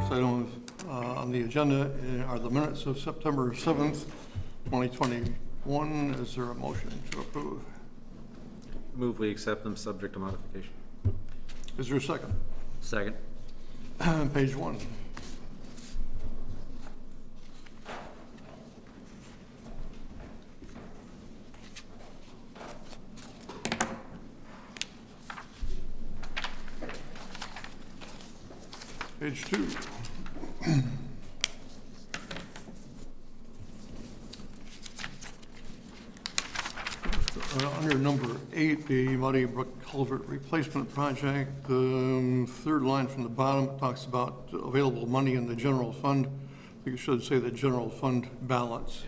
Next item on the agenda are the minutes of September 7th, 2021. Is there a motion to approve? Move we accept them subject to modification. Is there a second? Second. Page 1. Page 2. Under number 8, the Muddy Brook Culvert Replacement Project, third line from the bottom, it talks about available money in the general fund. I think it should say the general fund balance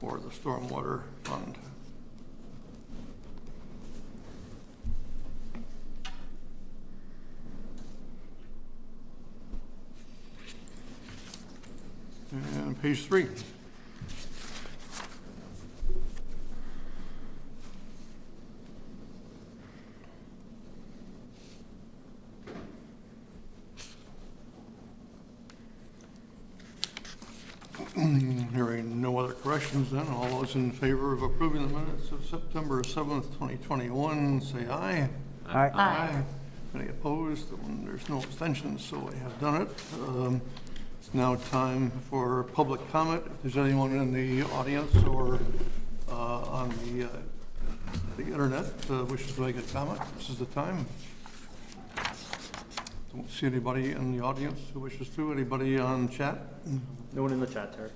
or the stormwater fund. And page 3. Hearing no other corrections then, all those in favor of approving the minutes of September 7th, 2021, say aye. Aye. Aye. Any opposed? There's no abstentions, so I have done it. It's now time for public comment. If there's anyone in the audience or on the internet wishes to make a comment, this is the time. Don't see anybody in the audience who wishes to. Anybody on chat? No one in the chat, Terry.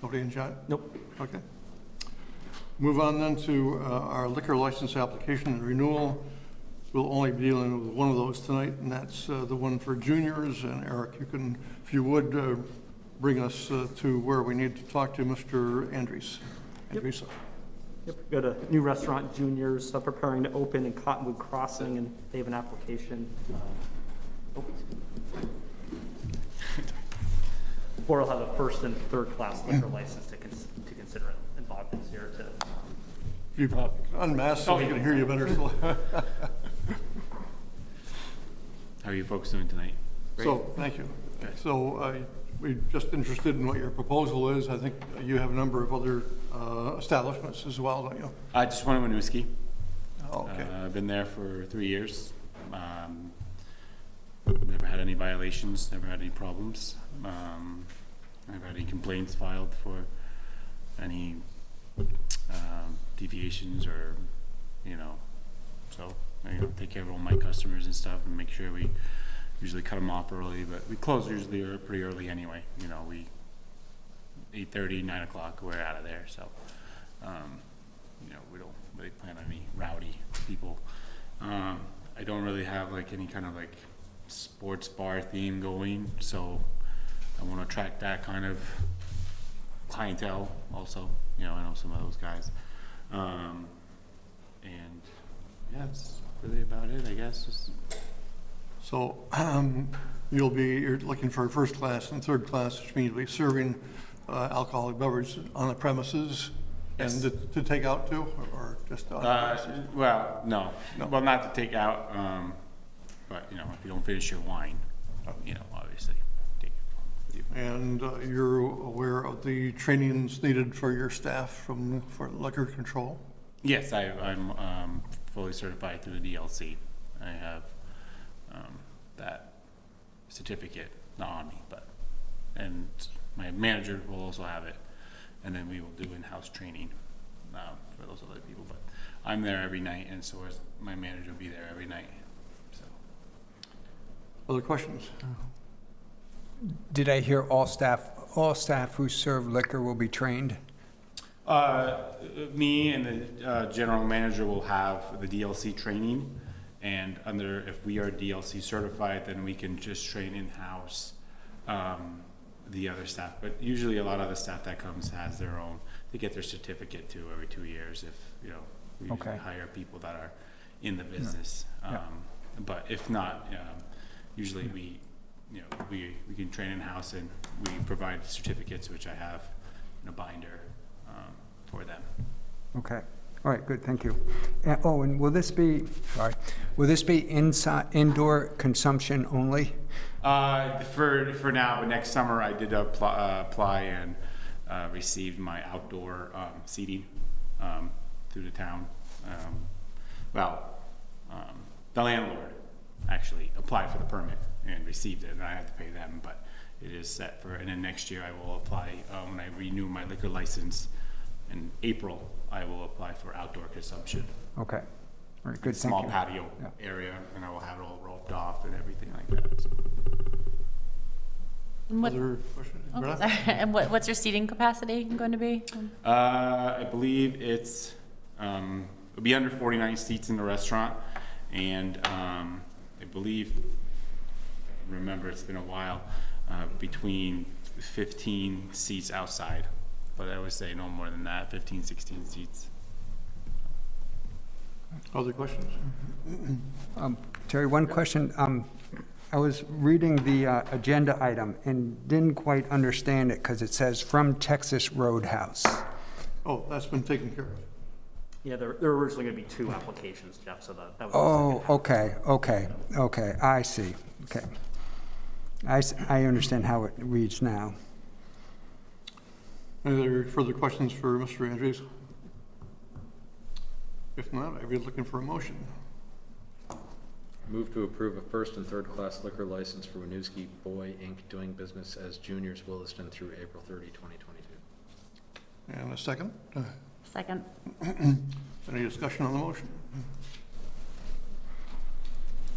Nobody in chat? Nope. Okay. Move on then to our liquor license application and renewal. We'll only be dealing with one of those tonight, and that's the one for juniors. And Eric, you can, if you would, bring us to where we need to talk to Mr. Andres. Andresa. Yep, we've got a new restaurant, Juniors, preparing to open in Cottonwood Crossing, and they have an application. Or will have a first and third class liquor license to consider involved this year. If you unmask so we can hear you better. How are you folks doing tonight? Great. So, thank you. Okay. So, we're just interested in what your proposal is. I think you have a number of other establishments as well, don't you? Just one in Winooski. Oh, okay. I've been there for 3 years. Never had any violations, never had any problems. Never had any complaints filed for any deviations or, so I take care of all my customers and stuff and make sure we usually cut them off early, but we close usually pretty early anyway. We 8:30, 9 o'clock, we're out of there. So, we don't really plan on any rowdy people. I don't really have like any kind of like sports bar theme going, so I want to attract that kind of clientele also. I know some of those guys. And yeah, that's really about it, I guess. So you're looking for first class and third class, which means you'll be serving alcoholic beverage on the premises. Yes. And to take out too, or just on the premises? Well, no. Well, not to take out, but if you don't finish your wine, obviously take it with you. And you're aware of the trainings needed for your staff for liquor control? Yes, I'm fully certified through the DLC. I have that certificate, not on me, and my manager will also have it, and then we will do in-house training for those other people. But I'm there every night, and so is my manager will be there every night. So, other questions? Did I hear all staff who serve liquor will be trained? Me and the general manager will have the DLC training, and if we are DLC certified, then we can just train in-house the other staff. But usually a lot of the staff that comes has their own. They get their certificate too every 2 years if we usually hire people that are in the business. But if not, usually we can train in-house, and we provide certificates, which I have in a binder for them. Okay. All right, good, thank you. And will this be inside, indoor consumption only? For now, but next summer I did apply and received my outdoor seating through the town. The landlord actually applied for the permit and received it, and I had to pay them, but it is set for, and then next year I will apply, when I renew my liquor license in April, I will apply for outdoor consumption. Okay. All right, good, thank Small you. patio Yeah. area, and I will have it all roped off and everything like that. So. And what, Other questions? okay, Brett? sorry. And what's your seating capacity going to be? I believe it'll be under 49 seats in the restaurant, and I believe, remember it's been a while, between 15 seats outside, but I would say no more than that, 15, 16 seats. Other questions? Terry, one question. I was reading the agenda item and didn't quite understand it because it says from Texas Roadhouse. Oh, that's been taken care of. Yeah, there were originally going to be 2 applications, Jeff, so that was. Oh, okay, I see, okay. I understand how it reads now. Any other further questions for Mr. Andres? If not, I'd be looking for a motion. Move to approve a first and third class liquor license for Winooski Boy Inc. doing business as Juniors Williston through April 30, 2022. And a second? Second. Any discussion on the motion?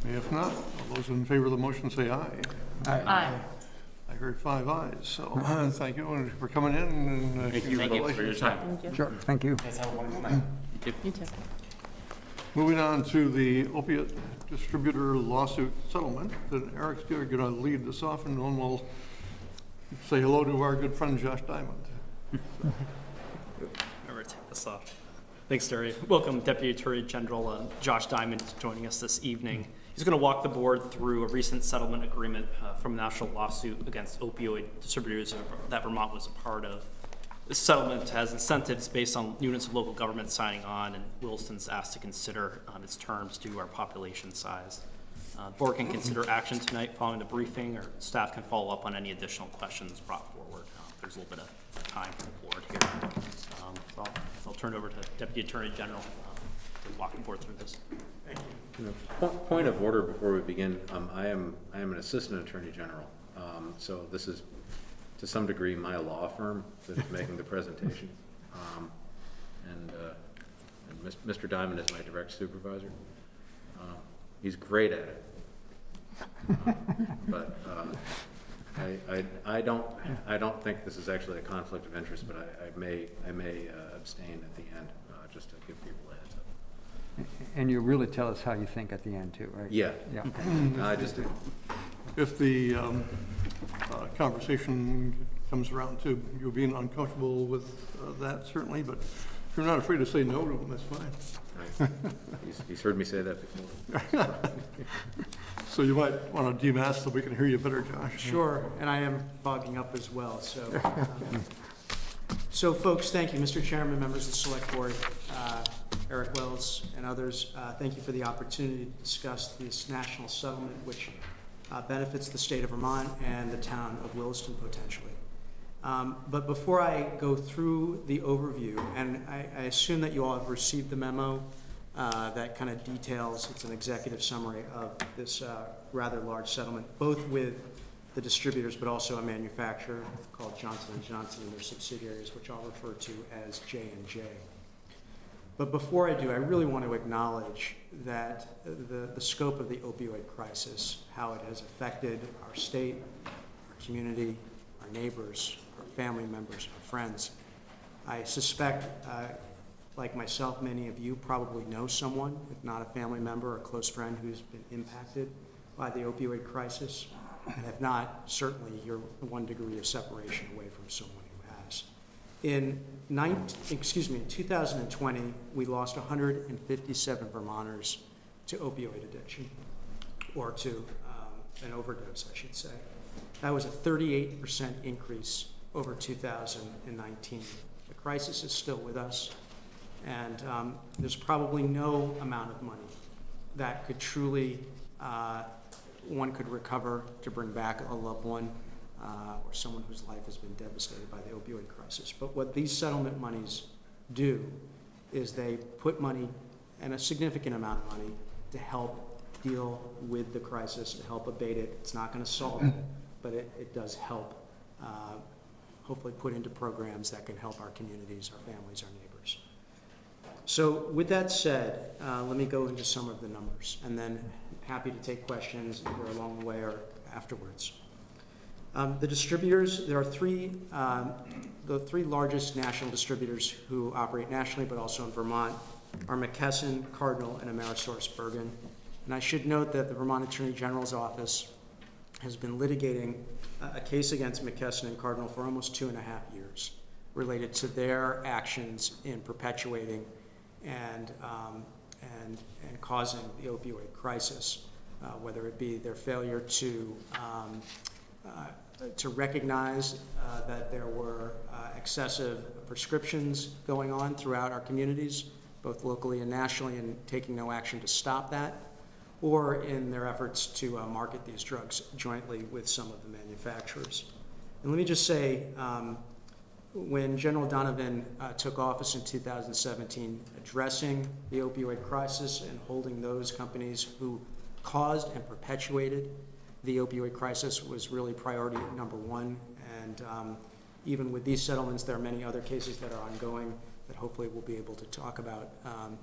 If not, all those in favor of the motion say aye. Aye. I heard 5 ayes, so thank you for coming in and Thank you for your congratulations. time. Thank you. Sure, thank you. Guys have a wonderful night. You too. Moving on to the opiate distributor lawsuit settlement, then Eric's going to lead this off, and then we'll say hello to our good friend Josh Diamond. Remember to take this off. Thanks, Terry. Welcome, Deputy Attorney General Josh Diamond, joining us this evening. He's going to walk the board through a recent settlement agreement from a national lawsuit against opioid distributors that Vermont was a part of. This settlement has incentives based on units of local government signing on, and Williston's asked to consider its terms due to our population size. The board can consider action tonight following the briefing, or staff can follow up on any additional questions brought forward. There's a little bit of time for the board here. So I'll turn it over to Deputy Attorney General to walk the board through this. Point of order before we begin. I am an assistant attorney general, so this is to some degree my law firm that is making the presentation, and Mr. Diamond is my direct supervisor. He's great at it, but I don't think this is actually a conflict of interest, but I may abstain at the end just to give people a heads up. And you really tell us how you think at the end too, right? Yeah. Yeah. I just If the conversation comes around to you being uncomfortable with that, certainly, but if you're not afraid to say no to him, that's fine. he's heard me say that before. So you might want to demask so we can hear you better, Josh. Sure, and I am fogging up as well, so. So folks, thank you, Mr. Chairman, members of the Select Board, Eric Wells and others. Thank you for the opportunity to discuss this national settlement, which benefits the state of Vermont and the town of Williston potentially. But before I go through the overview, and I assume that you all have received the memo that kind of details, it's an executive summary of this rather large settlement, both with the distributors, but also a manufacturer called Johnson & Johnson and their subsidiaries, which I'll refer to as J&J. But before I do, I really want to acknowledge that the scope of the opioid crisis, how it has affected our state, our community, our neighbors, our family members, our friends. I suspect, like myself, many of you probably know someone, if not a family member or a close friend, who's been impacted by the opioid crisis. And if not, certainly you're 1 degree of separation away from someone who has. In 2020, we lost 157 Vermonters to opioid addiction, or to an overdose, I should say. That was a 38% increase over 2019. The crisis is still with us, and there's probably no amount of money that could truly one could recover to bring back a loved one or someone whose life has been devastated by the opioid crisis. But what these settlement monies do is they put money, and a significant amount of money, to help deal with the crisis, to help abate it. It's not going to solve it, but it does help hopefully put into programs that can help our communities, our families, our neighbors. So with that said, let me go into some of the numbers, and then happy to take questions either along the way or afterwards. The distributors, there are the three largest national distributors who operate nationally but also in Vermont are McKesson, Cardinal, and AmerisourceBergen. And I should note that the Vermont Attorney General's office has been litigating a case against McKesson and Cardinal for almost 2.5 years related to their actions in perpetuating and causing the opioid crisis, whether it be their failure to recognize that there were excessive prescriptions going on throughout our communities, both locally and nationally, and taking no action to stop that, or in their efforts to market these drugs jointly with some of the manufacturers. And let me just say, when General Donovan took office in 2017, addressing the opioid crisis and holding those companies who caused and perpetuated the opioid crisis was really priority number one. And even with these settlements, there are many other cases that are ongoing that hopefully we'll be able to talk about,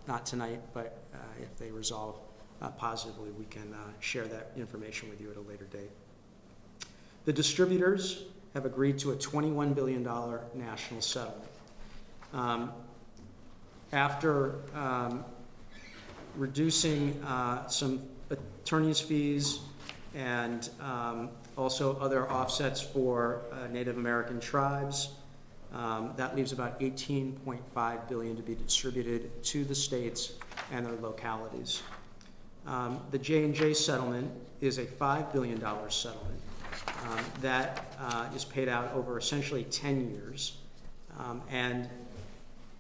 not tonight, but if they resolve positively, we can share that information with you at a later date. The distributors have agreed to a $21 billion national settlement. After reducing some attorney's fees and also other offsets for Native American tribes, that leaves about $18.5 billion to be distributed to the states and their localities. The J&J settlement is a $5 billion settlement that is paid out over essentially 10 years. And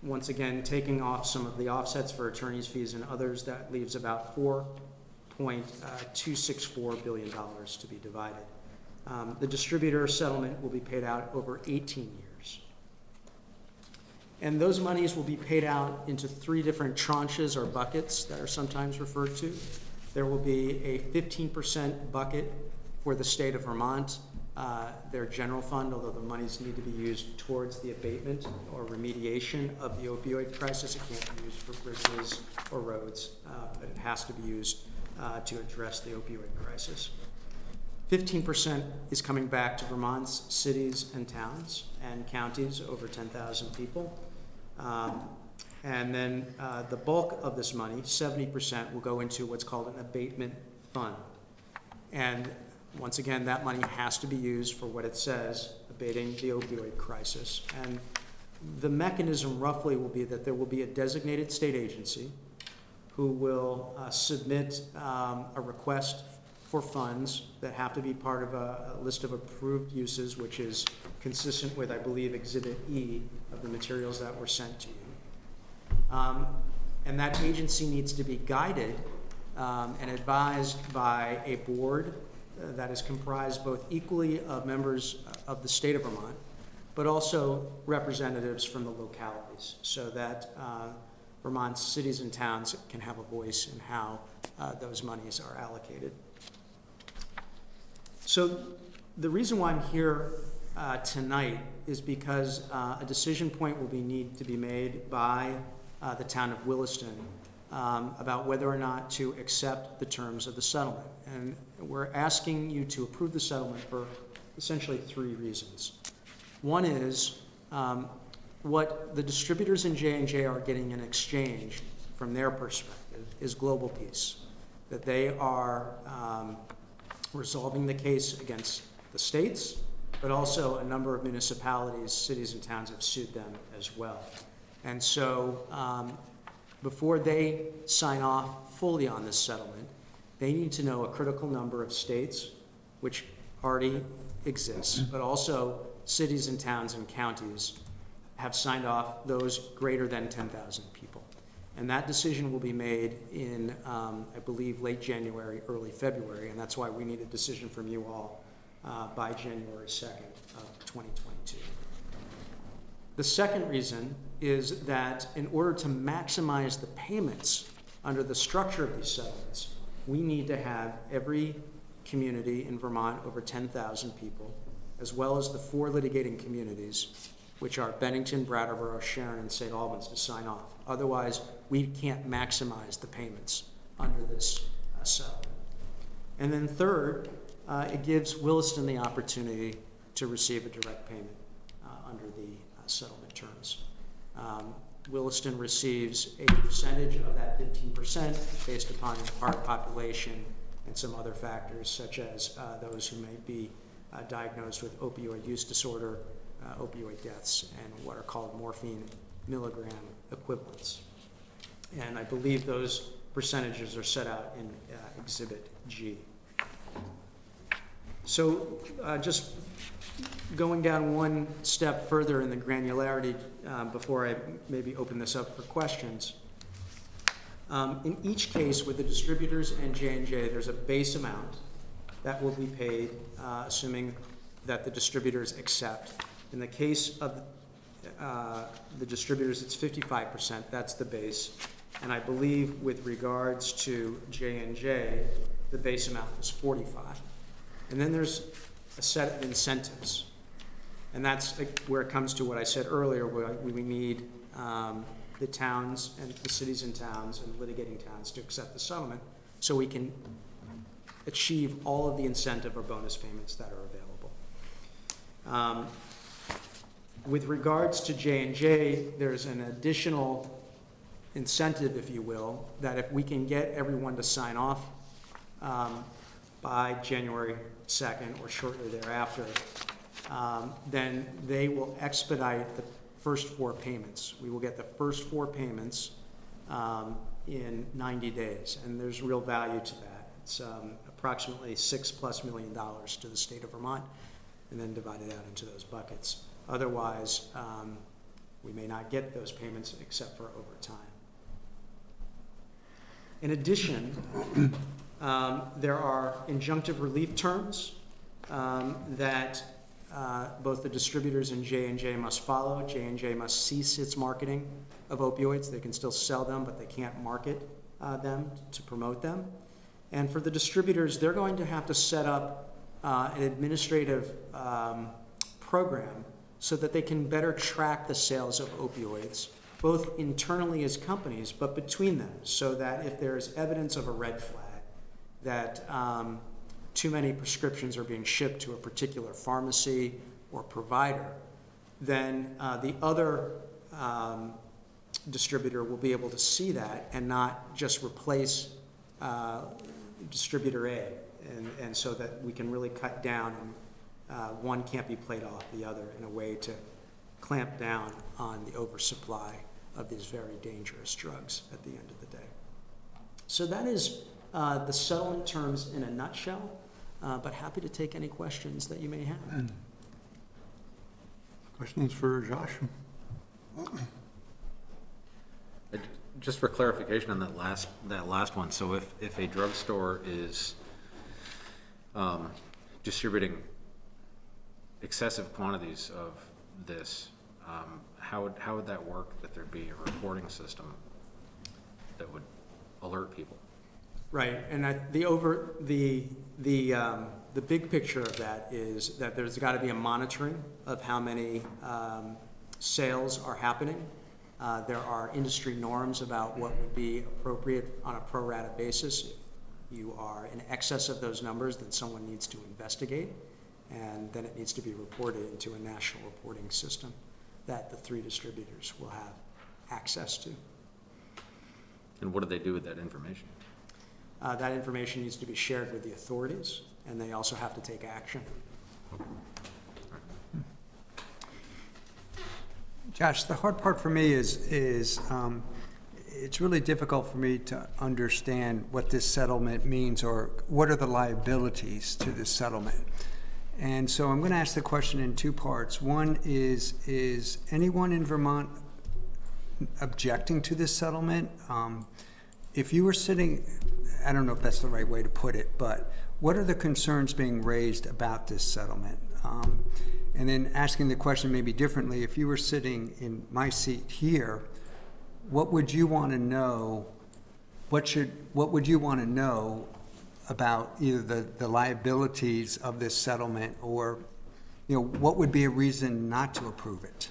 once again, taking off some of the offsets for attorney's fees and others, that leaves about $4.264 billion to be divided. The distributor settlement will be paid out over 18 years. And those monies will be paid out into 3 different tranches or buckets that are sometimes referred to. There will be a 15% bucket for the state of Vermont, their general fund, although the monies need to be used towards the abatement or remediation of the opioid crisis. It can't be used for bridges or roads, but it has to be used to address the opioid crisis. 15% is coming back to Vermont's cities and towns and counties over 10,000 people. And then the bulk of this money, 70%, will go into what's called an abatement fund. And once again, that money has to be used for what it says, abating the opioid crisis. And the mechanism roughly will be that there will be a designated state agency who will submit a request for funds that have to be part of a list of approved uses, which is consistent with, I believe, Exhibit E of the materials that were sent to you. And that agency needs to be guided and advised by a board that is comprised both equally of members of the state of Vermont, but also representatives from the localities, so that Vermont's cities and towns can have a voice in how those monies are allocated. So the reason why I'm here tonight is because a decision point will need to be made by the town of Williston about whether or not to accept the terms of the settlement. And we're asking you to approve the settlement for essentially 3 reasons. One is what the distributors in J&J are getting in exchange from their perspective is global peace, that they are resolving the case against the states, but also a number of municipalities, cities, and towns have sued them as well. And so before they sign off fully on this settlement, they need to know a critical number of states, which already exists, but also cities and towns and counties have signed off, those greater than 10,000 people. And that decision will be made in, I believe, late January, early February, and that's why we need a decision from you all by January 2nd of 2022. The second reason is that in order to maximize the payments under the structure of these settlements, we need to have every community in Vermont over 10,000 people, as well as the 4 litigating communities, which are Bennington, Brattleboro, Sharon, and St. Albans, to sign off. Otherwise, we can't maximize the payments under this settlement. And then third, it gives Williston the opportunity to receive a direct payment under the settlement terms. Williston receives a percentage of that 15% based upon part population and some other factors, such as those who may be diagnosed with opioid use disorder, opioid deaths, and what are called morphine milligram equivalents. And I believe those percentages are set out in Exhibit G. So just going down one step further in the granularity before I maybe open this up for questions. In each case with the distributors and J&J, there's a base amount that will be paid, assuming that the distributors accept. In the case of the distributors, it's 55%, that's the base. And I believe with regards to J&J, the base amount is 45. And then there's a set of incentives. And that's where it comes to what I said earlier, where we need the towns and the cities and towns and litigating towns to accept the settlement so we can achieve all of the incentive or bonus payments that are available. With regards to J&J, there's an additional incentive, if you will, that if we can get everyone to sign off by January 2nd or shortly thereafter, then they will expedite the first 4 payments. We will get the first 4 payments in 90 days, and there's real value to that. It's approximately $6+ million to the state of Vermont, and then divided out into those buckets. Otherwise, we may not get those payments except for over time. In addition, there are injunctive relief terms that both the distributors and J&J must follow. J&J must cease its marketing of opioids. They can still sell them, but they can't market them to promote them. And for the distributors, they're going to have to set up an administrative program so that they can better track the sales of opioids, both internally as companies, but between them, so that if there's evidence of a red flag, that too many prescriptions are being shipped to a particular pharmacy or provider, then the other distributor will be able to see that and not just replace distributor A, and so that we can really cut down and one can't be played off the other in a way to clamp down on the oversupply of these very dangerous drugs at the end of the day. So that is the settlement terms in a nutshell, but happy to take any questions that you may have. Questions for Josh? Just for clarification on that last one, so if a drugstore is distributing excessive quantities of this, how would that work, that there'd be a reporting system that would alert people? Right, and the big picture of that is that there's got to be a monitoring of how many sales are happening. There are industry norms about what would be appropriate on a pro rata basis. If you are in excess of those numbers, then someone needs to investigate, and then it needs to be reported into a national reporting system that the 3 distributors will have access to. And what do they do with that information? That information needs to be shared with the authorities, and they also have to take action. Josh, the hard part for me is it's really difficult for me to understand what this settlement means or what are the liabilities to this settlement. And so I'm going to ask the question in 2 parts. One is anyone in Vermont objecting to this settlement. If you were sitting, I don't know if that's the right way to put it, but what are the concerns being raised about this settlement? And then asking the question maybe differently, if you were sitting in my seat here, what would you want to know? What would you want to know about either the liabilities of this settlement, or, you know, what would be a reason not to approve it?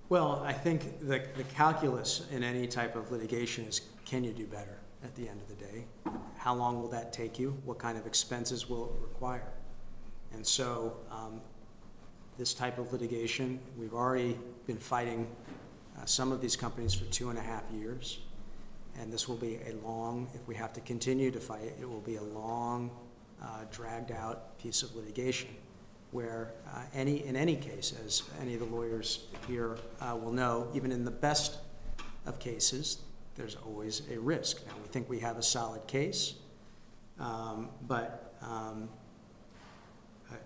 Well, I think the calculus in any type of litigation is, can you do better at the end of the day? How long will that take you? What kind of expenses will it require? And so this type of litigation, we've already been fighting some of these companies for 2.5 years. And this will be a long, if we have to continue to fight, it will be a long, dragged out piece of litigation where in any case, as any of the lawyers here will know, even in the best of cases, there's always a risk. Now, we think we have a solid case, but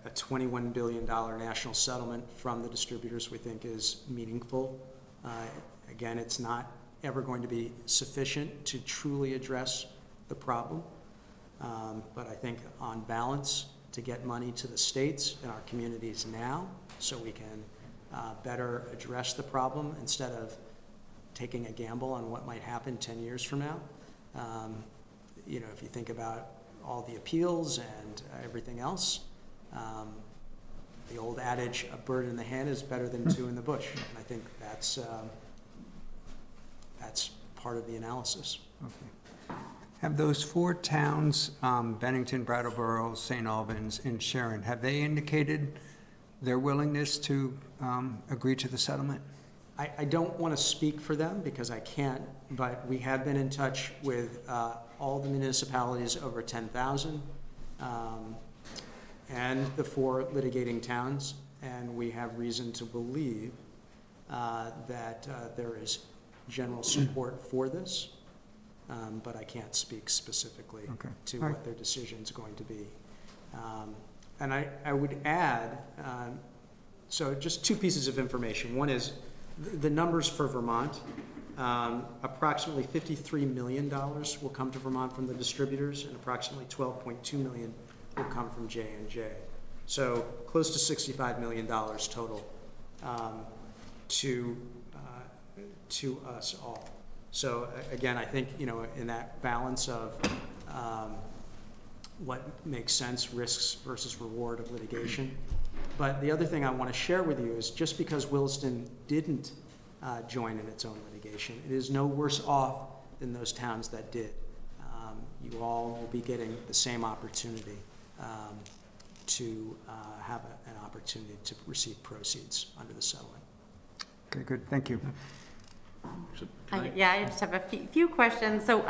a $21 billion national settlement from the distributors we think is meaningful. Again, it's not ever going to be sufficient to truly address the problem, but I think on balance, to get money to the states and our communities now so we can better address the problem instead of taking a gamble on what might happen 10 years from now. You know, if you think about all the appeals and everything else, the old adage, a bird in the hand is better than two in the bush. And I think that's part of the analysis. Okay. Have those 4 towns, Bennington, Brattleboro, St. Albans, and Sharon, have they indicated their willingness to agree to the settlement? I don't want to speak for them because I can't, but we have been in touch with all the municipalities over 10,000 and the 4 litigating towns, and we have reason to believe that there is general support for this, but I can't speak specifically to what their decision's going to be. And I would add, so just 2 pieces of information. One is the numbers for Vermont. Approximately $53 million will come to Vermont from the distributors, and approximately $12.2 million will come from J&J. So close to $65 million total to us all. So again, I think, you know, in that balance of what makes sense, risks versus reward of litigation. But the other thing I want to share with you is just because Williston didn't join in its own litigation, it is no worse off than those towns that did. You all will be getting the same opportunity to have an opportunity to receive proceeds under the settlement. Okay, good, thank you. Yeah, I just have a few questions. So,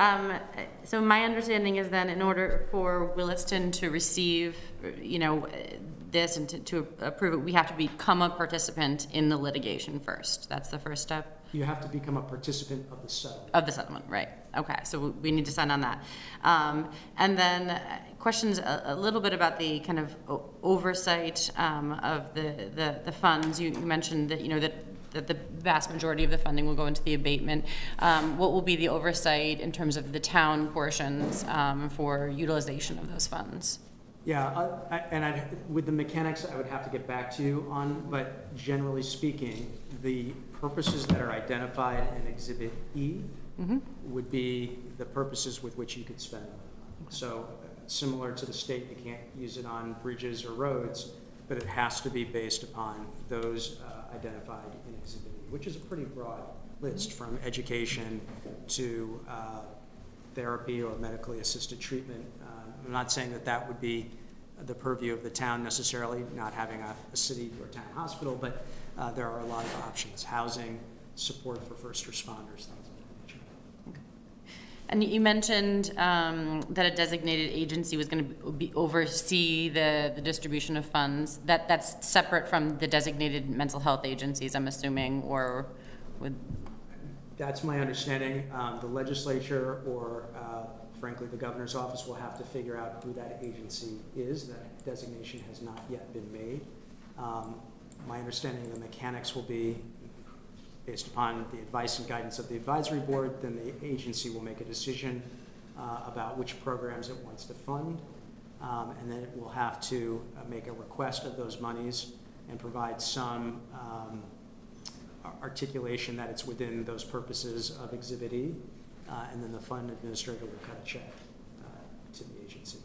so my understanding is then in order for Williston to receive, you know, this and to approve it, we have to become a participant in the litigation first. That's the first step? You have to become a participant of the settlement. Of the settlement, right. Okay, so we need to sign on that. And then questions a little bit about the kind of oversight of the funds. You mentioned that, you know, that the vast majority of the funding will go into the abatement. What will be the oversight in terms of the town portions for utilization of those funds? Yeah, with the mechanics, I would have to get back to you on, but generally speaking, the purposes that are identified in Exhibit E would be the purposes with which you could spend them. So similar to the state, you can't use it on bridges or roads, but it has to be based upon those identified in Exhibit E, which is a pretty broad list, from education to therapy or medically assisted treatment. I'm not saying that that would be the purview of the town necessarily, not having a city or town hospital, but there are a lot of options: housing, support for first responders, things of that nature. And you mentioned that a designated agency was going to oversee the distribution of funds. That's separate from the designated mental health agencies, I'm assuming, or would... That's my understanding. The legislature or frankly the governor's office will have to figure out who that agency is. That designation has not yet been made. My understanding of the mechanics will be based upon the advice and guidance of the advisory board, then the agency will make a decision about which programs it wants to fund. And then it will have to make a request of those monies and provide some articulation that it's within those purposes of Exhibit E. And then the fund administrator will cut a check to the agency.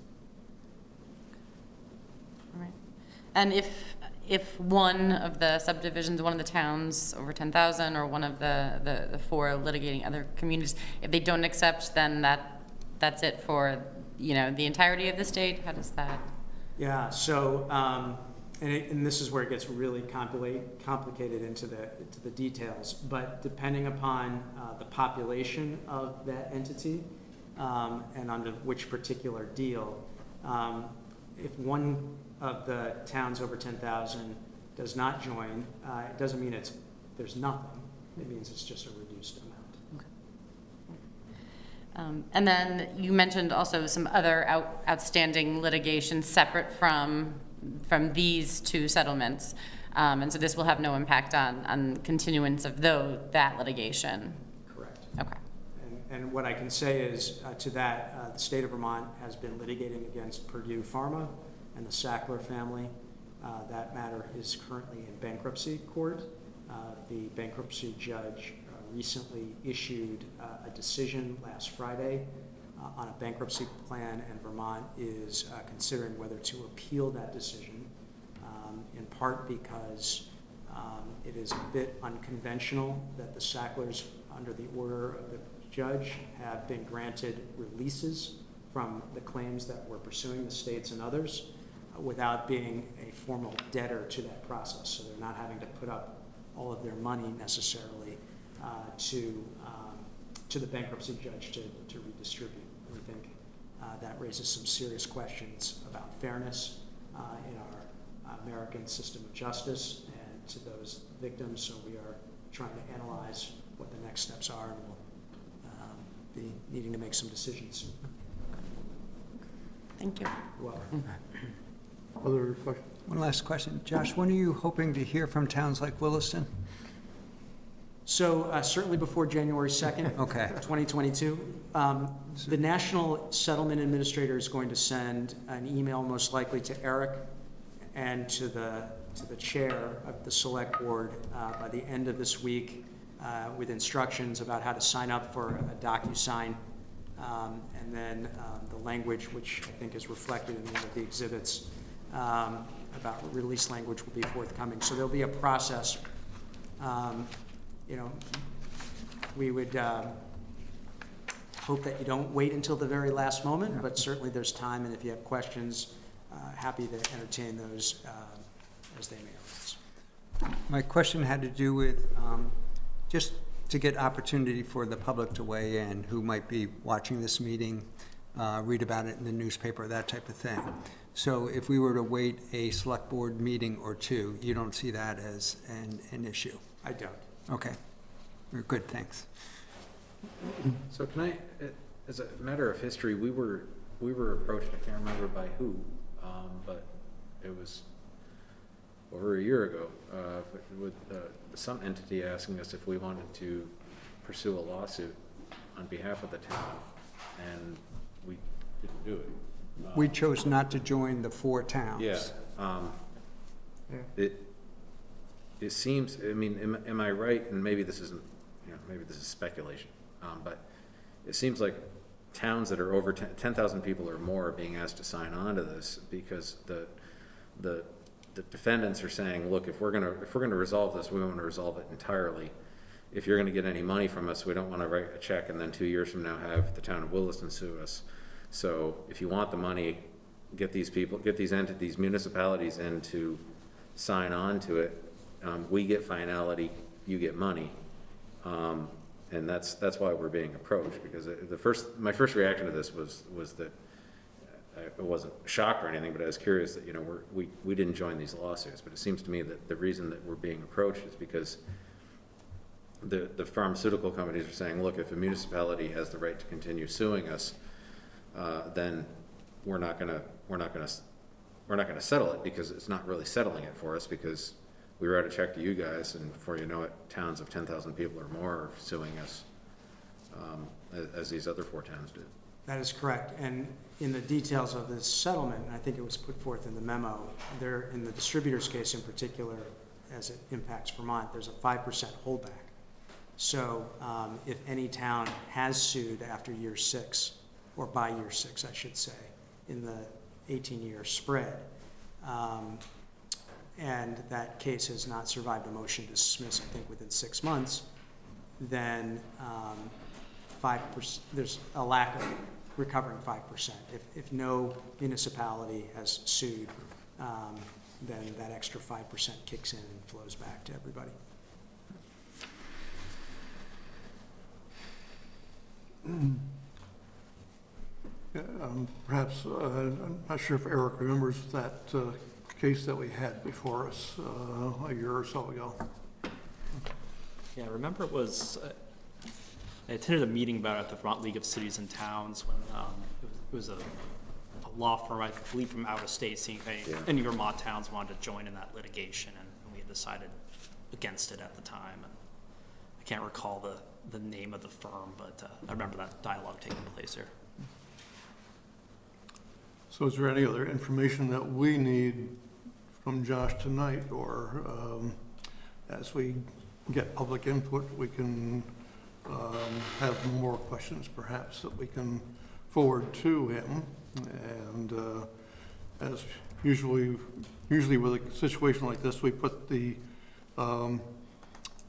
All right. And if one of the subdivisions, one of the towns over 10,000, or one of the four litigating other communities, if they don't accept, then that's it for, you know, the entirety of the state? How does that? Yeah, so, and this is where it gets really complicated into the details, but depending upon the population of that entity and under which particular deal, if one of the towns over 10,000 does not join, it doesn't mean there's nothing. It means it's just a reduced amount. And then you mentioned also some other outstanding litigation separate from these two settlements. And so this will have no impact on continuance of that litigation. Correct. Okay. And what I can say is to that, the state of Vermont has been litigating against Purdue Pharma and the Sackler family. That matter is currently in bankruptcy court. The bankruptcy judge recently issued a decision last Friday on a bankruptcy plan, and Vermont is considering whether to appeal that decision, in part because it is a bit unconventional that the Sacklers, under the order of the judge, have been granted releases from the claims that we're pursuing, the states and others, without being a formal debtor to that process. So they're not having to put up all of their money necessarily to the bankruptcy judge to redistribute. We think that raises some serious questions about fairness in our American system of justice and to those victims. So we are trying to analyze what the next steps are, and we'll be needing to make some decisions soon. Thank you. You're welcome. Other questions? One last question. Josh, when are you hoping to hear from towns like Williston? So certainly before January 2nd, Okay. 2022. The National Settlement Administrator is going to send an email, most likely to Eric and to the chair of the Select Board by the end of this week with instructions about how to sign up for a DocuSign. And then the language, which I think is reflected in one of the exhibits about release language, will be forthcoming. So there'll be a process. You know, we would hope that you don't wait until the very last moment, but certainly there's time, and if you have questions, happy to entertain those as they may arise. My question had to do with just to get opportunity for the public to weigh in, who might be watching this meeting, read about it in the newspaper, that type of thing. So if we were to wait a select board meeting or two, you don't see that as an issue? I don't. Okay, we're good, thanks. So can I, as a matter of history, we were approached, I can't remember by who, but it was over a year ago, with some entity asking us if we wanted to pursue a lawsuit on behalf of the town, and we didn't do it. We chose not to join the four towns. Yeah. It seems, I mean, am I right, and maybe this isn't, you know, maybe this is speculation, but it seems like towns that are over 10,000 people or more are being asked to sign on to this because the defendants are saying, look, if we're gonna resolve this, we want to resolve it entirely. If you're gonna get any money from us, we don't want to write a check and then 2 years from now have the town of Williston sue us. So if you want the money, get these people, get these entities, municipalities in to sign on to it. We get finality, you get money, and that's why we're being approached. Because my first reaction to this was that I wasn't shocked or anything, but I was curious that, you know, we didn't join these lawsuits. But it seems to me that the reason that we're being approached is because the pharmaceutical companies are saying, look, if a municipality has the right to continue suing us, then we're not gonna settle it, because it's not really settling it for us, because we write a check to you guys, and before you know it, towns of 10,000 people or more are suing us, as these other 4 towns did. That is correct. And in the details of this settlement, and I think it was put forth in the memo, there, in the distributor's case in particular, as it impacts Vermont, there's a 5% holdback. So if any town has sued after year 6, or by year 6, I should say, in the 18-year spread, and that case has not survived a motion to dismiss, I think, within 6 months, then 5%, there's a lack of recovering 5%. If no municipality has sued, then that extra 5% kicks in and flows back to everybody. Yeah, perhaps, I'm not sure if Eric remembers that case that we had before us a year or so ago. Yeah, I remember it was, I attended a meeting about it at the Vermont League of Cities and Towns when it was a law firm, I believe from out of state, seeing if any Vermont towns wanted to join in that litigation, and we had decided against it at the time. And I can't recall the name of the firm, but I remember that dialogue taking place there. So is there any other information that we need from Josh tonight, or as we get public input, we can have more questions perhaps that we can forward to him? And as usually with a situation like this, we put the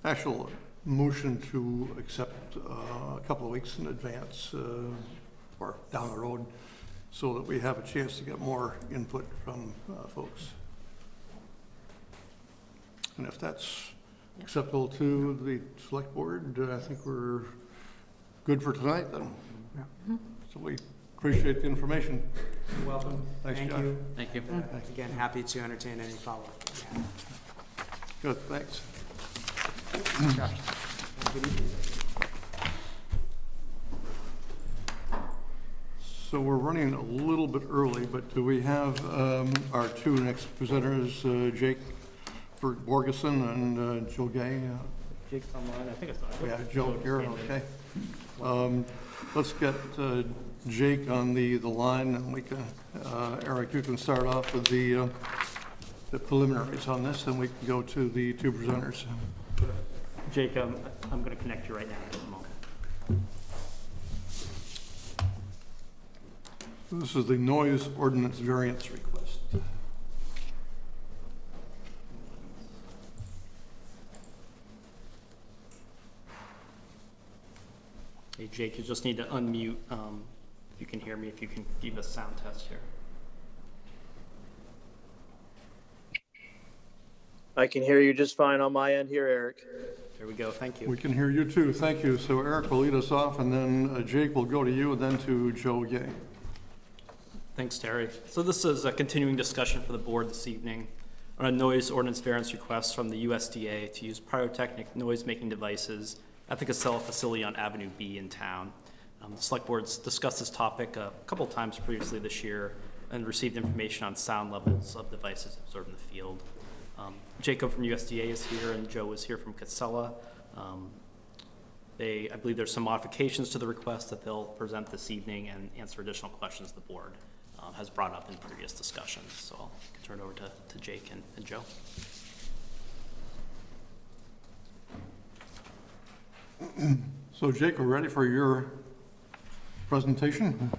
actual motion to accept a couple of weeks in advance or down the road, so that we have a chance to get more input from folks. And if that's acceptable to the select board, I think we're good for tonight then. Yeah. So we appreciate the information. You're welcome. Thanks, Thank Josh. you. Thank you. Again, happy to entertain any follow-up. Good, thanks. Good evening. So we're running a little bit early, but do we have our 2 next presenters, Jake Borgeson and Joe Gay? Jake's online, I think it's not. We have Joe here, okay. Let's get Jake on the line, and we can, Eric, you can start off with the preliminaries on this, and we can go to the 2 presenters. Jake, I'm going to connect you right now in a moment. This is the noise ordinance variance request. Hey, Jake, you just need to unmute, if you can hear me, if you can give a sound test here. I can hear you just fine on my end here, Eric. There we go, thank you. We can hear you too, thank you. So Eric will lead us off, and then Jake will go to you, and then to Joe Gay. Thanks, Terry. So this is a continuing discussion for the board this evening on a noise ordinance variance request from the USDA to use pyrotechnic noise-making devices at the Casella facility on Avenue B in town. The select board's discussed this topic a couple of times previously this year and received information on sound levels of devices observed in the field. Jacob from USDA is here, and Joe is here from Casella. I believe there's some modifications to the request that they'll present this evening and answer additional questions the board has brought up in previous discussions. So I'll turn it over to Jake and Joe. So Jake, we're ready for your presentation.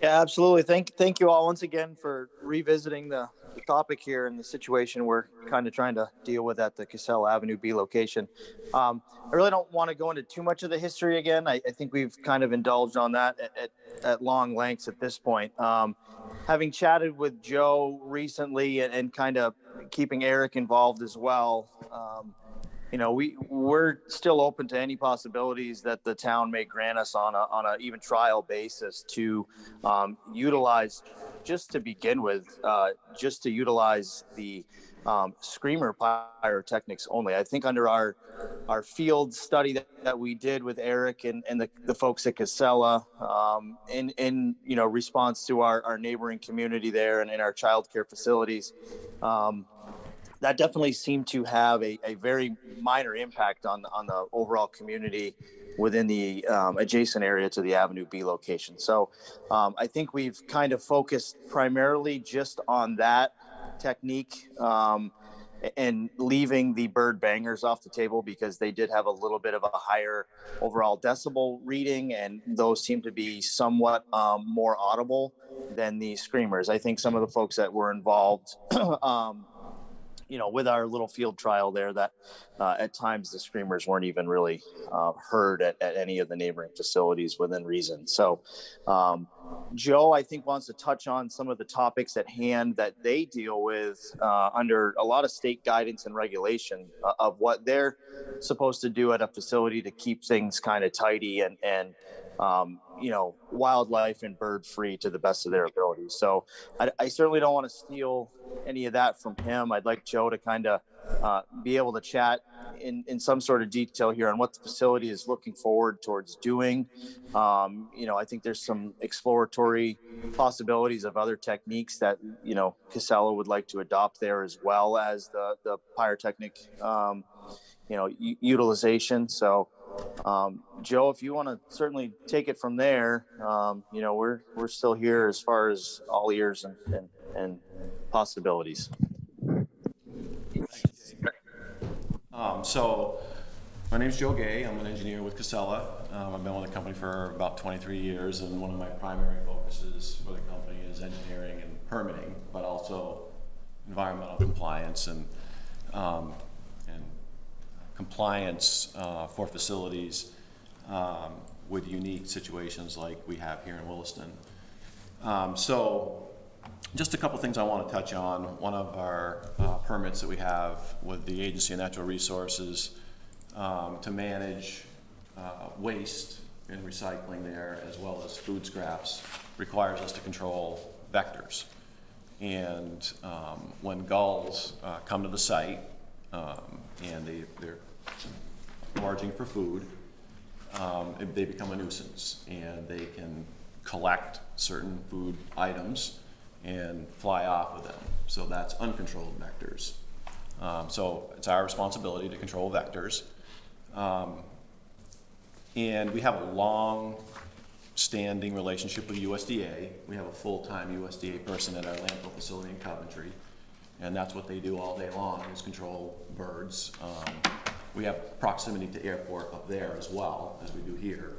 Yeah, absolutely. Thank you all once again for revisiting the topic here and the situation we're kind of trying to deal with at the Casella Avenue B location. I really don't want to go into too much of the history again. I think we've kind of indulged on that at long lengths at this point. Having chatted with Joe recently and kind of keeping Eric involved as well, we're still open to any possibilities that the town may grant us on a even trial basis to utilize, just to begin with, just to utilize the screamer pyrotechnics only. I think under our field study that we did with Eric and the folks at Casella, in response to our neighboring community there and in our childcare facilities, that definitely seemed to have a very minor impact on the overall community within the adjacent area to the Avenue B location. So I think we've kind of focused primarily just on that technique, and leaving the bird bangers off the table because they did have a little bit of a higher overall decibel reading, and those seem to be somewhat more audible than the screamers. I think some of the folks that were involved with our little field trial there, that at times the screamers weren't even really heard at any of the neighboring facilities within reason. So Joe, I think, wants to touch on some of the topics at hand that they deal with under a lot of state guidance and regulation of what they're supposed to do at a facility to keep things kind of tidy and wildlife and bird free to the best of their ability. So I certainly don't want to steal any of that from him. I'd like Joe to kind of be able to chat in some sort of detail here on what the facility is looking forward towards doing. I think there's some exploratory possibilities of other techniques that, Casella would like to adopt there, as well as the pyrotechnic, utilization. So, Joe, if you want to certainly take it from there, we're still here as far as all ears and possibilities. So my name's Joe Gay. I'm an engineer with Casella. I've been with the company for about 23 years, and one of my primary focuses for the company is engineering and permitting, but also environmental compliance and compliance for facilities with unique situations like we have here in Williston. So just a couple things I want to touch on. One of our permits that we have with the Agency of Natural Resources to manage waste and recycling there, as well as food scraps, requires us to control vectors. And when gulls come to the site and they're foraging for food, they become a nuisance, and they can collect certain food items and fly off with them. So that's uncontrolled vectors. So it's our responsibility to control vectors. And we have a long-standing relationship with USDA. We have a full-time USDA person at our landfill facility in Coventry, and that's what they do all day long, is control birds. We have proximity to airport up there as well, as we do here.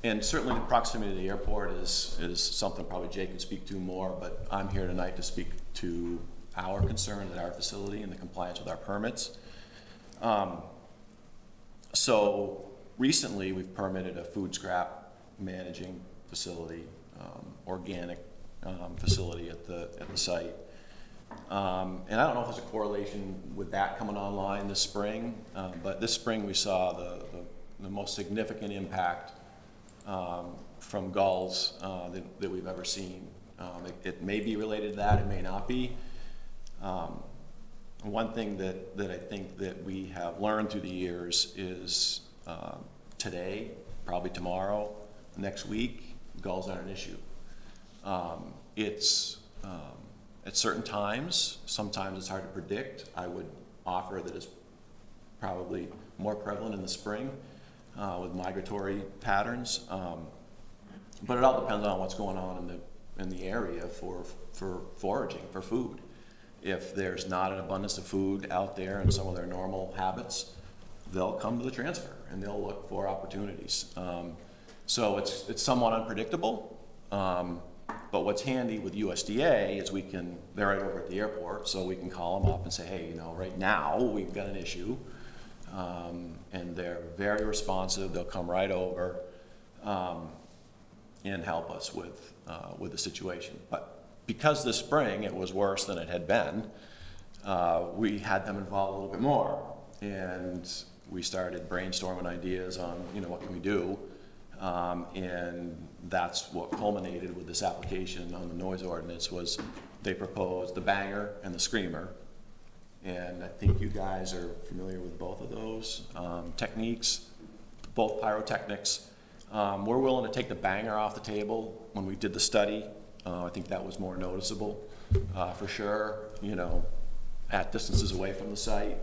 And certainly the proximity to the airport is something probably Jake can speak to more, but I'm here tonight to speak to our concerns at our facility and the compliance with our permits. So recently we've permitted a food scrap managing facility, organic facility at the site. And I don't know if there's a correlation with that coming online this spring, but this spring we saw the most significant impact from gulls that we've ever seen. It may be related to that, it may not be. One thing that I think that we have learned through the years is today, probably tomorrow, next week, gulls aren't an issue. It's at certain times, sometimes it's hard to predict. I would offer that it's probably more prevalent in the spring with migratory patterns. But it all depends on what's going on in the area for foraging, for food. If there's not an abundance of food out there in some of their normal habits, they'll come to the transfer and they'll look for opportunities. So it's somewhat unpredictable. But what's handy with USDA is they're right over at the airport, so we can call them up and say, hey, right now we've got an issue. And they're very responsive. They'll come right over and help us with the situation. But because this spring it was worse than it had been, we had them involved a little bit more, and we started brainstorming ideas on what can we do, and that's what culminated with this application on the noise ordinance. Was they proposed the banger and the screamer. And I think you guys are familiar with both of those techniques, both pyrotechnics. We're willing to take the banger off the table. When we did the study, I think that was more noticeable for sure. at distances away from the site.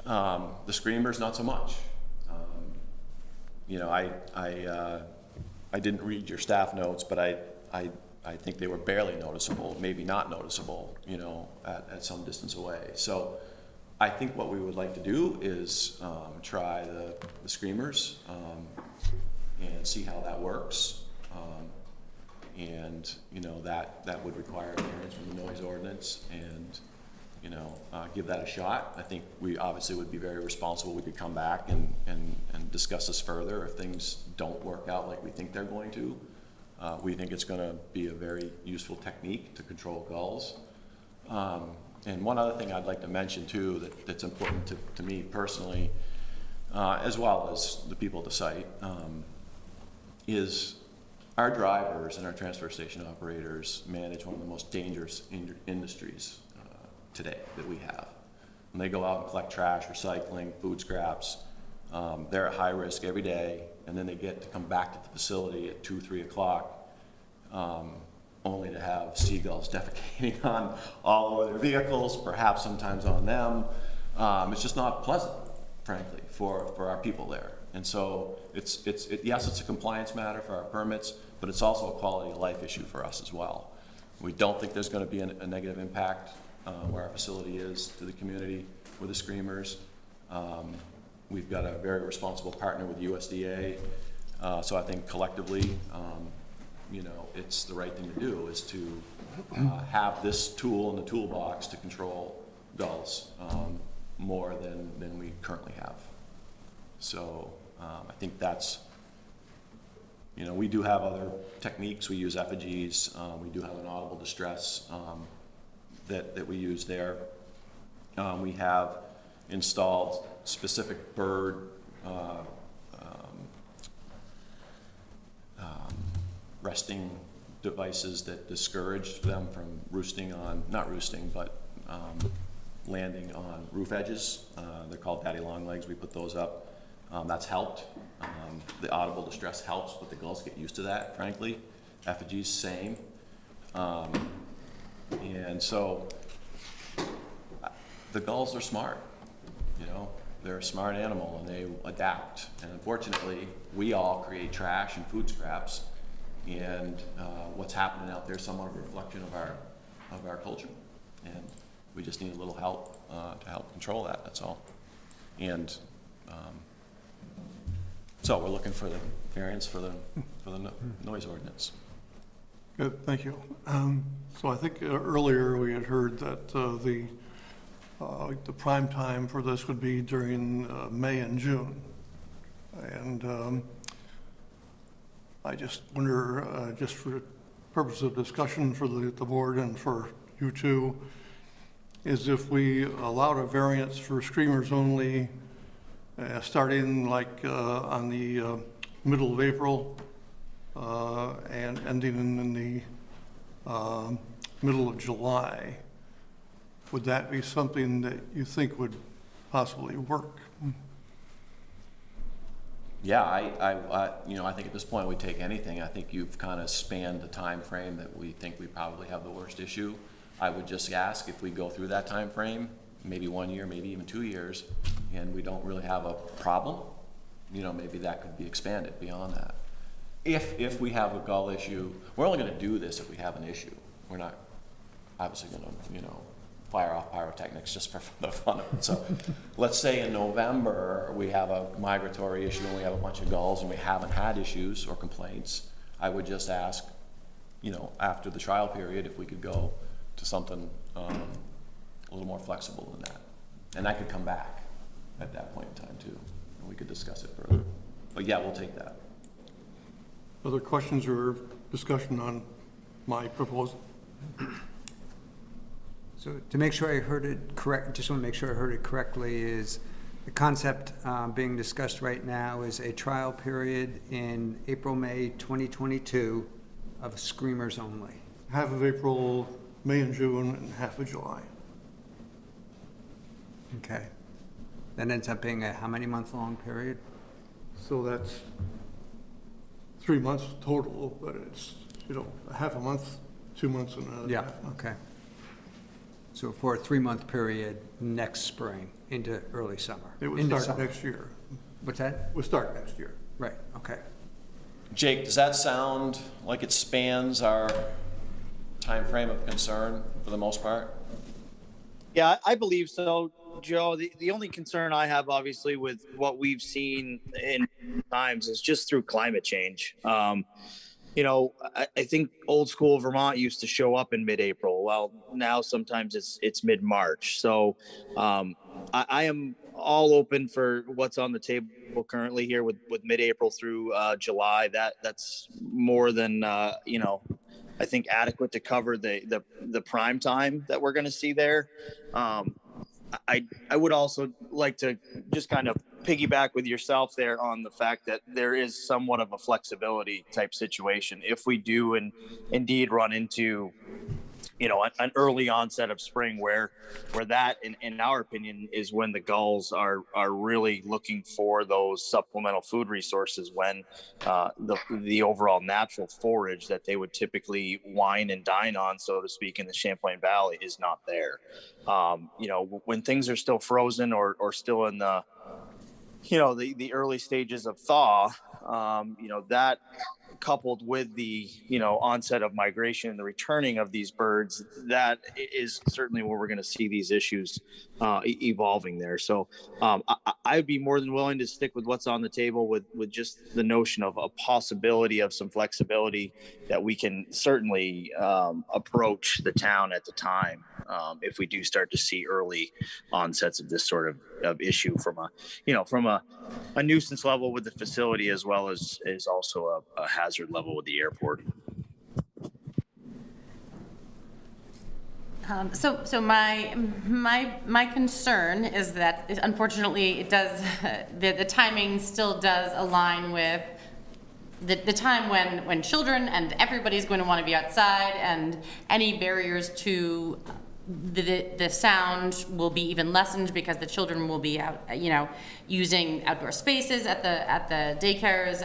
The screamers, not so much. You know, I didn't read your staff notes, but I think they were barely noticeable, maybe not noticeable, you know, at some distance away. So I think what we would like to do is try the screamers and see how that works. And, you know, that would require a variance from the noise ordinance, and, you know, give that a shot. I think we obviously would be very responsible. We could come back and discuss this further if things don't work out like we think they're going to. We think it's going to be a very useful technique to control gulls. And one other thing I'd like to mention too that's important to me personally, as well as the people at the site, is our drivers and our transfer station operators manage one of the most dangerous industries today that we have. When they go out and collect trash, recycling, food scraps, they're at high risk every day, and then they get to come back to the facility at 2, 3 o'clock, only to have seagulls defecating on all over their vehicles, perhaps sometimes on them. It's just not pleasant, frankly, for our people there. And so yes, it's a compliance matter for our permits, but it's also a quality of life issue for us as well. We don't think there's going to be a negative impact where our facility is to the community with the screamers. We've got a very responsible partner with USDA, so I think collectively, you know, it's the right thing to do is to have this tool in the toolbox to control gulls more than we currently have. So I think that's, you know, we do have other techniques. We use effigies. We do have an audible distress that we use there. We have installed specific bird resting devices that discourage them from roosting on, not roosting, but landing on roof edges. They're called daddy long legs. We put those up. That's helped. The audible distress helps, but the gulls get used to that, frankly. Effigies, same. And so the gulls are smart, you know. They're a smart animal and they adapt. And unfortunately, we all create trash and food scraps, and what's happening out there is somewhat of a reflection of our culture. And we just need a little help to help control that, that's all. And so we're looking for the variance for the noise ordinance. Good, thank you. So I think earlier we had heard that the prime time for this would be during May and June. And I just wonder, just for the purpose of discussion for the board and for you two, is if we allowed a variance for screamers only, starting like on the middle of April and ending in the middle of July, would that be something that you think would possibly work? Yeah, I think at this point we take anything. I think you've kind of spanned the time frame that we think we probably have the worst issue. I would just ask if we go through that time frame, maybe 1 year, maybe even 2 years, and we don't really have a problem, you know, maybe that could be expanded beyond that. If we have a gull issue, we're only going to do this if we have an issue. We're not obviously going to, you know, fire off pyrotechnics just for the fun of it. So let's say in November we have a migratory issue and we have a bunch of gulls and we haven't had issues or complaints. I would just ask, you know, after the trial period, if we could go to something a little more flexible than that. And I could come back at that point in time too, and we could discuss it further. But yeah, we'll take that. Other questions or discussion on my proposal? So to make sure I heard it correct, just want to make sure I heard it correctly, is the concept being discussed right now is a trial period in April, May 2022 of screamers only. Half of April, May and June, and half of July. Okay. That ends up being a how many month long period? So that's 3 months total, but it's, you know, a half a month, 2 months, and a Yeah, half month. okay. So for a 3-month period next spring into early summer. It would Into start summer. next year. What's that? We'll start next year. Right, okay. Jake, does that sound like it spans our time frame of concern for the most part? Yeah, I believe so, Joe. The only concern I have, obviously, with what we've seen in times is just through climate change. You know, I think old school Vermont used to show up in mid-April. Well, now sometimes it's mid-March. So I am all open for what's on the table currently here with mid-April through July. That's more than you know, I think adequate to cover the prime time that we're going to see there. I would also like to just kind of piggyback with yourself there on the fact that there is somewhat of a flexibility type situation if we do indeed run into, you know, an early onset of spring where that, in our opinion, is when the gulls are really looking for those supplemental food resources when the overall natural forage that they would typically wine and dine on, so to speak, in the Champlain Valley is not there. You know, when things are still frozen or still in the, you know, the early stages of thaw, you know, that coupled with the, you know, onset of migration and the returning of these birds, that is certainly where we're going to see these issues evolving there. So I'd be more than willing to stick with what's on the table with just the notion of a possibility of some flexibility that we can certainly approach the town at the time if we do start to see early onsets of this sort of issue from a, you know, from a nuisance level with the facility as well as also a hazard level with the airport. So my concern is that unfortunately it does, the timing still does align with the time when children and everybody's going to want to be outside, and any barriers to the sound will be even lessened because the children will be out, you know, using outdoor spaces at the daycares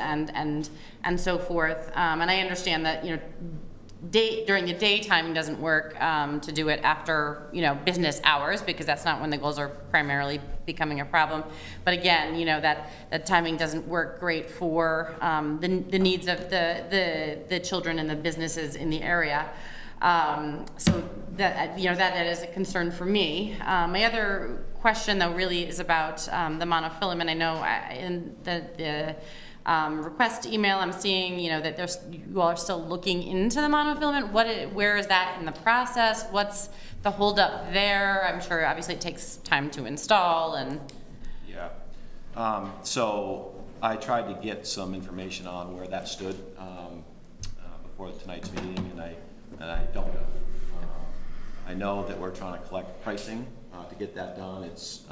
and so forth. And I understand that, you know, during the day timing doesn't work to do it after, you know, business hours, because that's not when the gulls are primarily becoming a problem. But again, you know, that timing doesn't work great for the needs of the children and the businesses in the area. So that, you know, that is a concern for me. My other question though really is about the monofilament. I know in the request email I'm seeing, you know, that you all are still looking into the monofilament. Where is that in the process? What's the holdup there? I'm sure obviously it takes time to install and. Yeah. So I tried to get some information on where that stood before tonight's meeting, and I don't know. I know that we're trying to collect pricing to get that done. It's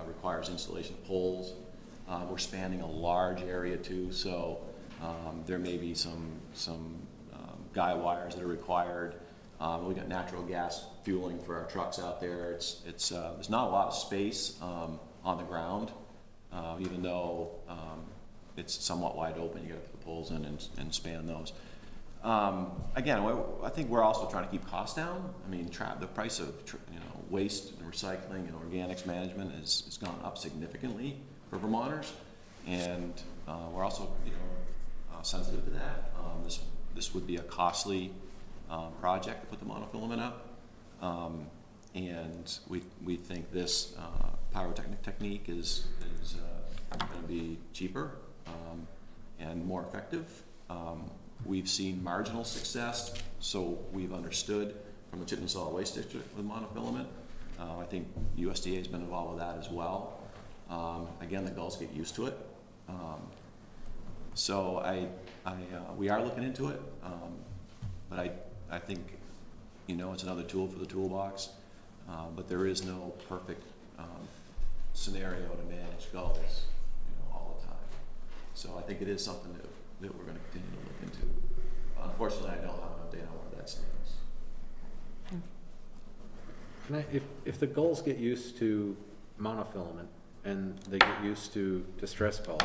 requires installation of poles. We're spanning a large area too, so there may be some guy wires that are required. We got natural gas fueling for our trucks out there. There's not a lot of space on the ground, even though it's somewhat wide open. You got to put the poles in and span those. Again, I think we're also trying to keep costs down. I mean, the price of waste and recycling and organics management has gone up significantly for Vermonters, and we're also sensitive to that. This would be a costly project to put the monofilament up, and we think this pyrotechnic technique is going to be cheaper and more effective. We've seen marginal success, so we've understood from the Chittenden Solid Waste District with monofilament. I think USDA has been involved with that as well. Again, the gulls get used to it. So we are looking into it, but I think, it's another tool for the toolbox, but there is no perfect scenario to manage gulls, all the time. So I think it is something that we're going to continue to look into. Unfortunately, I don't have an update on where that stands. If the gulls get used to monofilament and they get used to distress calls,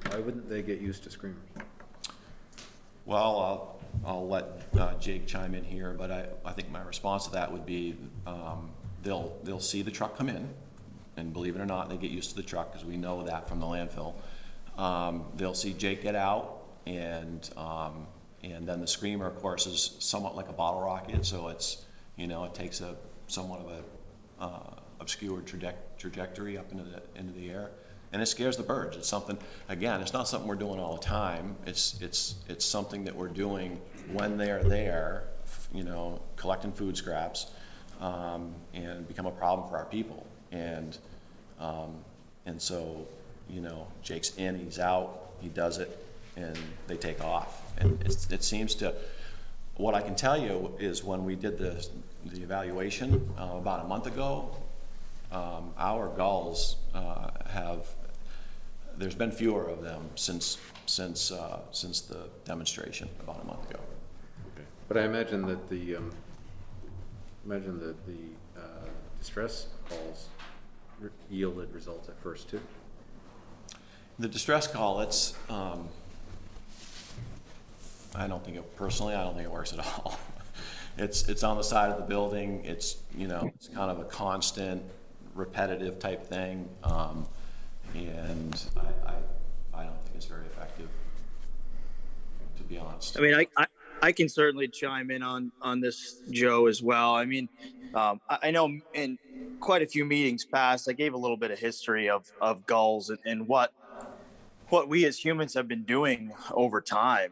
why wouldn't they get used to screamers? Well, I'll let Jake chime in here, but I think my response to that would be, they'll see the truck come in, and believe it or not, they get used to the truck, because we know that from the landfill. They'll see Jake get out, and then the screamer, of course, is somewhat like a bottle rocket, so it's, it takes a somewhat of a obscured trajectory up into the air, and it scares the birds. It's something, again, it's not something we're doing all the time. It's something that we're doing when they're there, collecting food scraps, and become a problem for our people. And so, Jake's in, he's out, he does it, and they take off. And it seems to, what I can tell you is when we did the evaluation about a month ago, our gulls there's been fewer of them since the demonstration about a month ago. Okay. But I imagine that the distress calls yielded results at first too. The distress call, it's, I don't think it works at all. It's on the side of the building. It's, it's kind of a constant, repetitive type thing. And I don't think it's very effective, to be honest. I mean, I can certainly chime in on this, Joe, as well. I mean, I know in quite a few meetings past, I gave a little bit of history of gulls and what we as humans have been doing over time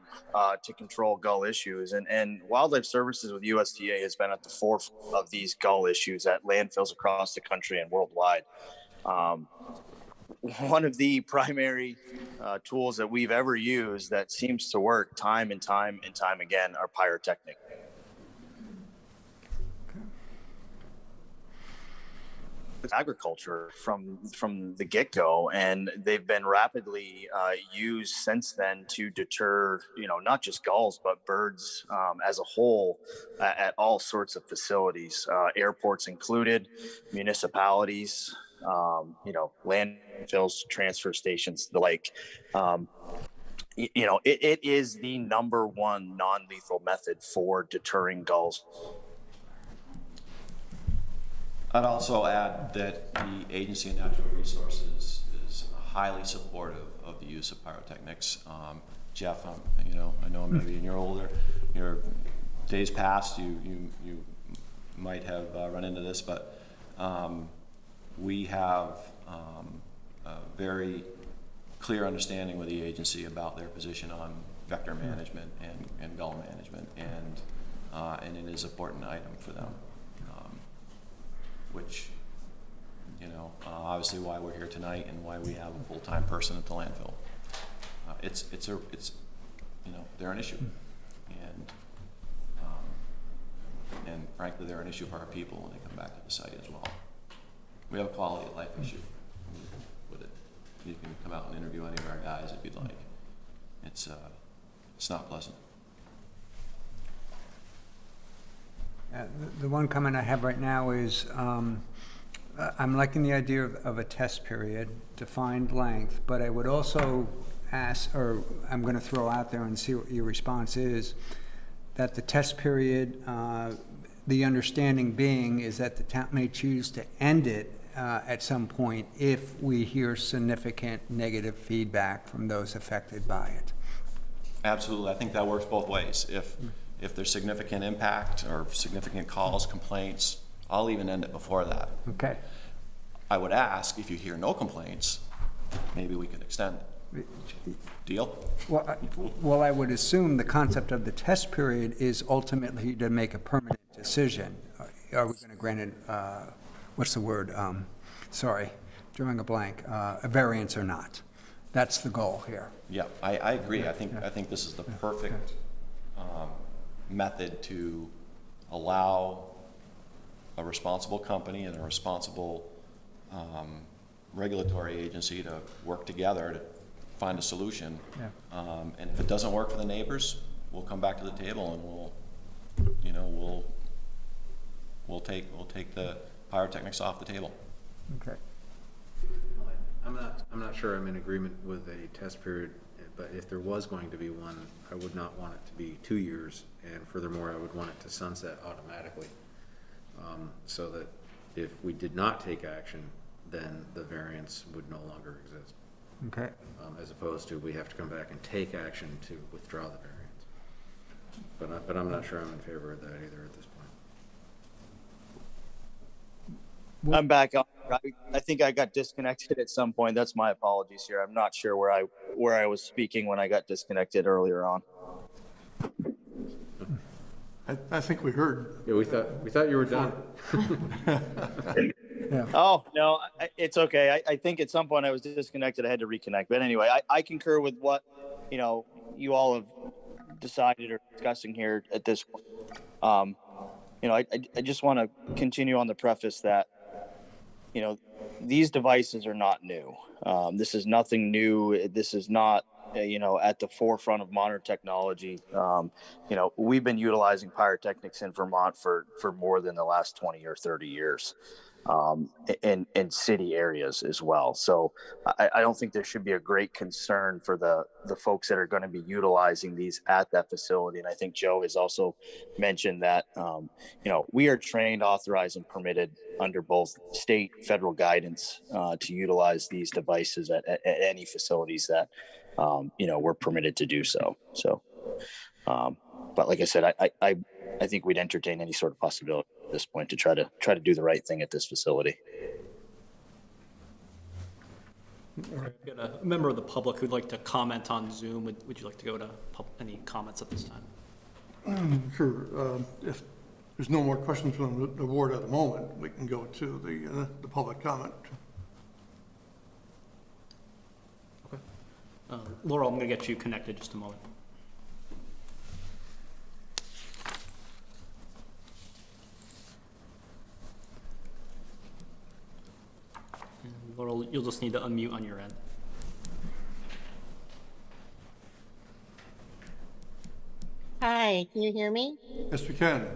to control gull issues. And Wildlife Services with USDA has been at the forefront of these gull issues at landfills across the country and worldwide. One of the primary tools that we've ever used that seems to work time and time again are pyrotechnic. Agriculture from the get-go, and they've been rapidly used since then to deter, not just gulls but birds as a whole at all sorts of facilities, airports included, municipalities, landfills, transfer stations, the like. It is the number one non-lethal method for deterring gulls. I'd also add that the Agency of Natural Resources is highly supportive of the use of pyrotechnics. Jeff, I know maybe in your days past, you might have run into this, but we have a very clear understanding with the agency about their position on vector management and gull management, and it is an important item for them. Which, obviously why we're here tonight and why we have a full-time person at the landfill. They're an issue, and frankly, they're an issue for our people when they come back to the site as well. We have a quality of life issue with it. You can come out and interview any of our guys if you'd like. It's not pleasant. The one comment I have right now is I'm liking the idea of a test period, defined length, but I would also ask, or I'm going to throw out there and see what your response is, that the test period, the understanding being is that the town may choose to end it at some point if we hear significant negative feedback from those affected by it. Absolutely. I think that works both ways. If there's significant impact or significant calls, complaints, I'll even end it before that. Okay. I would ask, if you hear no complaints, maybe we could extend it. Deal? Well, I would assume the concept of the test period is ultimately to make a permanent decision. Are we going to grant it, what's the word? Sorry, drawing a blank. A variance or not? That's the goal here. Yeah, I agree. I think this is the perfect method to allow a responsible company and a responsible regulatory agency to work together to find a solution. Yeah. And if it doesn't work for the neighbors, we'll come back to the table and we'll take the pyrotechnics off the table. Okay. I'm not sure I'm in agreement with a test period but if there was going to be one, I would not want it to be 2 years, and furthermore, I would want it to sunset automatically. So that if we did not take action, then the variance would no longer exist. Okay. As opposed to we have to come back and take action to withdraw the variance. But I'm not sure I'm in favor of that either at this point. I'm back on. I think I got disconnected at some point. That's my apologies here. I'm not sure where I was speaking when I got disconnected earlier on. I think we heard. Yeah, we thought you were done. Oh, no, it's okay. I think at some point I was disconnected. I had to reconnect. But anyway, I concur with what, you all have decided or discussing here at this point. I just want to continue on the preface that, these devices are not new. This is nothing new. This is not, at the forefront of modern technology. We've been utilizing pyrotechnics in Vermont for more than the last 20 or 30 years. In city areas as well. So I don't think there should be a great concern for the folks that are going to be utilizing these at that facility. And I think Joe has also mentioned that, we are trained, authorized, and permitted under both state, federal guidance to utilize these devices at any facilities that, we're permitted to do so. So, but like I said, I think we'd entertain any sort of possibility at this point to try to do the right thing at this facility. All right, we've got a member of the public who'd like to comment on Zoom. Would you like to go to any comments at this time? Sure. If there's no more questions from the board at the moment, we can go to the public comment. Okay. Laurel, I'm going to get you connected just a moment. Laurel, you'll just need to unmute on your end. Hi, can you hear me? Yes, we can.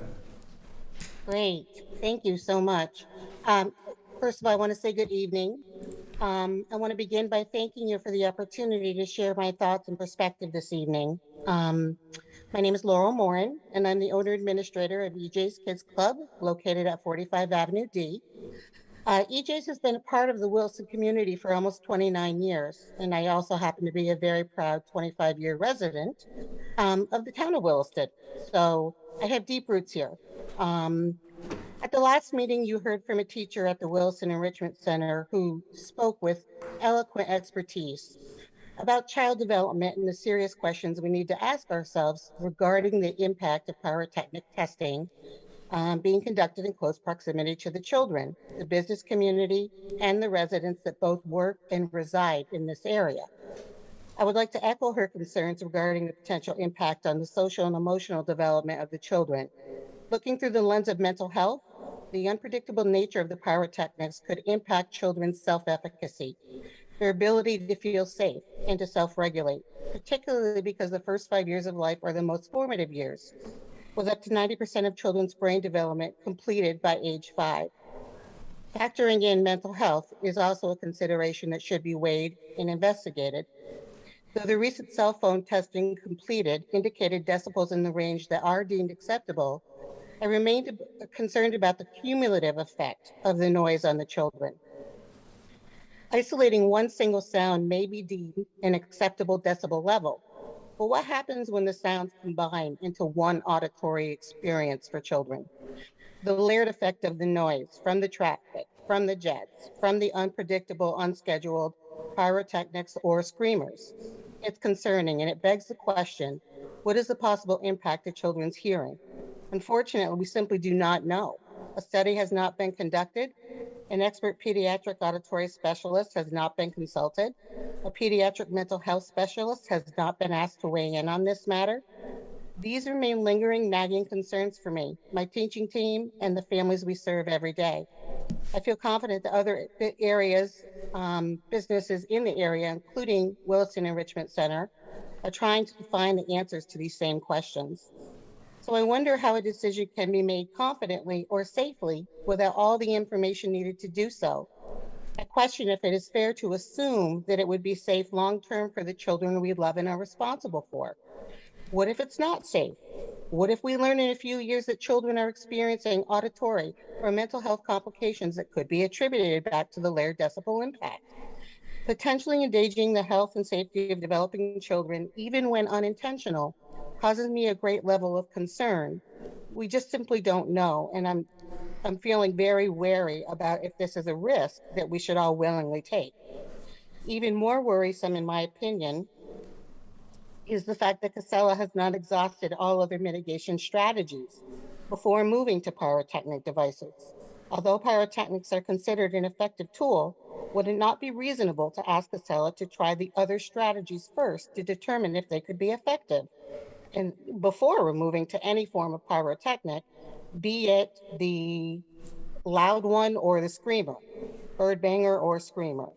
Great, thank you so much. First of all, I want to say good evening. I want to begin by thanking you for the opportunity to share my thoughts and perspective this evening. My name is Laurel Morin, and I'm the owner administrator of EJ's Kids Club, located at 45 Avenue D. EJ's has been a part of the Williston community for almost 29 years, and I also happen to be a very proud 25-year resident of the town of Williston. So I have deep roots here. At the last meeting, you heard from a teacher at the Williston Enrichment Center who spoke with eloquent expertise about child development and the serious questions we need to ask ourselves regarding the impact of pyrotechnic testing being conducted in close proximity to the children, the business community, and the residents that both work and reside in this area. I would like to echo her concerns regarding the potential impact on the social and emotional development of the children. Looking through the lens of mental health, the unpredictable nature of the pyrotechnics could impact children's self-efficacy, their ability to feel safe and to self-regulate, particularly because the first 5 years of life are the most formative years, with up to 90% of children's brain development completed by age 5. Factoring in mental health is also a consideration that should be weighed and investigated. Though the recent cell phone testing completed indicated decibels in the range that are deemed acceptable, I remained concerned about the cumulative effect of the noise on the children. Isolating one single sound may be deemed an acceptable decibel level, but what happens when the sounds combine into one auditory experience for children? The layered effect of the noise from the traffic, from the jets, from the unpredictable, unscheduled pyrotechnics or screamers. It's concerning, and it begs the question, what is the possible impact to children's hearing? Unfortunately, we simply do not know. A study has not been conducted. An expert pediatric auditory specialist has not been consulted. A pediatric mental health specialist has not been asked to weigh in on this matter. These remain lingering, nagging concerns for me, my teaching team, and the families we serve every day. I feel confident that other areas, businesses in the area, including Williston Enrichment Center, are trying to find the answers to these same questions. So I wonder how a decision can be made confidently or safely without all the information needed to do so. At question if it is fair to assume that it would be safe long-term for the children we love and are responsible for. What if it's not safe? What if we learn in a few years that children are experiencing auditory or mental health complications that could be attributed back to the layered decibel impact? Potentially endangering the health and safety of developing children, even when unintentional, causes me a great level of concern. We just simply don't know, and I'm feeling very wary about if this is a risk that we should all willingly take. Even more worrisome, in my opinion, is the fact that Casella has not exhausted all other mitigation strategies before moving to pyrotechnic devices. Although pyrotechnics are considered an effective tool, would it not be reasonable to ask Casella to try the other strategies first to determine if they could be effective, and before moving to any form of pyrotechnic, be it the loud one or the screamer, bird banger or screamer?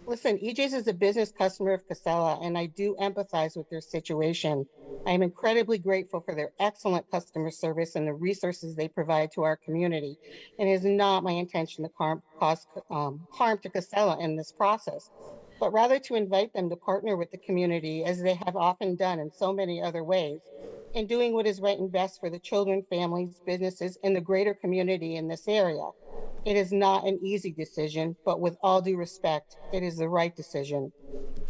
Listen, EJ's is a business customer of Casella, and I do empathize with their situation. I am incredibly grateful for their excellent customer service and the resources they provide to our community. And it is not my intention to cause harm to Casella in this process, but rather to invite them to partner with the community, as they have often done in so many other ways, in doing what is right and best for the children, families, businesses, and the greater community in this area. It is not an easy decision, but with all due respect, it is the right decision.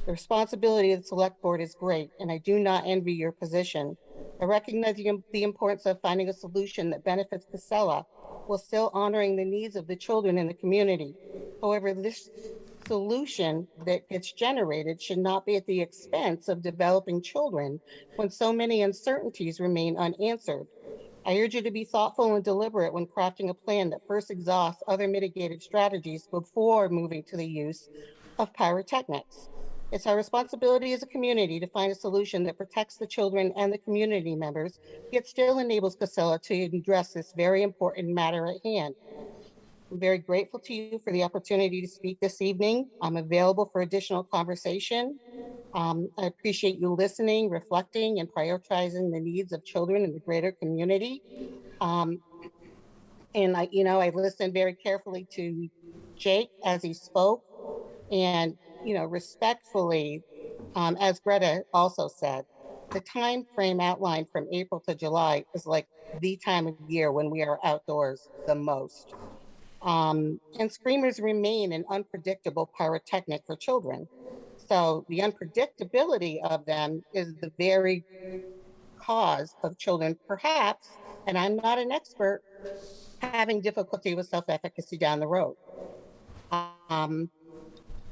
The responsibility of the select board is great, and I do not envy your position. I recognize the importance of finding a solution that benefits Casella while still honoring the needs of the children in the community. However, this solution that gets generated should not be at the expense of developing children when so many uncertainties remain unanswered. I urge you to be thoughtful and deliberate when crafting a plan that first exhausts other mitigated strategies before moving to the use of pyrotechnics. It's our responsibility as a community to find a solution that protects the children and the community members, yet still enables Casella to address this very important matter at hand. I'm very grateful to you for the opportunity to speak this evening. I'm available for additional conversation. I appreciate you listening, reflecting, and prioritizing the needs of children in the greater community. And I listened very carefully to Jake as he spoke, and respectfully, as Greta also said, the time frame outlined from April to July is like the time of year when we are outdoors the most. And screamers remain an unpredictable pyrotechnic for children. So the unpredictability of them is the very cause of children, perhaps, and I'm not an expert, having difficulty with self-efficacy down the road.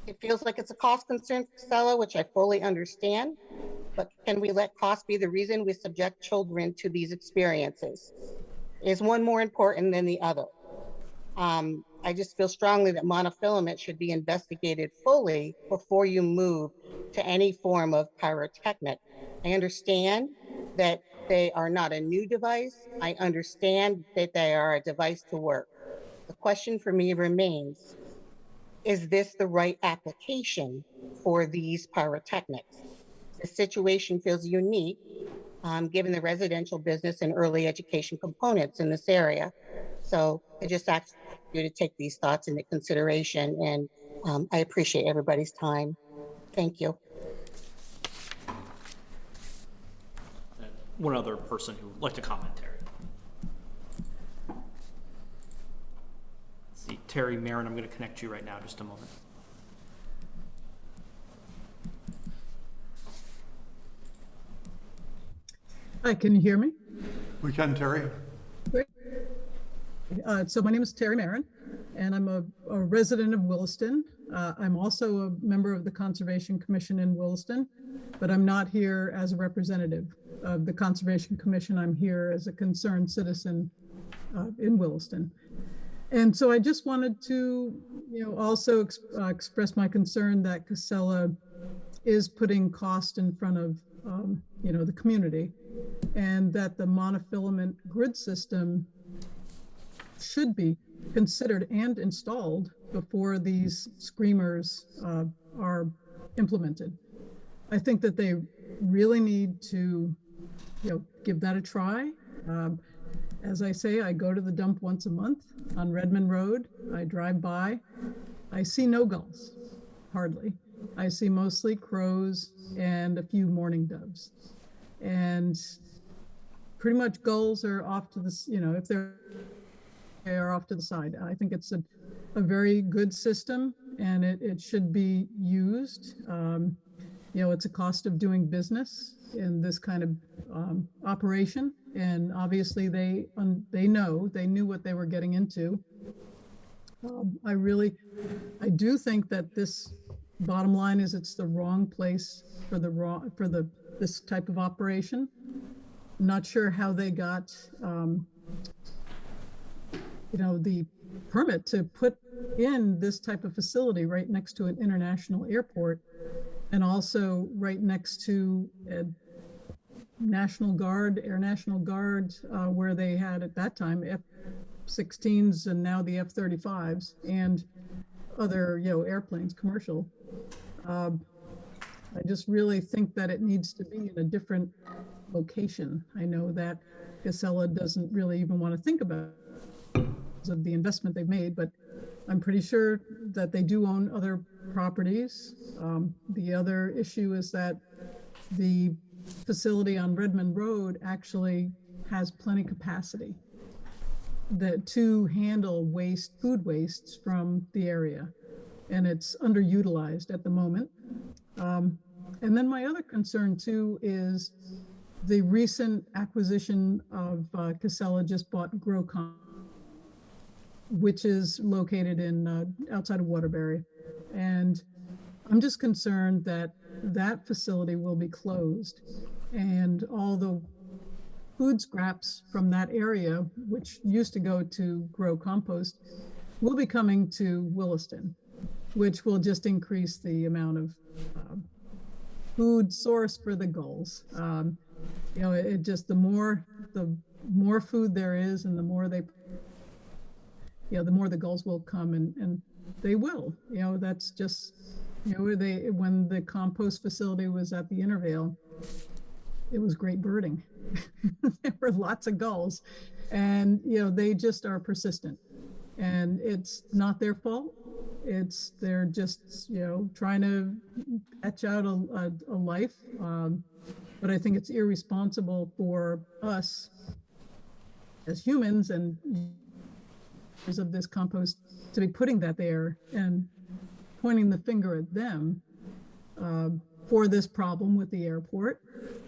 It feels like it's a cost concern for Casella, which I fully understand, but can we let cost be the reason we subject children to these experiences? Is one more important than the other? I just feel strongly that monofilament should be investigated fully before you move to any form of pyrotechnic. I understand that they are not a new device. I understand that they are a device to work. The question for me remains, is this the right application for these pyrotechnics? The situation feels unique, given the residential, business, and early education components in this area. So I just ask you to take these thoughts into consideration, and I appreciate everybody's time. Thank you. And one other person who would like to comment, Terry. Let's see, Terry Marin, I'm going to connect you right now, just a moment. Hi, can you hear me? We can, Terry. Great. So my name is Terry Marin, and I'm a resident of Williston. I'm also a member of the Conservation Commission in Williston, but I'm not here as a representative of the Conservation Commission. I'm here as a concerned citizen in Williston. And so I just wanted to, also express my concern that Casella is putting cost in front of, the community, and that the monofilament grid system should be considered and installed before these screamers are implemented. I think that they really need to, give that a try. As I say, I go to the dump once a month on Redmond Road. I drive by. I see no gulls, hardly. I see mostly crows and a few mourning doves. And pretty much gulls are off to the, if they are off to the side. I think it's a very good system, and it should be used. It's a cost of doing business in this kind of operation, and obviously they knew what they were getting into. I do think that this bottom line is it's the wrong place for this type of operation. I'm not sure how they got the permit to put in this type of facility right next to an international airport, and also right next to a Air National Guard, where they had at that time F-16s and now the F-35s and other airplanes, commercial. I just really think that it needs to be in a different location. I know that Casella doesn't really even want to think about of the investment they've made, but I'm pretty sure that they do own other properties. The other issue is that the facility on Redmond Road actually has plenty capacity to handle food wastes from the area, and it's underutilized at the moment. And then my other concern too is the recent acquisition of Casella just bought Grocon, which is located in outside of Waterbury. And I'm just concerned that that facility will be closed, and all the food scraps from that area, which used to go to grow compost, will be coming to Williston, which will just increase the amount of food source for the gulls. It just, the more food there is, and the more the more the gulls will come, and they will. That's just, when the compost facility was at the Intervale, it was great birding. There were lots of gulls, and they just are persistent, and it's not their fault. They're just trying to etch out a life, but I think it's irresponsible for us as humans and of this compost to be putting that there and pointing the finger at them for this problem with the airport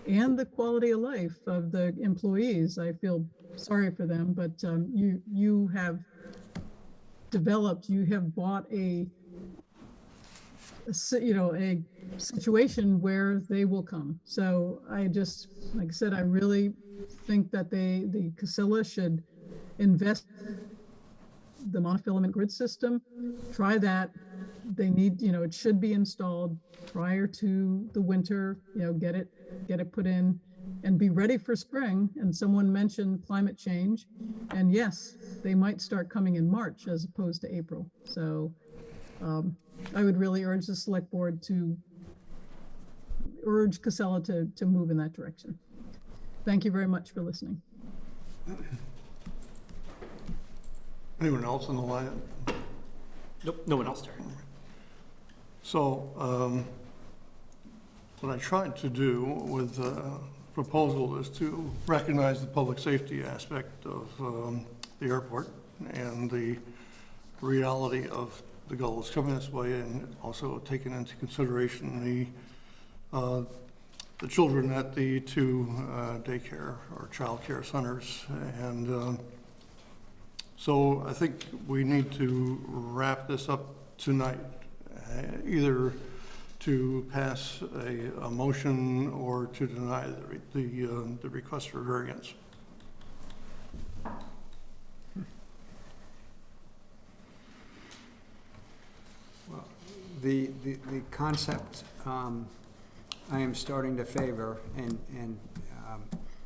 and the quality of life of the employees. I feel sorry for them, but you have bought a situation where they will come. So I just, like I said, I really think that the Casella should invest the monofilament grid system. Try that. They need, it should be installed prior to the winter, get it put in and be ready for spring. And someone mentioned climate change, and yes, they might start coming in March as opposed to April. So I would really urge the select board to urge Casella to move in that direction. Thank you very much for listening. Anyone else on the line? Nope, no one else, Terry. So what I tried to do with the proposal is to recognize the public safety aspect of the airport and the reality of the gulls coming this way, and also taking into consideration the children at the two daycare or child care centers. And so I think we need to wrap this up tonight, either to pass a motion or to deny the request for variance. Well, the concept I am starting to favor, and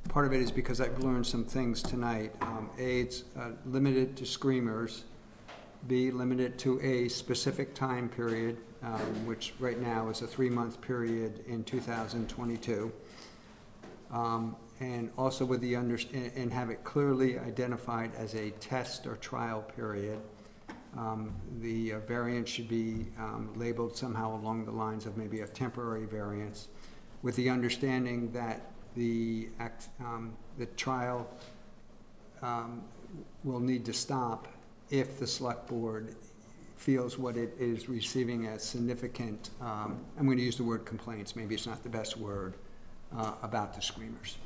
part of it is because I've learned some things tonight. A, it's limited to screamers. B, limited to a specific time period, which right now is a 3-month period in 2022. and also with the and have it clearly identified as a test or trial period. The variance should be labeled somehow along the lines of maybe a temporary variance, with the understanding that the trial will need to stop if the select board feels what it is receiving as significant, I'm going to use the word complaints, maybe it's not the best word, about the screamers.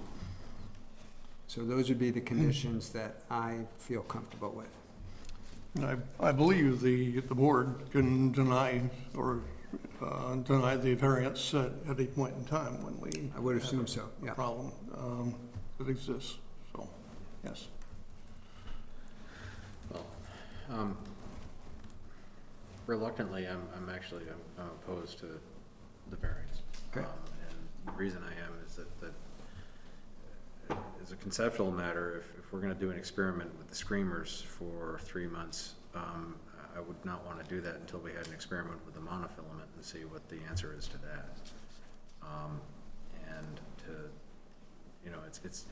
So those would be the conditions that I feel comfortable with. I believe the board can deny or deny the variance at any point in time when we. I would assume so, yeah. Problem that exists, so, yes. Well, reluctantly, I'm actually opposed to the variance. Okay. And the reason I am is that as a conceptual matter, if we're going to do an experiment with the screamers for 3 months, I would not want to do that until we had an experiment with the monofilament and see what the answer is to that. And to, you know,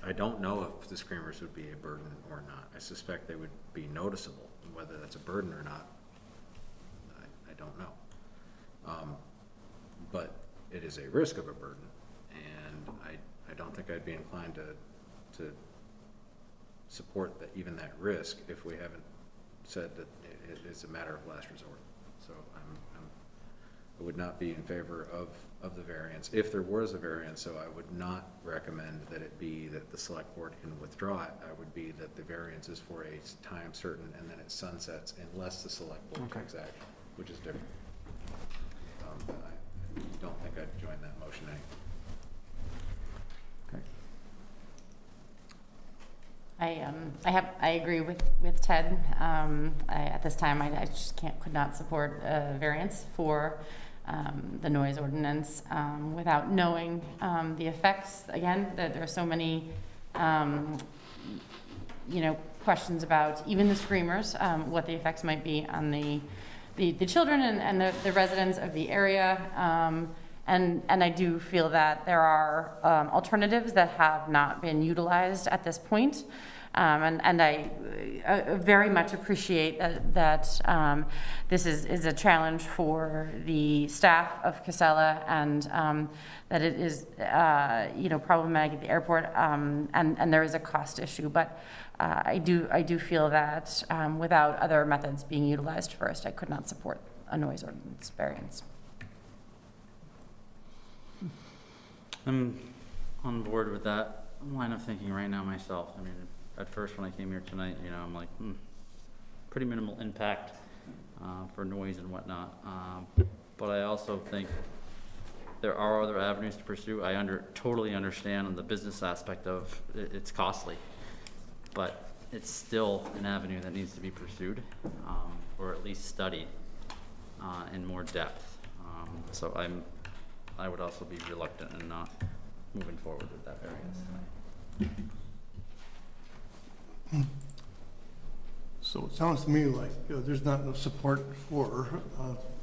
I don't know if the screamers would be a burden or not. I suspect they would be noticeable, and whether that's a burden or not, I don't know. But it is a risk of a burden, and I don't think I'd be inclined to support that, even that risk, if we haven't said that it is a matter of last resort. So I would not be in favor of the variance. If there was a variance, so I would not recommend that it be that the select board can withdraw it. I would be that the variance is for a time certain and then it sunsets unless the select board takes action, which is different. I don't think I'd join that motion anyway. I agree with Ted. At this time, I just could not support a variance for the noise ordinance without knowing the effects. Again, that there are so many, questions about even the screamers, what the effects might be on the children and the residents of the area. And I do feel that there are alternatives that have not been utilized at this point. And I very much appreciate that this is a challenge for the staff of Casella, and that it is problematic at the airport, and there is a cost issue. But I do feel that without other methods being utilized first, I could not support a noise ordinance variance. I'm on board with that line of thinking right now myself. I mean, at first when I came here tonight, I'm like, pretty minimal impact for noise and whatnot. But I also think there are other avenues to pursue. I totally understand on the business aspect of it's costly, but it's still an avenue that needs to be pursued, or at least studied in more depth. So I would also be reluctant in not moving forward with that variance. So it sounds to me like there's not enough support for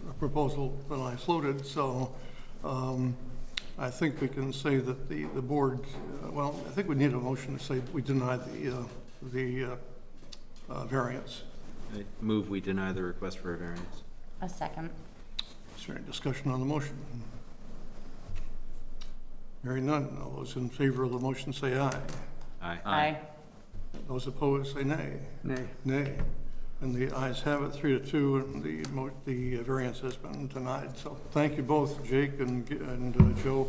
a proposal that I floated, so I think we can say that the board, I think we need a motion to say we deny the variance. I move we deny the request for a variance. A second. Is there any discussion on the motion? Hearing none. All those in favor of the motion say aye. Aye. Aye. Those opposed say nay. Nay. Nay. And the ayes have it, 3-2, and the variance has been denied. So thank you both, Jake and Joe,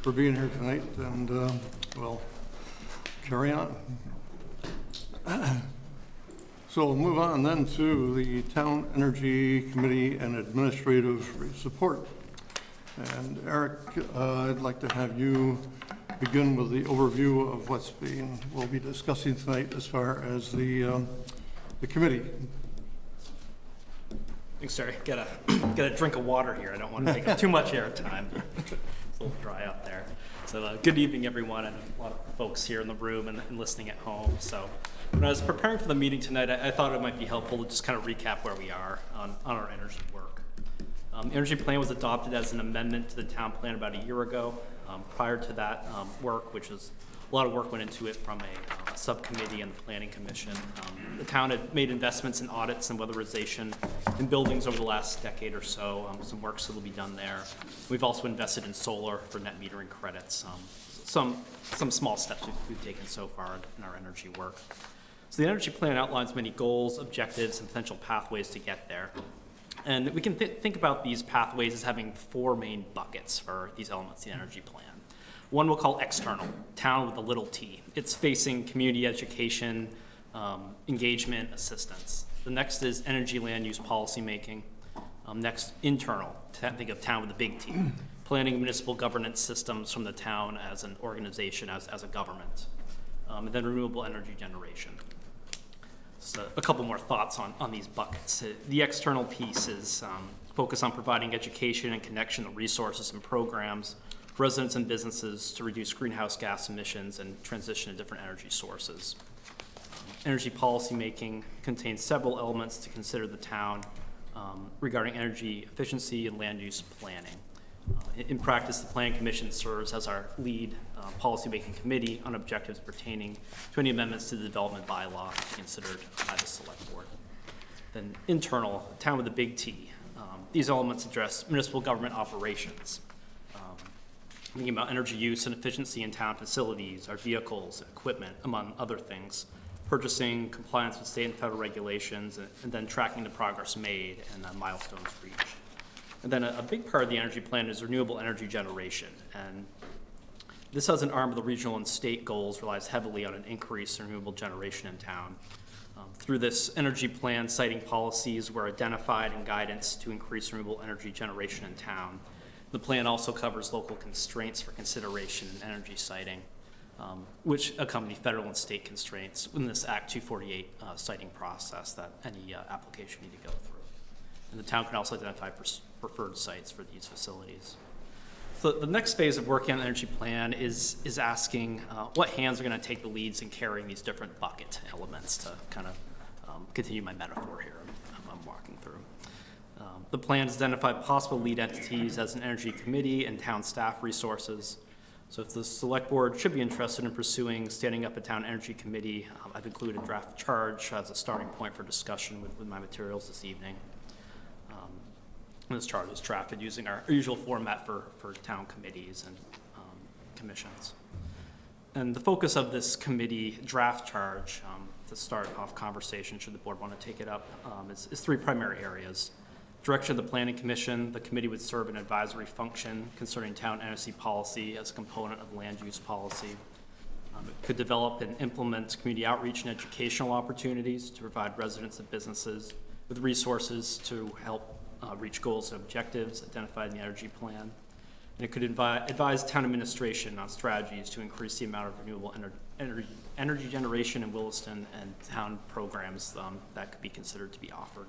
for being here tonight, and we'll carry on. So we'll move on then to the Town Energy Committee and Administrative Support. And Eric, I'd like to have you begin with the overview of we'll be discussing tonight as far as the committee. Thanks, Terry. Get a drink of water here. I don't want to take up too much air time. It's a little dry out there. So good evening, everyone, and a lot of folks here in the room and listening at home. So when I was preparing for the meeting tonight, I thought it might be helpful to just kind of recap where we are on our energy work. The energy plan was adopted as an amendment to the town plan about a year ago. Prior to that work, which was A lot of work went into it from a subcommittee and the planning commission. The town had made investments in audits and weatherization in buildings over the last decade or so. Some work still to be done there. We've also invested in solar for net metering credits. Some small steps we've taken so far in our energy work. So the energy plan outlines many goals, objectives, and potential pathways to get there. And we can think about these pathways as having 4 main buckets for these elements of the energy plan. One we'll call external, town with a little t. It's facing community education, engagement, assistance. The next is energy land use policy making. Next, internal, think of town with a big T. Planning municipal governance systems from the town as an organization, as a government. And then renewable energy generation. So a couple more thoughts on these buckets. The external piece is focus on providing education and connection to resources and programs for residents and businesses to reduce greenhouse gas emissions and transition to different energy sources. Energy policy making contains several elements to consider the town regarding energy efficiency and land use planning. In practice, the Planning Commission serves as our lead policy-making committee on objectives pertaining to any amendments to the development bylaw to be considered by the Select Board. Then internal, town with a big T. These elements address municipal government operations, thinking about energy use and efficiency in town facilities, our vehicles, equipment, among other things, purchasing, compliance with state and federal regulations, and then tracking the progress made and milestones reached. And then a big part of the energy plan is renewable energy generation. And this as an arm of the regional and state goals relies heavily on an increase in renewable generation in town. Through this energy plan, siting policies were identified and guidance to increase renewable energy generation in town. The plan also covers local constraints for consideration in energy siting, which accompany federal and state constraints in this Act 248 siting process that any application need to go through. And the town can also identify preferred sites for these facilities. So the next phase of working on the energy plan is asking what hands are going to take the leads in carrying these different bucket elements to kind of continue my metaphor here I'm walking through. The plan has identified possible lead entities as an energy committee and town staff resources. So if the Select Board should be interested in pursuing standing up a town energy committee, I've included a draft charge as a starting point for discussion with my materials this evening. This charge is drafted using our usual format for town committees and commissions. And the focus of this committee draft charge, to start off conversation, should the board want to take it up, is 3 primary areas. Direction of the Planning Commission, the committee would serve an advisory function concerning town energy policy as a component of land use policy. It could develop and implement community outreach and educational opportunities to provide residents and businesses with resources to help reach goals and objectives identified in the energy plan. And it could advise town administration on strategies to increase the amount of renewable energy generation in Williston and town programs that could be considered to be offered.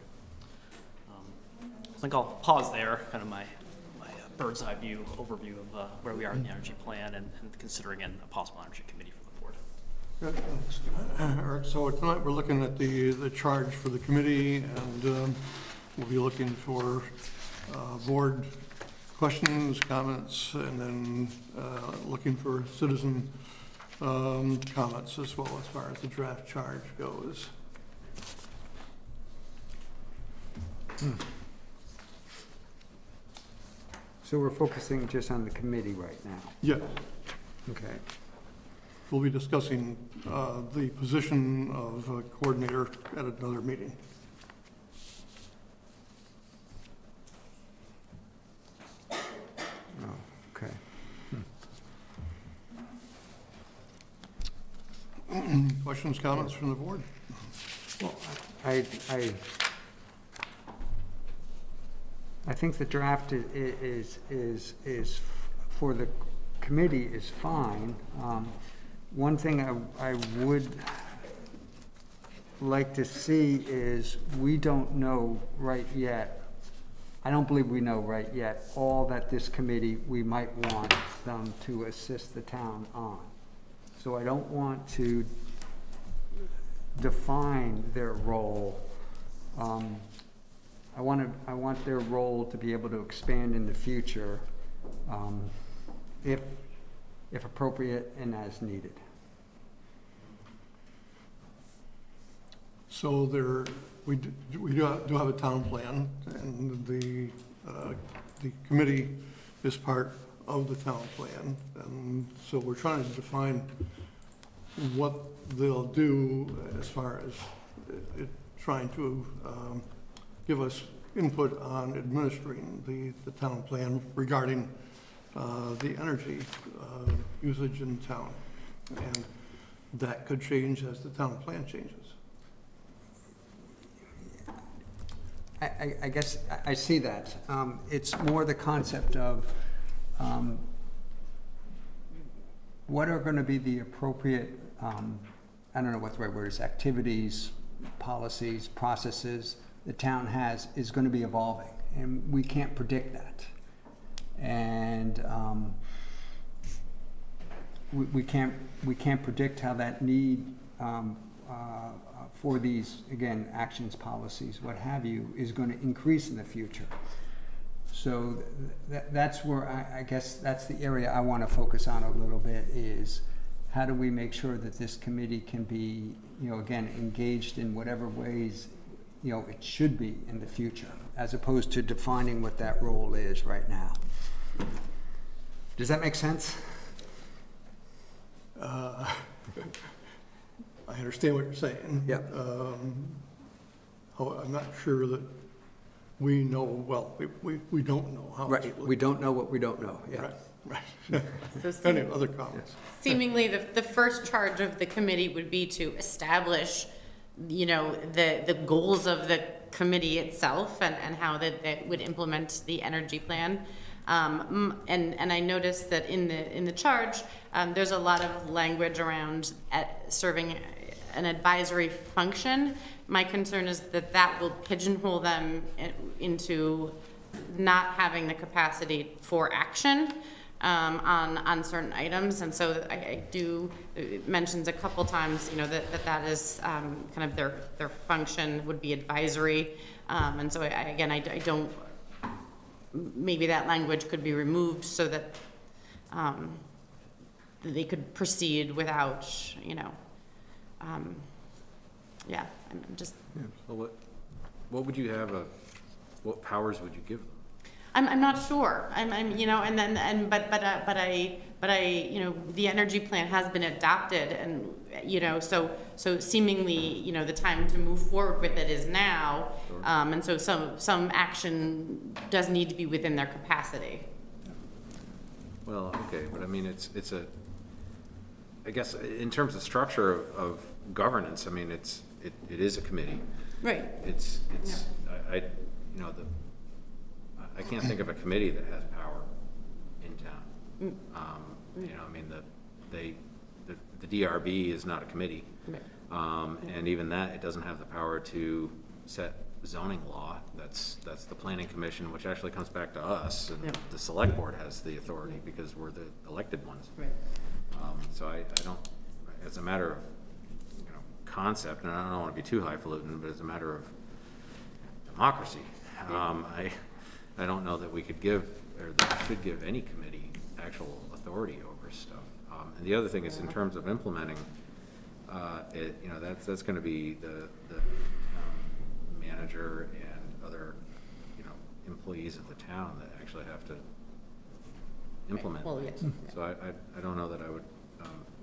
I think I'll pause there, kind of my bird's eye view overview of where we are in the energy plan and considering a possible energy committee for the board. Good, thanks. Eric, so tonight we're looking at the charge for the committee, and we'll be looking for board questions, comments, and then looking for citizen comments as well as far as the draft charge goes. So we're focusing just on the committee right now? Yeah, Okay. we'll be discussing the position of coordinator at another meeting. Oh, okay. Questions, comments from the board? Well, I think the draft is for the committee is fine. One thing I would like to see is we don't know right yet. I don't believe we know right yet all that this committee, we might want them to assist the town on. So I don't want to define their role. I want their role to be able to expand in the future. If if appropriate and as needed. So we do have a town plan, and the committee is part of the town plan. And so we're trying to define what they'll do as far as trying to give us input on administering the town plan regarding the energy usage in town. And that could change as the town plan changes. I guess I see that. It's more the concept of what are going to be the appropriate, I don't know what the right word is, activities, policies, processes the town is going to be evolving, and we can't predict that. And we can't predict how that need for these, again, actions, policies, what have you, is going to increase in the future. So that's where I guess that's the area I want to focus on a little bit, is how do we make sure that this committee can be, again, engaged in whatever ways, it should be in the future, as opposed to defining what that role is right now. Does that make sense? I understand what you're saying. Yep. I'm not sure that we know, well, we don't know how. Right, we don't know what we don't know, yeah. Right. So Any other comments? seemingly, the first charge of the committee would be to establish, the goals of the committee itself and how that would implement the energy plan. And I noticed that in the charge, there's a lot of language around serving an advisory function. My concern is that will pigeonhole them into not having the capacity for action on certain items. And so it mentions a couple times, that is kind of their function would be advisory. And so I don't, maybe that language could be removed so that they could proceed without, I'm just. Well, what would you have, what powers would you give them? I'm not sure. But the energy plan has been adopted, and so seemingly the time to move forward with it is now. Sure. And so some action does need to be within their capacity. Well, okay, but I mean, I guess in terms of structure of governance, I mean, it is a committee. Right. I can't think of a committee that has power in town. I mean, the DRB is not a committee. Right. And even that, it doesn't have the power to set zoning law. That's the planning commission, which actually comes back to us, and Yep. the select board has the authority because we're the elected ones. Right. So I don't, as a matter of concept, and I don't want to be too highfalutin, but as a matter of democracy, I don't know that we could give, or that we should give any committee actual authority over stuff. And the other thing is, in terms of implementing, that's going to be the manager and other, employees of the town that actually have to implement. Well, things. yes. So I don't know that I would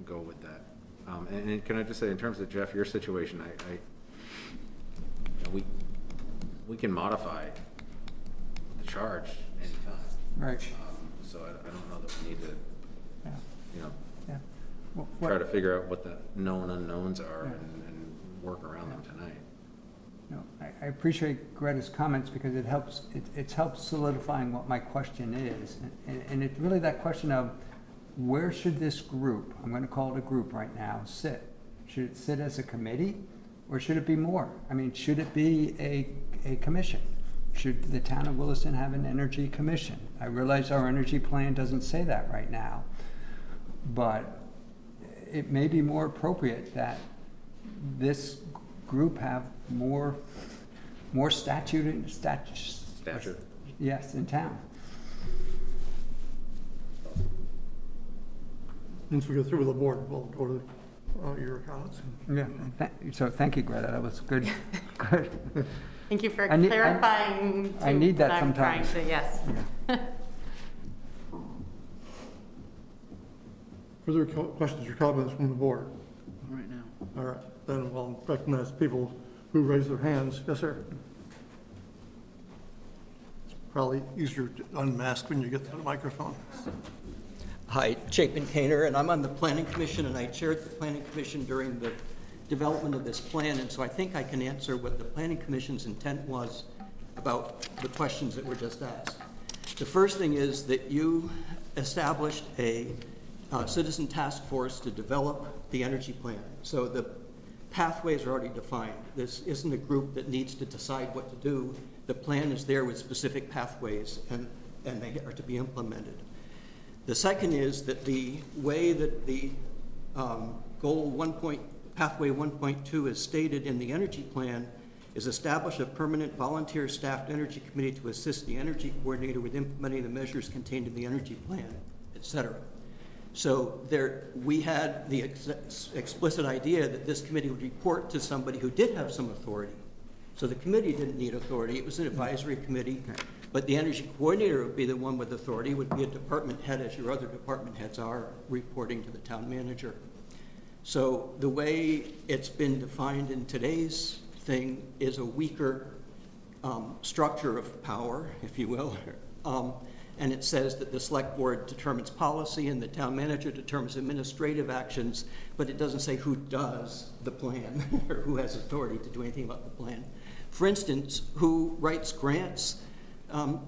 go with that. And can I just say, in terms of Jeff, your situation, we can modify the charge anytime. Right. So I don't know that we need to, Yeah. Yeah. try to figure out what the known unknowns are and work around them tonight. No, I appreciate Greta's comments because it's helped solidifying what my question is. And it's really that question of where should this group, I'm going to call it a group right now, sit? Should it sit as a committee or should it be more? I mean, should it be a commission? Should the town of Williston have an energy commission? I realize our energy plan doesn't say that right now, but it may be more appropriate that this group have more stature. Yes, in town. Once we go through with the board, we'll go to your comments. Yeah, so thank you, Greta, that was good, good. Thank you for I need- clarifying. I need that what I'm trying sometimes. to- Yes. Further questions or comments from the board? Right now. All right, then we'll recognize people who raise their hands. Yes, sir. It's probably easier to unmask when you get to the microphone. Hi, Chapin Kaner, and I'm on the Planning Commission, and I chaired the Planning Commission during the development of this plan, and so I think I can answer what the Planning Commission's intent was about the questions that were just asked. The first thing is that you established a citizen task force to develop the energy plan. So the pathways are already defined. This isn't a group that needs to decide what to do. The plan is there with specific pathways, and they are to be implemented. The second is that the way that the pathway 1.2 is stated in the energy plan is establish a permanent volunteer staffed energy committee to assist the energy coordinator with implementing the measures contained in the energy plan, et cetera. So we had the explicit idea that this committee would report to somebody who did have some authority. So the committee didn't need authority. It was an advisory committee. But the energy coordinator would be the one with authority, would be a department head, as your other department heads are, reporting to the town manager. So the way it's been defined in today's thing is a weaker structure of power, if you will. And it says that the select board determines policy and the town manager determines administrative actions, but it doesn't say who does the plan or who has authority to do anything about the plan. For instance, who writes grants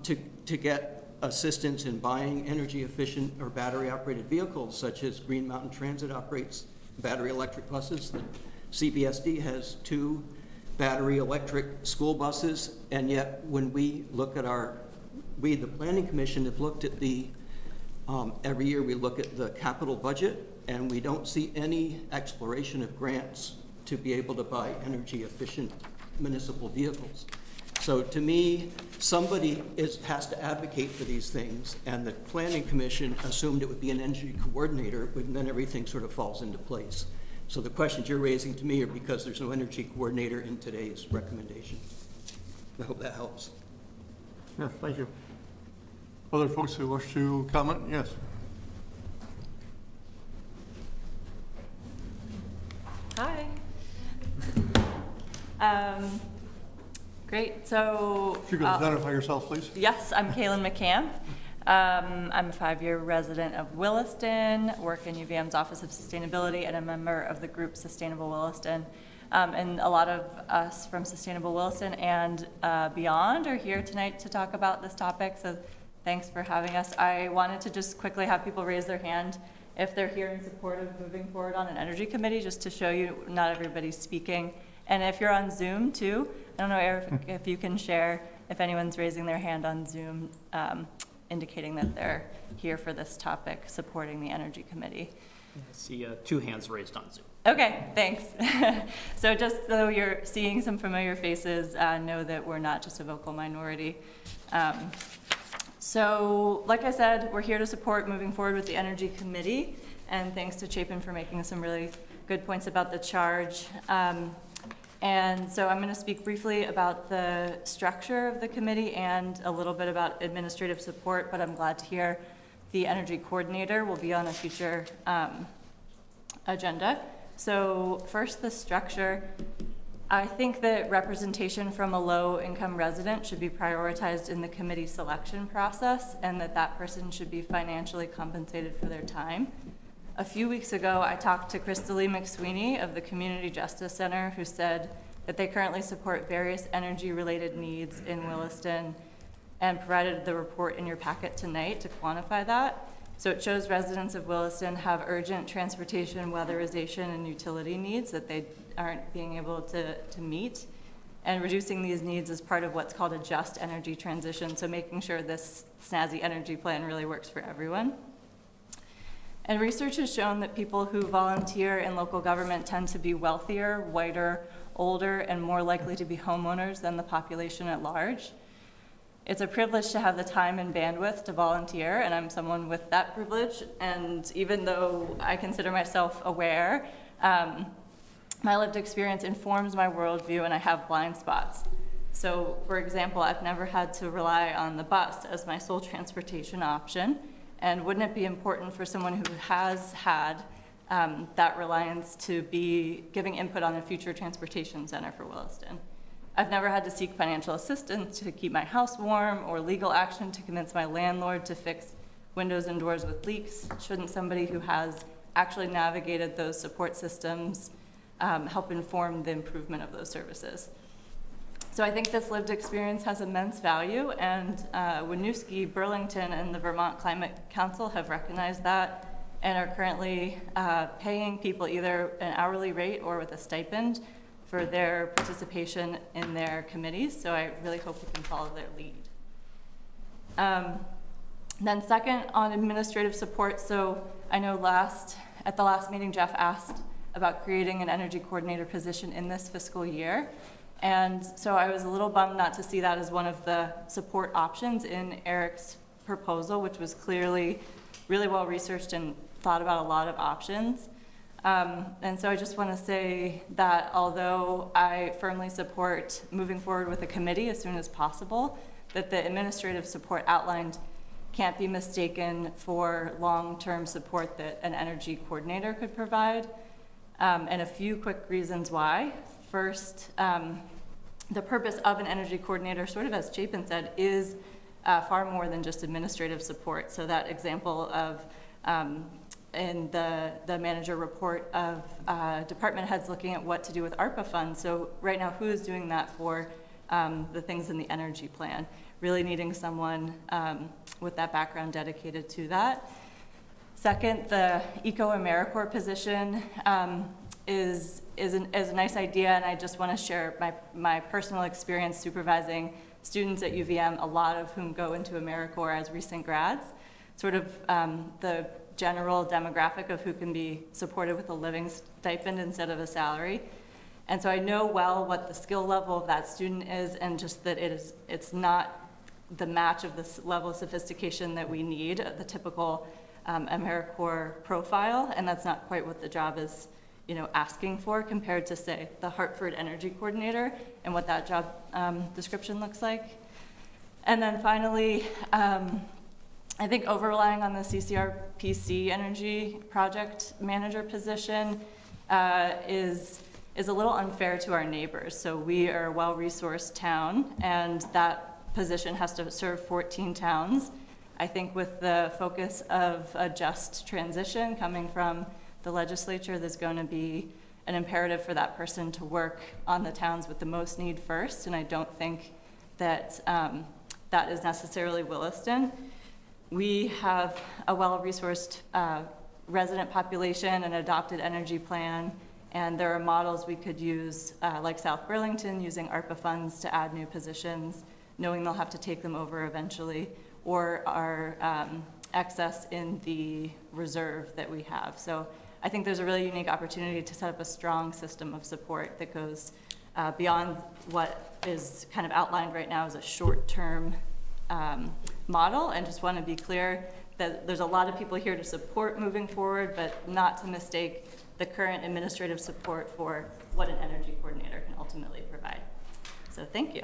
to get assistance in buying energy efficient or battery operated vehicles, such as Green Mountain Transit operates battery electric buses. The CBSD has 2 battery electric school buses, and yet when we look at the Planning Commission have looked at every year we look at the capital budget, and we don't see any exploration of grants to be able to buy energy efficient municipal vehicles. So to me, somebody has to advocate for these things, and the Planning Commission assumed it would be an energy coordinator, and then everything sort of falls into place. So the questions you're raising to me are because there's no energy coordinator in today's recommendation. I hope that helps. Yeah, thank you. Other folks who wish to comment? Yes. Hi. Great, so. If you could identify yourself, please. Yes, I'm Kaylin McCann. I'm a 5-year resident of Williston, work in UVM's Office of Sustainability, and a member of the group Sustainable Williston. And a lot of us from Sustainable Williston and beyond are here tonight to talk about this topic, so thanks for having us. I wanted to just quickly have people raise their hand if they're here in support of moving forward on an energy committee, just to show you not everybody's speaking. And if you're on Zoom too, I don't know, Eric, if you can share if anyone's raising their hand on Zoom, indicating that they're here for this topic, supporting the energy committee. I see 2 hands raised on Zoom. Okay, thanks. So just so you're seeing some familiar faces, know that we're not just a vocal minority. So like I said, we're here to support moving forward with the Energy Committee, and thanks to Chapin for making some really good points about the charge. And so I'm going to speak briefly about the structure of the committee and a little bit about administrative support, but I'm glad to hear the energy coordinator will be on a future agenda. So first, the structure. I think that representation from a low-income resident should be prioritized in the committee selection process, and that person should be financially compensated for their time. A few weeks ago, I talked to Crystalee McSweeney of the Community Justice Center, who said that they currently support various energy-related needs in Williston, and provided the report in your packet tonight to quantify that. So it shows residents of Williston have urgent transportation, weatherization, and utility needs that they aren't being able to meet. And reducing these needs is part of what's called a just energy transition, so making sure this snazzy energy plan really works for everyone. And research has shown that people who volunteer in local government tend to be wealthier, whiter, older, and more likely to be homeowners than the population at large. It's a privilege to have the time and bandwidth to volunteer, and I'm someone with that privilege. And even though I consider myself aware, my lived experience informs my worldview, and I have blind spots. So, for example, I've never had to rely on the bus as my sole transportation option. And wouldn't it be important for someone who has had that reliance to be giving input on a future transportation center for Williston? I've never had to seek financial assistance to keep my house warm or legal action to convince my landlord to fix windows and doors with leaks. Shouldn't somebody who has actually navigated those support systems help inform the improvement of those services? So I think this lived experience has immense value, and Winooski, Burlington, and the Vermont Climate Council have recognized that and are currently paying people either an hourly rate or with a stipend for their participation in their committees. So I really hope we can follow their lead. Then second, on administrative support. So I know at the last meeting, Jeff asked about creating an energy coordinator position in this fiscal year. And so I was a little bummed not to see that as one of the support options in Eric's proposal, which was clearly really well researched and thought about a lot of options. And so I just want to say that although I firmly support moving forward with a committee as soon as possible, that the administrative support outlined can't be mistaken for long-term support that an energy coordinator could provide. And a few quick reasons why. First, the purpose of an energy coordinator, sort of as Chapin said, is far more than just administrative support. So that example of in the manager report of department heads looking at what to do with ARPA funds. So right now, who is doing that for the things in the energy plan? Really needing someone with that background dedicated to that. Second, the Eco AmeriCorps position is a nice idea, and I just want to share my personal experience supervising students at UVM, a lot of whom go into AmeriCorps as recent grads, sort of the general demographic of who can be supported with a living stipend instead of a salary. And so I know well what the skill level of that student is, and just that it's not the match of this level of sophistication that we need, the typical AmeriCorps profile, and that's not quite what the job is asking for compared to, say, the Hartford Energy Coordinator and what that job description looks like. And then finally, I think over-relying on the CCRPC energy project manager position is a little unfair to our neighbors. So we are a well-resourced town, and that position has to serve 14 towns. I think with the focus of a just transition coming from the legislature, there's going to be an imperative for that person to work on the towns with the most need first, and I don't think that that is necessarily Williston. We have a well-resourced resident population, an adopted energy plan, and there are models we could use, like South Burlington, using ARPA funds to add new positions, knowing they'll have to take them over eventually, or our excess in the reserve that we have. So I think there's a really unique opportunity to set up a strong system of support that goes beyond what is kind of outlined right now as a short-term model, and just want to be clear that there's a lot of people here to support moving forward, but not to mistake the current administrative support for what an energy coordinator can ultimately provide. So thank you.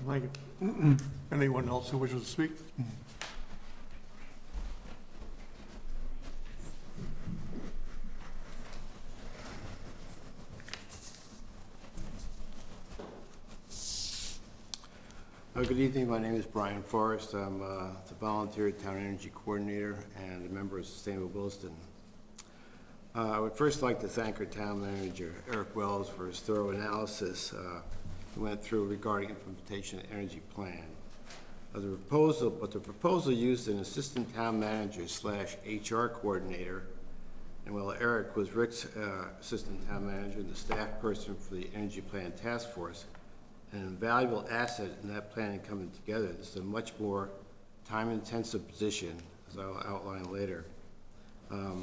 Thank you. Anyone else who wishes to speak? Good evening. My name is Brian Forrest. I'm the volunteer town energy coordinator and a member of Sustainable Williston. I would first like to thank our town manager, Eric Wells, for his thorough analysis he went through regarding implementation of the energy plan. The proposal used an assistant town manager / HR coordinator, and while Eric was Rick's assistant town manager and the staff person for the energy plan task force, an invaluable asset in that planning coming together. This is a much more time-intensive position, as I'll outline later. The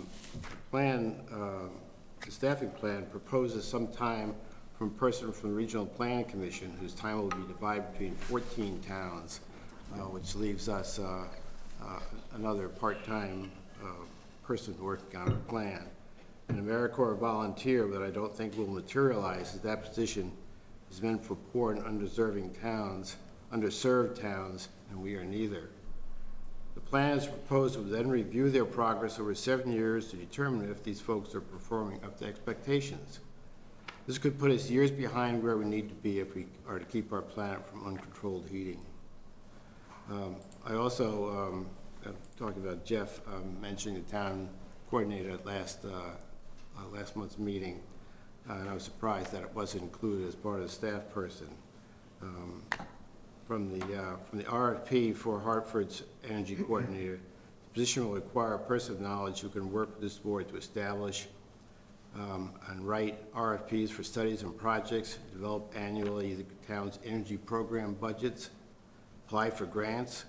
staffing plan proposes some time from a person from the Regional Planning Commission whose time will be divided between 14 towns, which leaves us another part-time person working on a plan. An AmeriCorps volunteer that I don't think will materialize, as that position is meant for poor and underserved towns, and we are neither. The plan is proposed to then review their progress over 7 years to determine if these folks are performing up to expectations. This could put us years behind where we need to be if we are to keep our planet from uncontrolled heating. I also, talking about Jeff, mentioning the town coordinator at last month's meeting, and I was surprised that it wasn't included as part of the staff person. From the RFP for Hartford's energy coordinator, the position will require a person of knowledge who can work with this board to establish and write RFPs for studies and projects, develop annually the town's energy program budgets, apply for grants,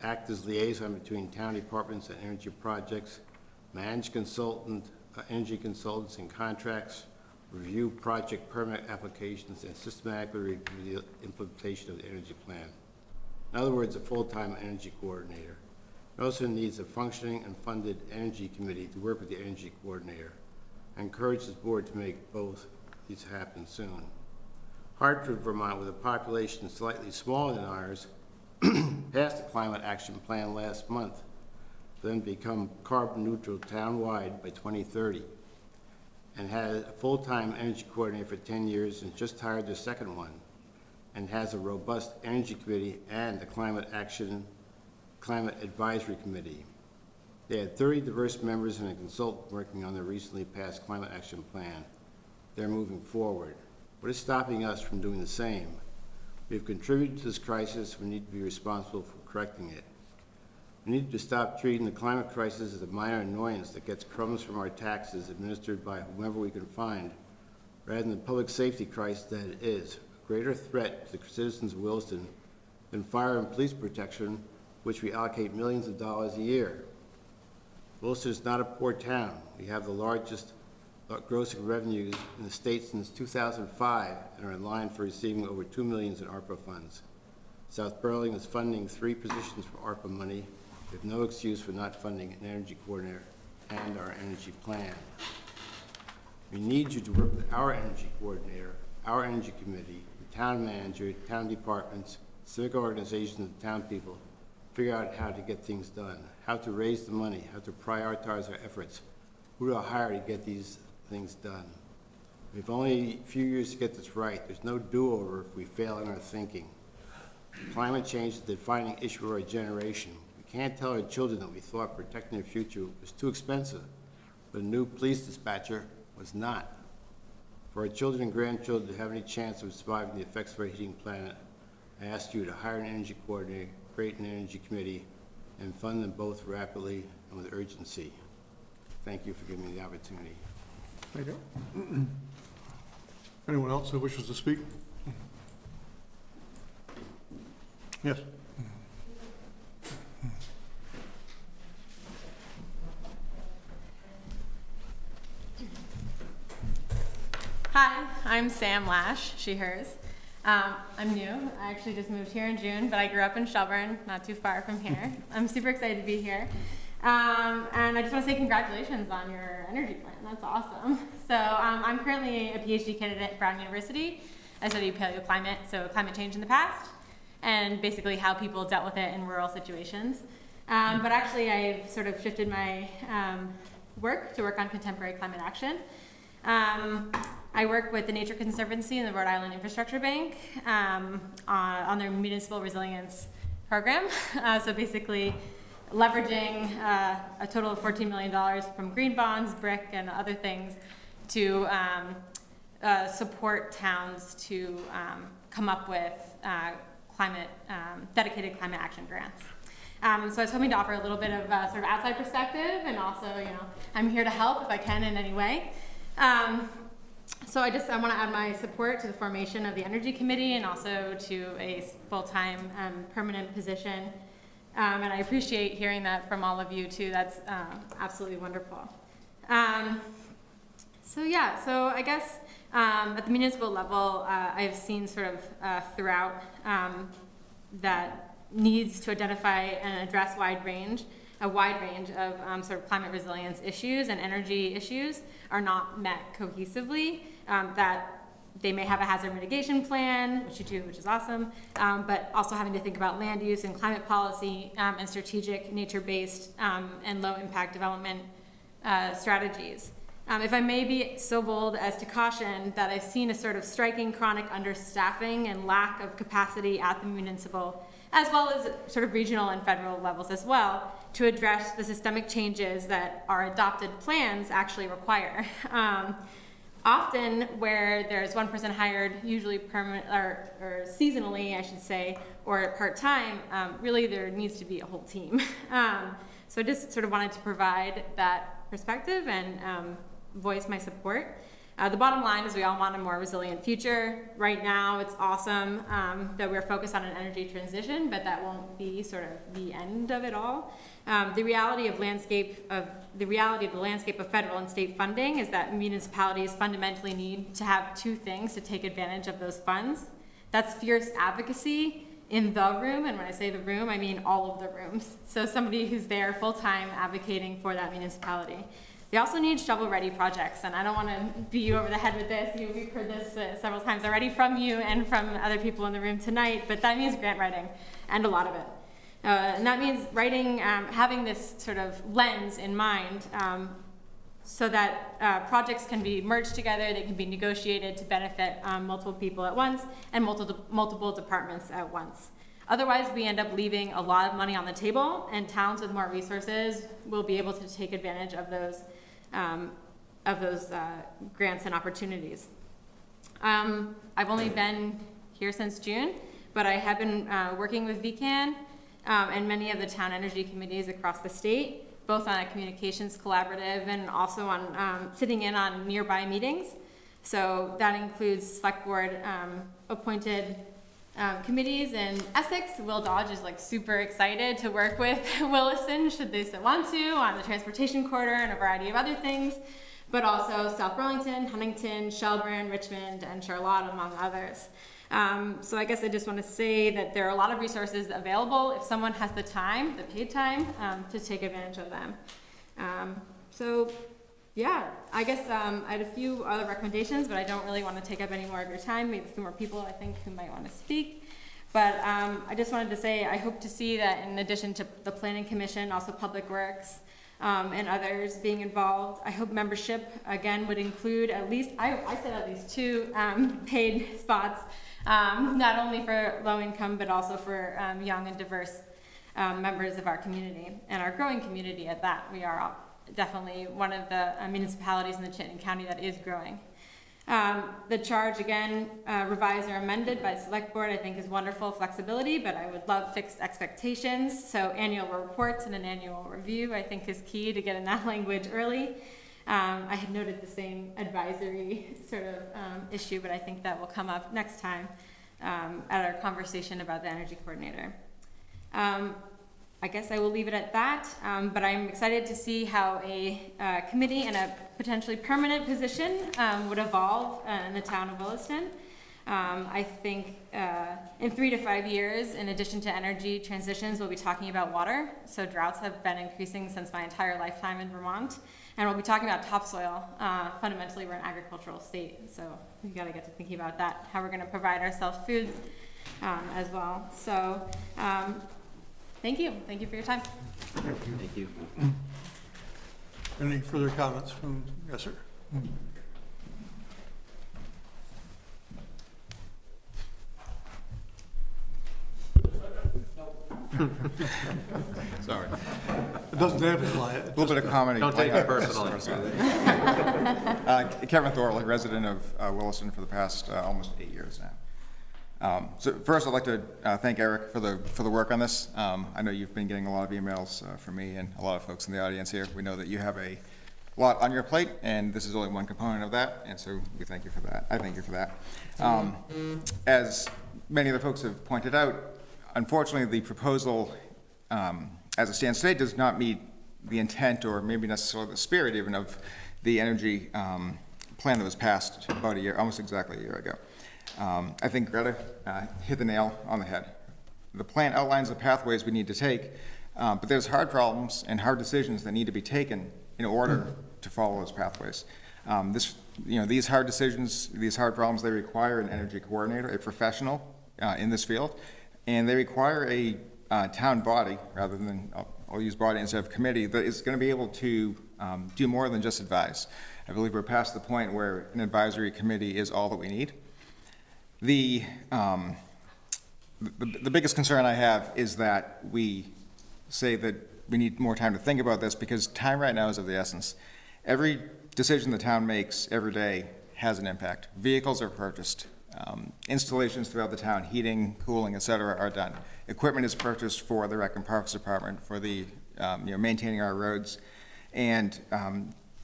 act as liaison between town departments and energy projects, manage energy consultants and contracts, review project permit applications, and systematically review the implementation of the energy plan. In other words, a full-time energy coordinator. It also needs a functioning and funded energy committee to work with the energy coordinator. I encourage this board to make both these happen soon. Hartford, Vermont, with a population slightly smaller than ours, passed the Climate Action Plan last month, then become carbon neutral townwide by 2030, and had a full-time energy coordinator for 10 years and just hired their second one, and has a robust energy committee and a climate advisory committee. They had 30 diverse members and a consultant working on their recently passed Climate Action Plan. They're moving forward. What is stopping us from doing the same? We've contributed to this crisis. We need to be responsible for correcting it. We need to stop treating the climate crisis as a minor annoyance that gets crumbs from our taxes administered by whomever we can find, rather than the public safety crisis that it is, a greater threat to the citizens of Williston than fire and police protection, which we allocate millions of dollars a year. Williston is not a poor town. We have the largest grossing revenues in the state since 2005 and are in line for receiving over $2 million in ARPA funds. South Burlington is funding 3 positions for ARPA money. We have no excuse for not funding an energy coordinator and our energy plan. We need you to work with our energy coordinator, our energy committee, the town manager, town departments, civic organizations, and town people, figure out how to get things done, how to raise the money, how to prioritize our efforts, who to hire to get these things done. We have only a few years to get this right. There's no do-over if we fail in our thinking. Climate change is the defining issue of our generation. We can't tell our children that we thought protecting their future was too expensive, but a new police dispatcher was not. For our children and grandchildren to have any chance of surviving the effects of our heating planet, I ask you to hire an energy coordinator, create an energy committee, and fund them both rapidly and with urgency. Thank you for giving me the opportunity. Thank you. Anyone else who wishes to speak? Yes. Hi, I'm Sam Lash, she, hers. I'm new. I actually just moved here in June, but I grew up in Shelburne, not too far from here. I'm super excited to be here. And I just want to say congratulations on your energy plan. That's awesome. So I'm currently a PhD candidate at Brown University. I studied paleoclimate, so climate change in the past, and basically how people dealt with it in rural situations. But actually I've sort of shifted my work to work on contemporary climate action. I work with the Nature Conservancy and the Rhode Island Infrastructure Bank on their municipal resilience program. So basically leveraging a total of $14 million from green bonds, BRIC, and other things to support towns to come up with dedicated climate action grants. So I was hoping to offer a little bit of sort of outside perspective, and also, I'm here to help if I can in any way. So I want to add my support to the formation of the Energy Committee and also to a full-time permanent position. And I appreciate hearing that from all of you too. That's absolutely wonderful. So yeah, so I guess at the municipal level, I've seen sort of throughout that needs to identify and address a wide range of sort of climate resilience issues and energy issues are not met cohesively. That they may have a hazard mitigation plan, which you do, which is awesome, but also having to think about land use and climate policy and strategic nature-based and low-impact development strategies. If I may be so bold as to caution that I've seen a sort of striking chronic understaffing and lack of capacity at the municipal, as well as sort of regional and federal levels as well, to address the systemic changes that our adopted plans actually require. Often where there's one person hired, usually permanent or seasonally, I should say, or part-time, really there needs to be a whole team. So I just sort of wanted to provide that perspective and voice my support. The bottom line is we all want a more resilient future. Right now, it's awesome that we're focused on an energy transition, but that won't be sort of the end of it all. The reality of the landscape of federal and state funding is that municipalities fundamentally need to have two things to take advantage of those funds. That's fierce advocacy in the room, and when I say the room, I mean all of the rooms. So somebody who's there full-time advocating for that municipality. They also need shovel-ready projects, and I don't want to beat you over the head with this. We've heard this several times already from you and from other people in the room tonight, but that means grant writing, and a lot of it. And that means writing, having this sort of lens in mind so that projects can be merged together, they can be negotiated to benefit multiple people at once and multiple departments at once. Otherwise, we end up leaving a lot of money on the table, and towns with more resources will be able to take advantage of those grants and opportunities. I've only been here since June, but I have been working with VCAN and many of the town energy committees across the state, both on a communications collaborative and also on sitting in on nearby meetings. So that includes select board appointed committees in Essex. Will Dodge is like super excited to work with Williston, should they still want to, on the transportation corridor and a variety of other things, but also South Burlington, Huntington, Shelburne, Richmond, and Charlotte, among others. So I guess I just want to say that there are a lot of resources available if someone has the time, the paid time, to take advantage of them. So yeah, I guess I had a few other recommendations, but I don't really want to take up any more of your time. Maybe a few more people, I think, who might want to speak. But I just wanted to say I hope to see that in addition to the Planning Commission, also Public Works, and others being involved. I hope membership, again, would include at least, I said at least 2 paid spots, not only for low income, but also for young and diverse members of our community, and our growing community at that. We are definitely one of the municipalities in the Chittenden County that is growing. The charge, again, revised or amended by the select board, I think is wonderful flexibility, but I would love fixed expectations. So annual reports and an annual review, I think, is key to get in that language early. I had noted the same advisory sort of issue, but I think that will come up next time at our conversation about the energy coordinator. I guess I will leave it at that, but I'm excited to see how a committee and a potentially permanent position would evolve in the town of Williston. I think in 3 to 5 years, in addition to energy transitions, we'll be talking about water. So droughts have been increasing since my entire lifetime in Vermont. And we'll be talking about topsoil. Fundamentally, we're an agricultural state, so we've got to get to thinking about that, how we're going to provide ourselves food as well. So thank you. Thank you for your time. Thank you. Any further comments from, yes, sir? Sorry. It doesn't amplify it. A little bit of comedy. Don't take it personally. Kevin Thorley, resident of Williston for the past almost 8 years now. So first, I'd like to thank Eric for the work on this. I know you've been getting a lot of emails from me and a lot of folks in the audience here. We know that you have a lot on your plate, and this is only one component of that, and so we thank you for that. I thank you for that. As many of the folks have pointed out, unfortunately, the proposal, as it stands today, does not meet the intent or maybe necessarily the spirit even of the energy plan that was passed about a year, almost exactly a year ago. I think Greta hit the nail on the head. The plan outlines the pathways we need to take, but there's hard problems and hard decisions that need to be taken in order to follow those pathways. These hard decisions, these hard problems, they require an energy coordinator, a professional in this field, and they require a town body, rather than, I'll use body instead of committee, that is going to be able to do more than just advise. I believe we're past the point where an advisory committee is all that we need. The biggest concern I have is that we say that we need more time to think about this, because time right now is of the essence. Every decision the town makes every day has an impact. Vehicles are purchased. Installations throughout the town, heating, cooling, et cetera, are done. Equipment is purchased for the Rec and Parks Department, for the maintaining our roads, and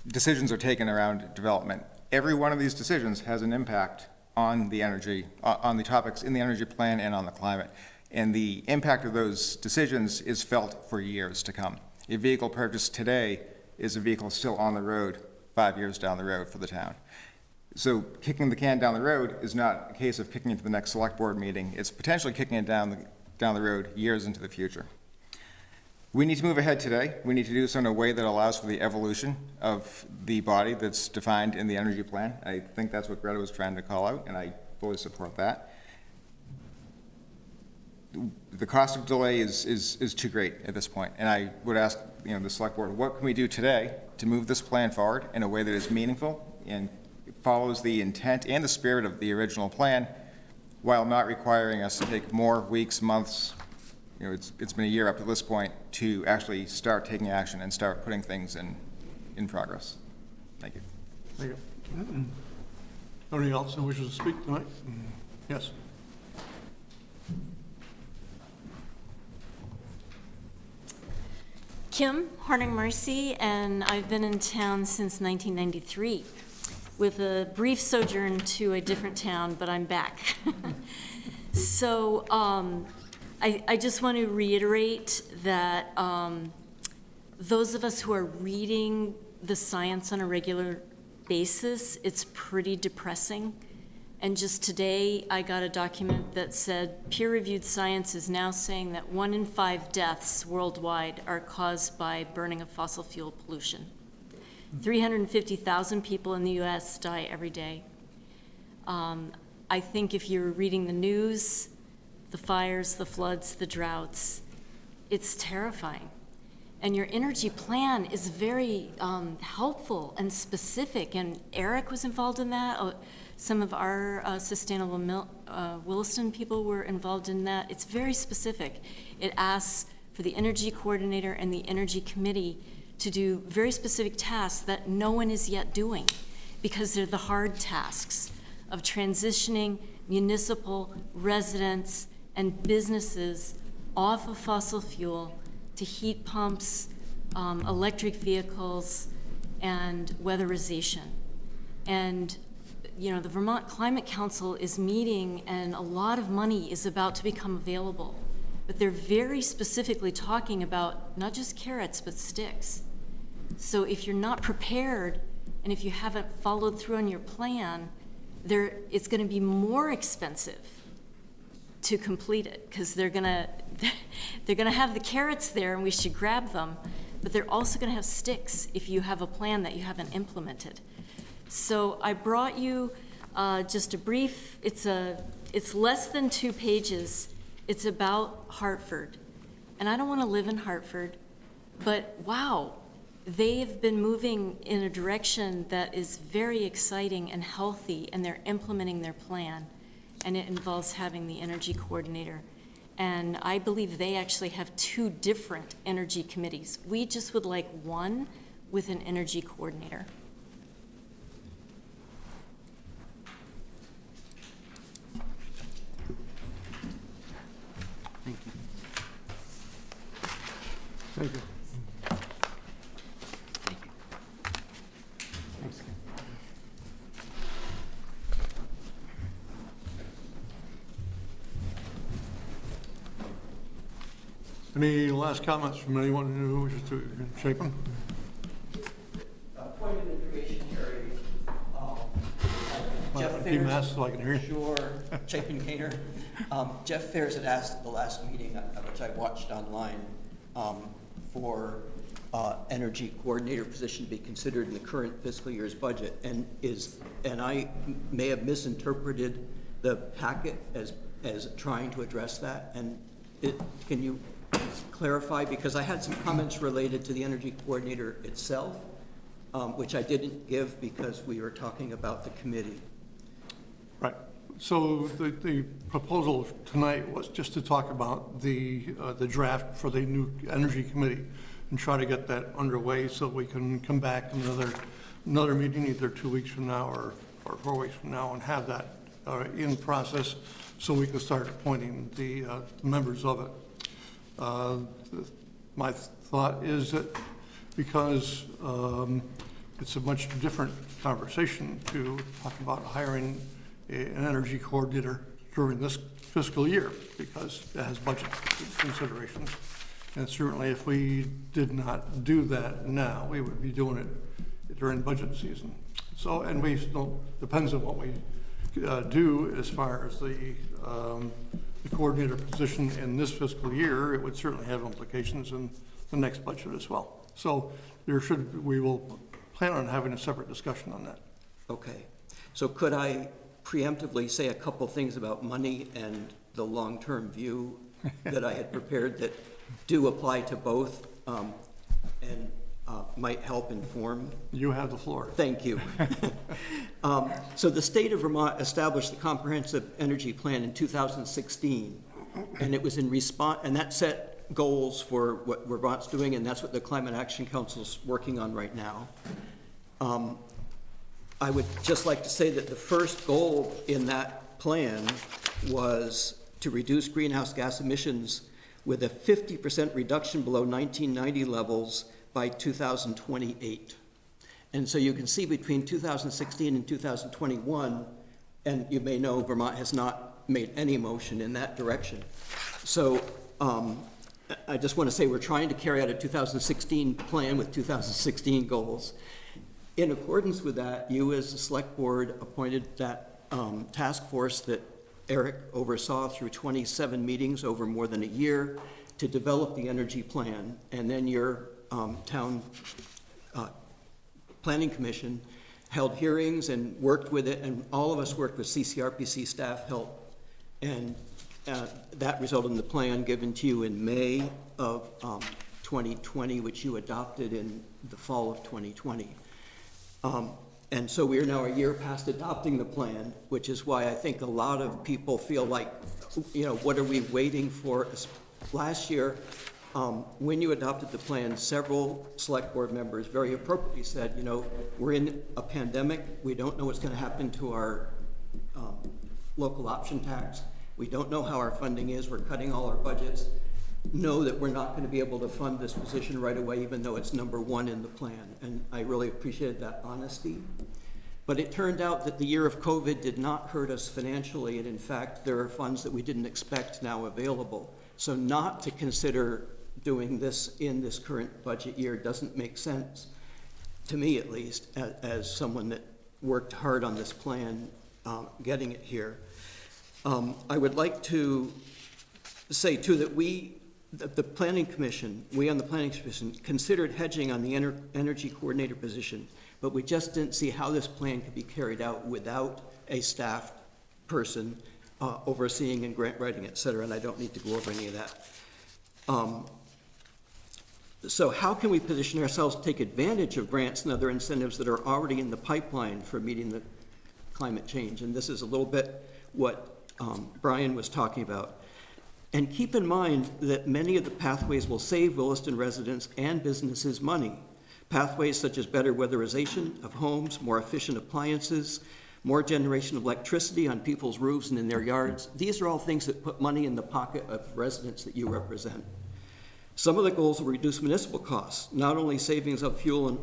decisions are taken around development. Every one of these decisions has an impact on the energy, on the topics in the energy plan and on the climate. And the impact of those decisions is felt for years to come. A vehicle purchased today is a vehicle still on the road 5 years down the road for the town. So kicking the can down the road is not a case of kicking it to the next select board meeting. It's potentially kicking it down the road years into the future. We need to move ahead today. We need to do so in a way that allows for the evolution of the body that's defined in the energy plan. I think that's what Greta was trying to call out, and I fully support that. The cost of delay is too great at this point, and I would ask the select board, what can we do today to move this plan forward in a way that is meaningful and follows the intent and the spirit of the original plan, while not requiring us to take more weeks, months, it's been a year up to this point, to actually start taking action and start putting things in progress. Thank you. Thank you. Anybody else who wishes to speak tonight? Yes. Kim, Harding Mercy, and I've been in town since 1993 with a brief sojourn to a different town, but I'm back. So I just want to reiterate that those of us who are reading the science on a regular basis, it's pretty depressing. And just today, I got a document that said peer-reviewed science is now saying that 1 in 5 deaths worldwide are caused by burning of fossil fuel pollution. 350,000 people in the US die every day. I think if you're reading the news, the fires, the floods, the droughts, it's terrifying. And your energy plan is very helpful and specific, and Eric was involved in that. Some of our sustainable Williston people were involved in that. It's very specific. It asks for the energy coordinator and the energy committee to do very specific tasks that no one is yet doing, because they're the hard tasks of transitioning municipal residents and businesses off of fossil fuel to heat pumps, electric vehicles, and weatherization. And the Vermont Climate Council is meeting, and a lot of money is about to become available. But they're very specifically talking about not just carrots, but sticks. So if you're not prepared, and if you haven't followed through on your plan, it's going to be more expensive to complete it, because they're going to have the carrots there, and we should grab them. But they're also going to have sticks if you have a plan that you haven't implemented. So I brought you just a brief, it's less than 2 pages. It's about Hartford. And I don't want to live in Hartford, but wow, they've been moving in a direction that is very exciting and healthy, and they're implementing their plan. And it involves having the energy coordinator. And I believe they actually have 2 different energy committees. We just would like one with an energy coordinator. Thank you. Any last comments from anyone who wishes to shape them? Point of information, Terry. Jeff Be Fares. masked so I can hear you. Sure, Chapin Caner. Jeff Fares had asked at the last meeting, which I watched online, for energy coordinator position to be considered in the current fiscal year's budget, and I may have misinterpreted the packet as trying to address that, and can you clarify, because I had some comments related to the energy coordinator itself, which I didn't give because we were talking about the committee. Right. So the proposal tonight was just to talk about the draft for the new energy committee and try to get that underway so we can come back another meeting either 2 weeks from now or 4 weeks from now and have that in process so we can start appointing the members of it. My thought is that because it's a much different conversation to talk about hiring an energy coordinator during this fiscal year because it has budget considerations. And certainly if we did not do that now, we would be doing it during budget season. So, and we still, depends on what we do as far as the coordinator position in this fiscal year, it would certainly have implications in the next budget as well. So we will plan on having a separate discussion on that. Okay. So could I preemptively say a couple things about money and the long-term view that I had prepared that do apply to both and might help inform? You have the floor. Thank you. So the state of Vermont established the Comprehensive Energy Plan in 2016, and it was in response, and that set goals for what Vermont's doing, and that's what the Climate Action Council's working on right now. I would just like to say that the first goal in that plan was to reduce greenhouse gas emissions with a 50% reduction below 1990 levels by 2028. And so you can see between 2016 and 2021, and you may know Vermont has not made any motion in that direction. So I just want to say we're trying to carry out a 2016 plan with 2016 goals. In accordance with that, you as the select board appointed that task force that Eric oversaw through 27 meetings over more than a year to develop the energy plan. And then your town planning commission held hearings and worked with it, and all of us worked with CCRPC staff help. And that resulted in the plan given to you in May of 2020, which you adopted in the fall of 2020. And so we are now a year past adopting the plan, which is why I think a lot of people feel like, you know, what are we waiting for? Last year, when you adopted the plan, several select board members very appropriately said, you know, we're in a pandemic. We don't know what's going to happen to our local option tax. We don't know how our funding is. We're cutting all our budgets. Know that we're not going to be able to fund this position right away, even though it's number one in the plan. And I really appreciated that honesty. But it turned out that the year of COVID did not hurt us financially. And in fact, there are funds that we didn't expect now available. So not to consider doing this in this current budget year doesn't make sense, to me at least, as someone that worked hard on this plan, getting it here. I would like to say too that the Planning Commission, we on the Planning Commission considered hedging on the energy coordinator position, but we just didn't see how this plan could be carried out without a staff person overseeing and grant writing, et cetera, and I don't need to go over any of that. So how can we position ourselves to take advantage of grants and other incentives that are already in the pipeline for meeting the climate change? And this is a little bit what Brian was talking about. And keep in mind that many of the pathways will save Williston residents and businesses money. Pathways such as better weatherization of homes, more efficient appliances, more generation of electricity on people's roofs and in their yards. These are all things that put money in the pocket of residents that you represent. Some of the goals will reduce municipal costs, not only savings of fuel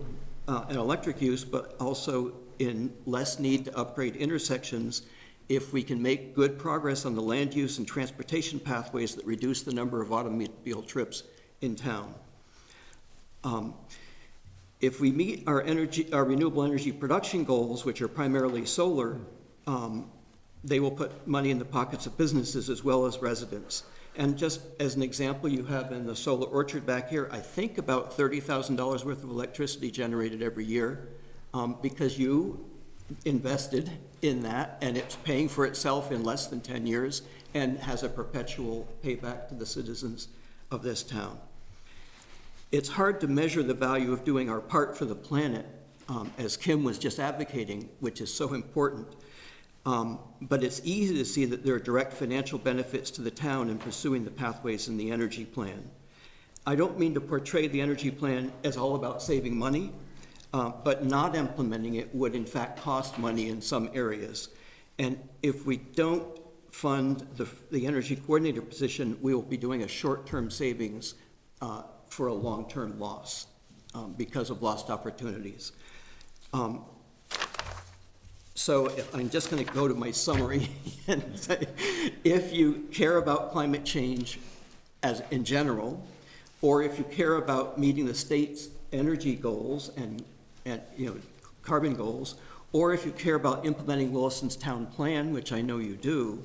and electric use, but also in less need to upgrade intersections if we can make good progress on the land use and transportation pathways that reduce the number of automobile trips in town. If we meet our renewable energy production goals, which are primarily solar, they will put money in the pockets of businesses as well as residents. And just as an example, you have in the solar orchard back here, I think about $30,000 worth of electricity generated every year, because you invested in that, and it's paying for itself in less than 10 years and has a perpetual payback to the citizens of this town. It's hard to measure the value of doing our part for the planet, as Kim was just advocating, which is so important. But it's easy to see that there are direct financial benefits to the town in pursuing the pathways in the energy plan. I don't mean to portray the energy plan as all about saving money, but not implementing it would in fact cost money in some areas. And if we don't fund the energy coordinator position, we will be doing a short-term savings for a long-term loss because of lost opportunities. So I'm just going to go to my summary and say, if you care about climate change as in general, or if you care about meeting the state's energy goals and carbon goals, or if you care about implementing Williston's town plan, which I know you do,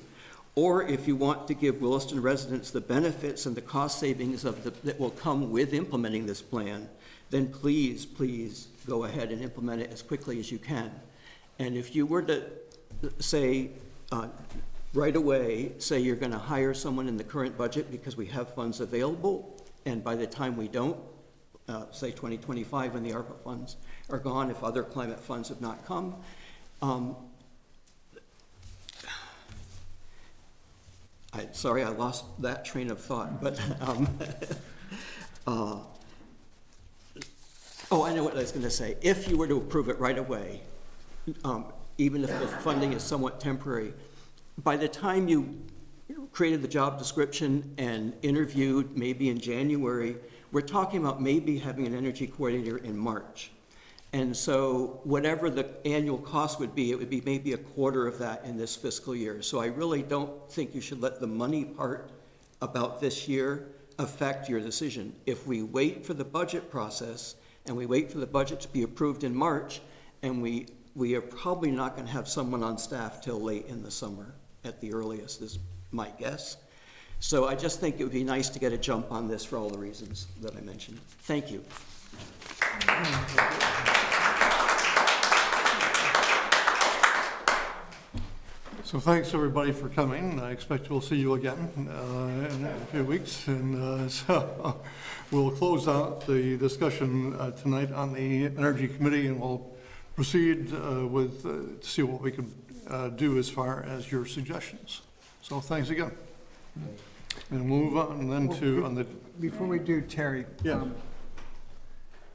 or if you want to give Williston residents the benefits and the cost savings that will come with implementing this plan, then please go ahead and implement it as quickly as you can. And if you were to say, right away, say you're going to hire someone in the current budget because we have funds available, and by the time we don't, say 2025 when the ARPA funds are gone, if other climate funds have not come, sorry, I lost that train of thought, but oh, I know what I was going to say. If you were to approve it right away, even if the funding is somewhat temporary, by the time you created the job description and interviewed maybe in January, we're talking about maybe having an energy coordinator in March. And so whatever the annual cost would be, it would be maybe a quarter of that in this fiscal year. So I really don't think you should let the money part about this year affect your decision. If we wait for the budget process and we wait for the budget to be approved in March, and we are probably not going to have someone on staff till late in the summer at the earliest, is my guess. So I just think it would be nice to get a jump on this for all the reasons that I mentioned. Thank you. So thanks, everybody, for coming. I expect we'll see you again in a few weeks. And so we'll close out the discussion tonight on the Energy Committee, and we'll proceed to see what we can do as far as your suggestions. So thanks again. And move on then to Before we do, Terry. Yeah.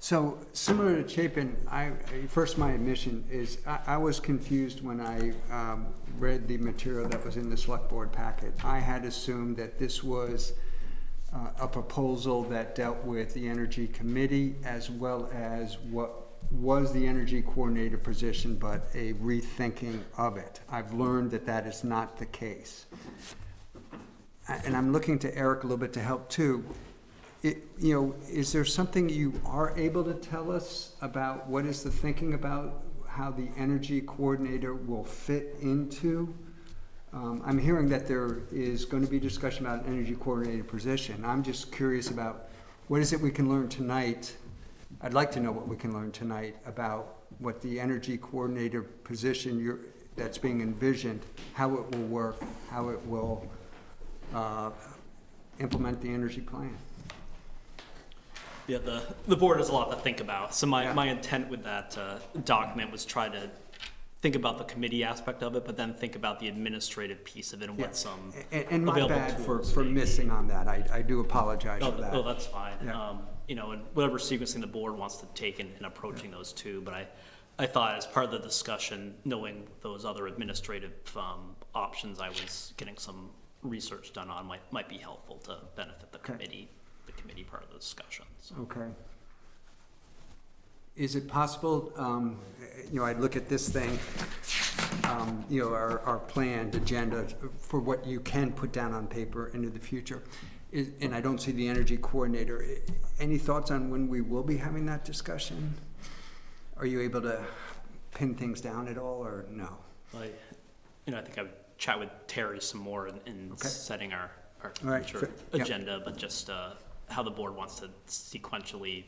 So similar to Chapin, first my admission is I was confused when I read the material that was in the select board packet. I had assumed that this was a proposal that dealt with the Energy Committee as well as what was the energy coordinator position, but a rethinking of it. I've learned that that is not the case. And I'm looking to Eric a little bit to help too. Is there something you are able to tell us about what is the thinking about how the energy coordinator will fit into? I'm hearing that there is going to be discussion about an energy coordinator position. I'm just curious about what is it we can learn tonight. I'd like to know what we can learn tonight about what the energy coordinator position that's being envisioned, how it will work, how it will implement the energy plan. Yeah, the board has a lot to think about. So my intent with that document was try to think about the committee aspect of it, but then think about the administrative piece of it and what some and my bad for missing on that. I do apologize for that. Oh, that's fine. Yeah. And whatever sequencing the board wants to take in approaching those two, but I thought as part of the discussion, knowing those other administrative options, I was getting some research done on might be helpful to benefit the committee part of the discussion. So. Okay. Is it possible, I look at this thing, our planned agenda for what you can put down on paper into the future, and I don't see the energy coordinator. Any thoughts on when we will be having that discussion? Are you able to pin things down at all, or no? I think I would chat with Terry some more in setting our All right, future yep. agenda, but just how the board wants to sequentially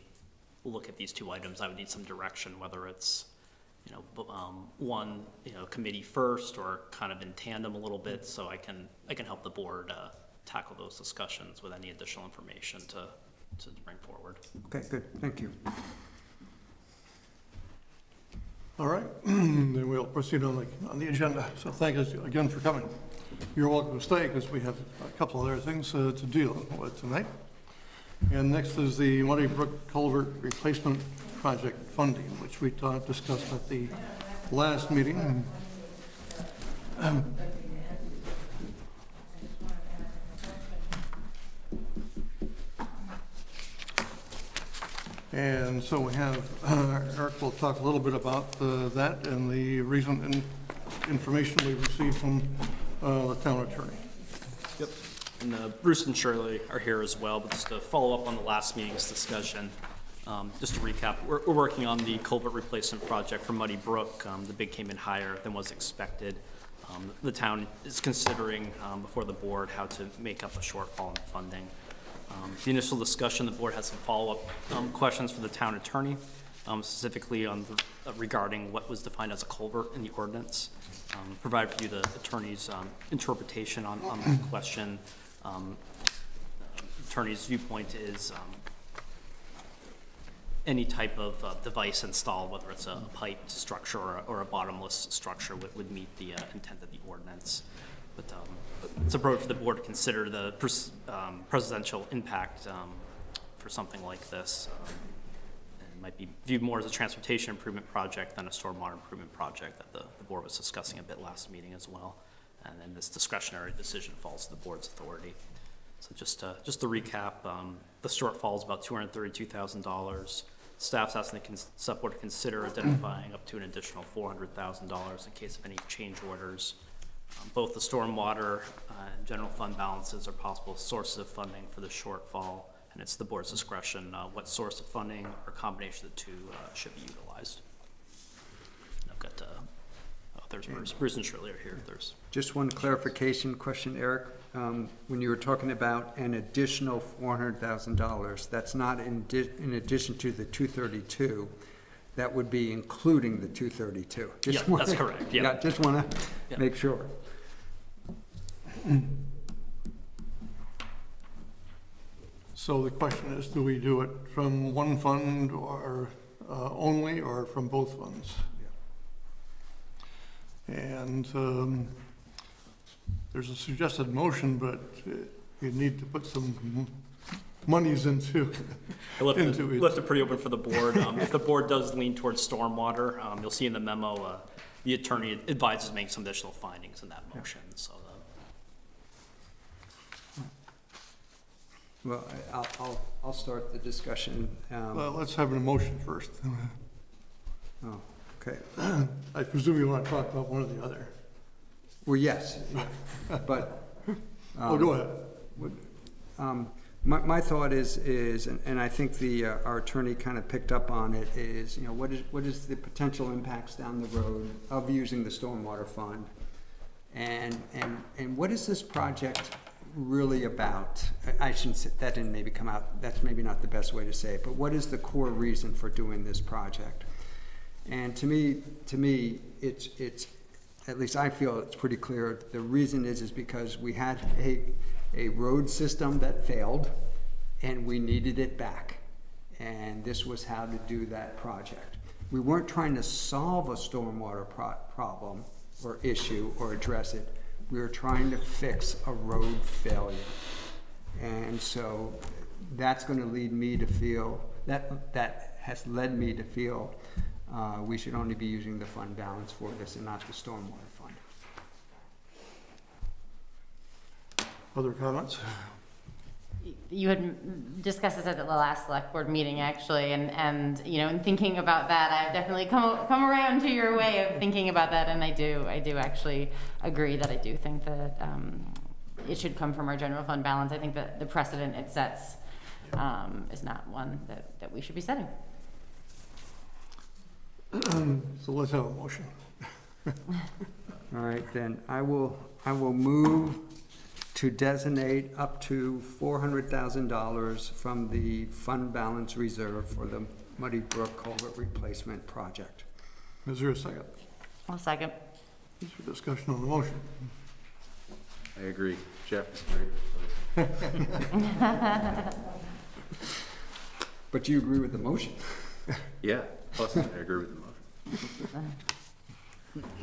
look at these two items. I would need some direction, whether it's, one, committee first or kind of in tandem a little bit, so I can help the board tackle those discussions with any additional information to bring forward. Okay, good, thank you. All right, then we'll proceed on the agenda. So thank you again for coming. You're welcome to stay because we have a couple other things to deal with tonight. And next is the Muddy Brook Culvert Replacement Project funding, which we discussed at the last meeting. And so we have, Eric will talk a little bit about that and the recent information we received from the town attorney. Yep. And Bruce and Shirley are here as well, but just to follow up on the last meeting's discussion, just to recap, we're working on the culvert replacement project for Muddy Brook. The bid came in higher than was expected. The town is considering before the board how to make up a shortfall in funding. The initial discussion, the board has some follow-up questions for the town attorney, specifically on regarding what was defined as a culvert in the ordinance. Provide for you the attorney's interpretation on that question. Attorney's viewpoint is any type of device installed, whether it's a piped structure or a bottomless structure, would meet the intent of the ordinance. But it's appropriate for the board to consider the presidential impact for something like this. It might be viewed more as a transportation improvement project than a stormwater improvement project that the board was discussing a bit last meeting as well. And then this discretionary decision falls to the board's authority. So just to recap, the shortfall is about $232,000. Staff's asking the select board to consider identifying up to an additional $400,000 in case of any change orders. Both the stormwater and general fund balances are possible sources of funding for the shortfall, and it's the board's discretion what source of funding or combination of the two should be utilized. I've got, there's Bruce and Shirley are here. There's just one clarification question, Eric. When you were talking about an additional $400,000, that's not in addition to the 232. That would be including the 232. Yeah, that's correct. Yeah, just want to make sure. So the question is, do we do it from one fund or only, or from both funds? Yeah. And there's a suggested motion, but you need to put some monies into left it pretty open for the board. If the board does lean towards stormwater, you'll see in the memo the attorney advises making some additional findings in that motion. So, well, I'll start the discussion. Well, let's have an motion first. Oh, okay. I presume you want to talk about one or the other. Well, yes, but. Go ahead. My thought is, and I think our attorney kind of picked up on it, is, what is the potential impacts down the road of using the stormwater fund, and what is this project really about? I shouldn't say, that didn't maybe come out. That's maybe not the best way to say it, but what is the core reason for doing this project? And to me, it's at least I feel it's pretty clear. The reason is because we had a road system that failed and we needed it back. And this was how to do that project. We weren't trying to solve a stormwater problem or issue or address it. We were trying to fix a road failure. And so that's going to lead me to feel, that has led me to feel we should only be using the fund balance for this and not the stormwater fund. Other comments? You had discussed this at the last select board meeting, actually, and in thinking about that, I've definitely come around to your way of thinking about that, and I do actually agree that I do think that it should come from our general fund balance. I think that the precedent it sets is not one that we should be setting. So let's have a motion. All right, then I will move to designate up to $400,000 from the fund balance reserve for the Muddy Brook Culvert Replacement Project. Is there a second? I'll second. Is there discussion on the motion? I agree. Jeff is very good. But you agree with the motion? Yeah, plus I agree with the motion.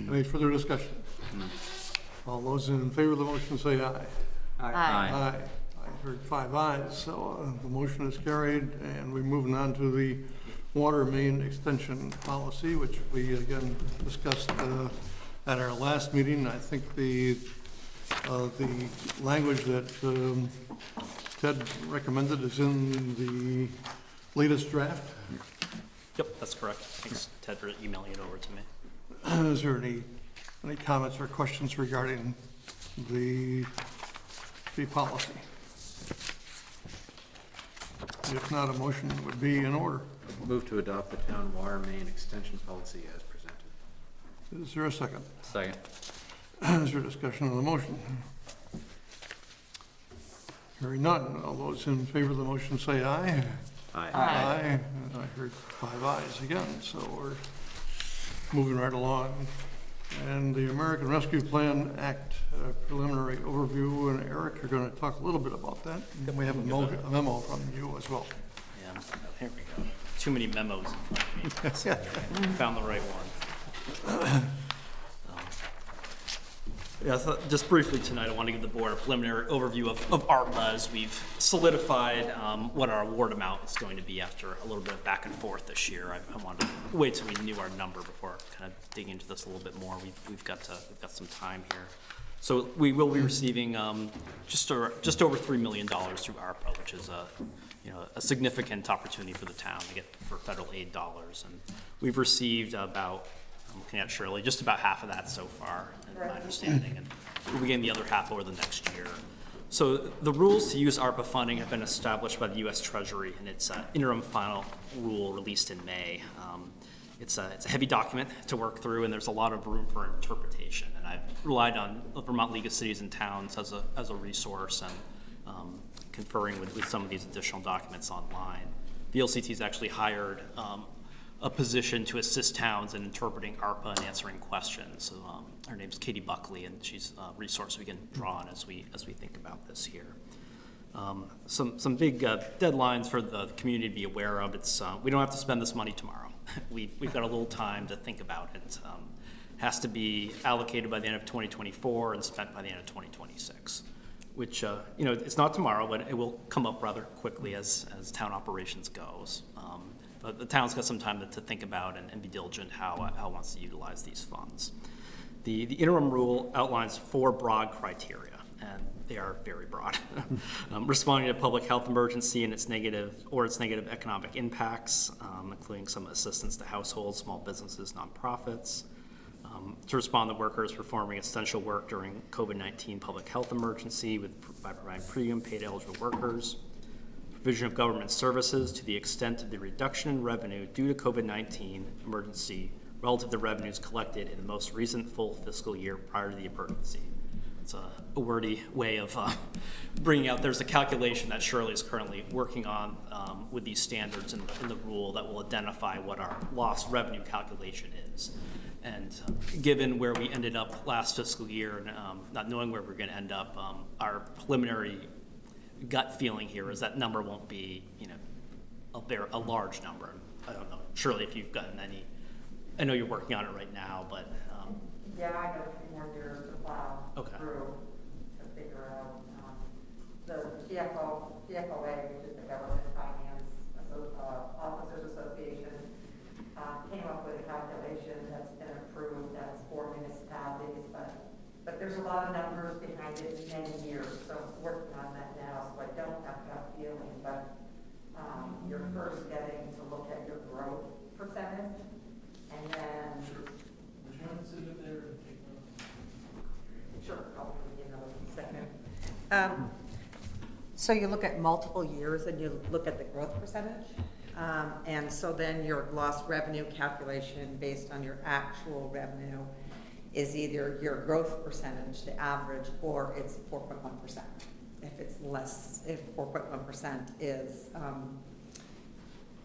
Any further discussion? All those in favor of the motion say aye. Aye. Aye. I heard 5 ayes, so the motion is carried, and we're moving on to the water main extension policy, which we again discussed at our last meeting. I think the language that Ted recommended is in the latest draft. Yep, that's correct. Thanks, Ted, for emailing it over to me. Is there any comments or questions regarding the policy? If not, a motion would be in order. Move to adopt the town water main extension policy as presented. Is there a second? Second. Is there discussion on the motion? Hearing none. All those in favor of the motion say aye. Aye. Aye. I heard 5 ayes again, so we're moving right along. And the American Rescue Plan Act preliminary overview, and Eric, you're going to talk a little bit about that. And we have a memo from you as well. Yeah, here we go. Too many memos in front of me. So, found the right one. Yeah, so just briefly tonight, I want to give the board a preliminary overview of ARPA as we've solidified what our award amount is going to be after a little bit of back and forth this year. I wanted to wait till we knew our number before kind of digging into this a little bit more. We've got some time here. So we will be receiving just over $3 million through ARPA, which is a significant opportunity for the town to get for federal aid dollars. And we've received about, I'm looking at Shirley, just about half of that so far, in my understanding, and we'll be getting the other half over the next year. So the rules to use ARPA funding have been established by the U.S. Treasury, and it's an interim final rule released in May. It's a heavy document to work through, and there's a lot of room for interpretation. And I've relied on the Vermont League of Cities and Towns as a resource, and conferring with some of these additional documents online. The VLCT's actually hired a position to assist towns in interpreting ARPA and answering questions. So her name's Katie Buckley, and she's a resource we can draw on as we think about this here. Some big deadlines for the community to be aware of. It's we don't have to spend this money tomorrow. We've got a little time to think about it. Has to be allocated by the end of 2024 and spent by the end of 2026. Which it's not tomorrow, but it will come up rather quickly as town operations goes. But the town's got some time to think about and be diligent how it wants to utilize these funds. The interim rule outlines 4 broad criteria, and they are very broad. Responding to public health emergency and its negative economic impacts, including some assistance to households, small businesses, nonprofits. To respond to workers performing essential work during COVID-19 public health emergency by providing premium paid eligible workers. Provision of government services to the extent of the reduction in revenue due to COVID-19 emergency relative to revenues collected in the most recent full fiscal year prior to the emergency. It's a wordy way of bringing out, there's a calculation that Shirley is currently working on with these standards in the rule that will identify what our lost revenue calculation is. And given where we ended up last fiscal year and not knowing where we're going to end up, our preliminary gut feeling here is that number won't be, a large number. I don't know, Shirley, if you've gotten any. I know you're working on it right now, but yeah, I got a few more years to plow through to figure out the TFOA, which is the Government Finance Officers Association, came up with a calculation that's been approved. That's for municipalities, but there's a lot of numbers behind it in many years. So I'm working on that now, so I don't have that feeling. But you're first getting to look at your growth percentage, and then sure, I'll give you another second. So you look at multiple years and you look at the growth percentage. And so then your lost revenue calculation based on your actual revenue is either your growth percentage, the average, or it's 4.1%. If it's less, if 4.1%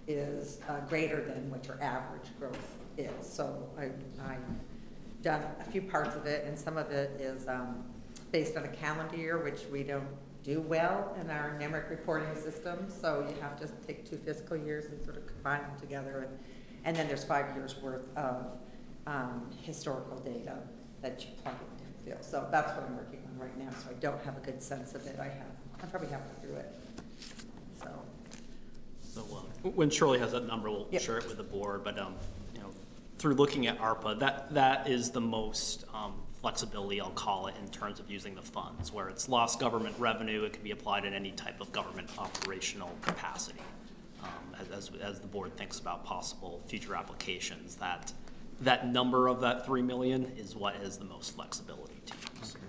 is greater than what your average growth is. So I've done a few parts of it, and some of it is based on a calendar year, which we don't do well in our NEMRIC reporting system. So you have to take 2 fiscal years and sort of combine them together. And then there's 5 years worth of historical data that you plug into field. So that's what I'm working on right now. So I don't have a good sense of it. I'm probably halfway through it. So When Shirley has that number, we'll share it with the board, but through looking at ARPA, that is the most flexibility, I'll call it, in terms of using the funds. Where it's lost government revenue, it can be applied in any type of government operational capacity. As the board thinks about possible future applications, that number of that 3 million is what is the most flexibility to use. Okay.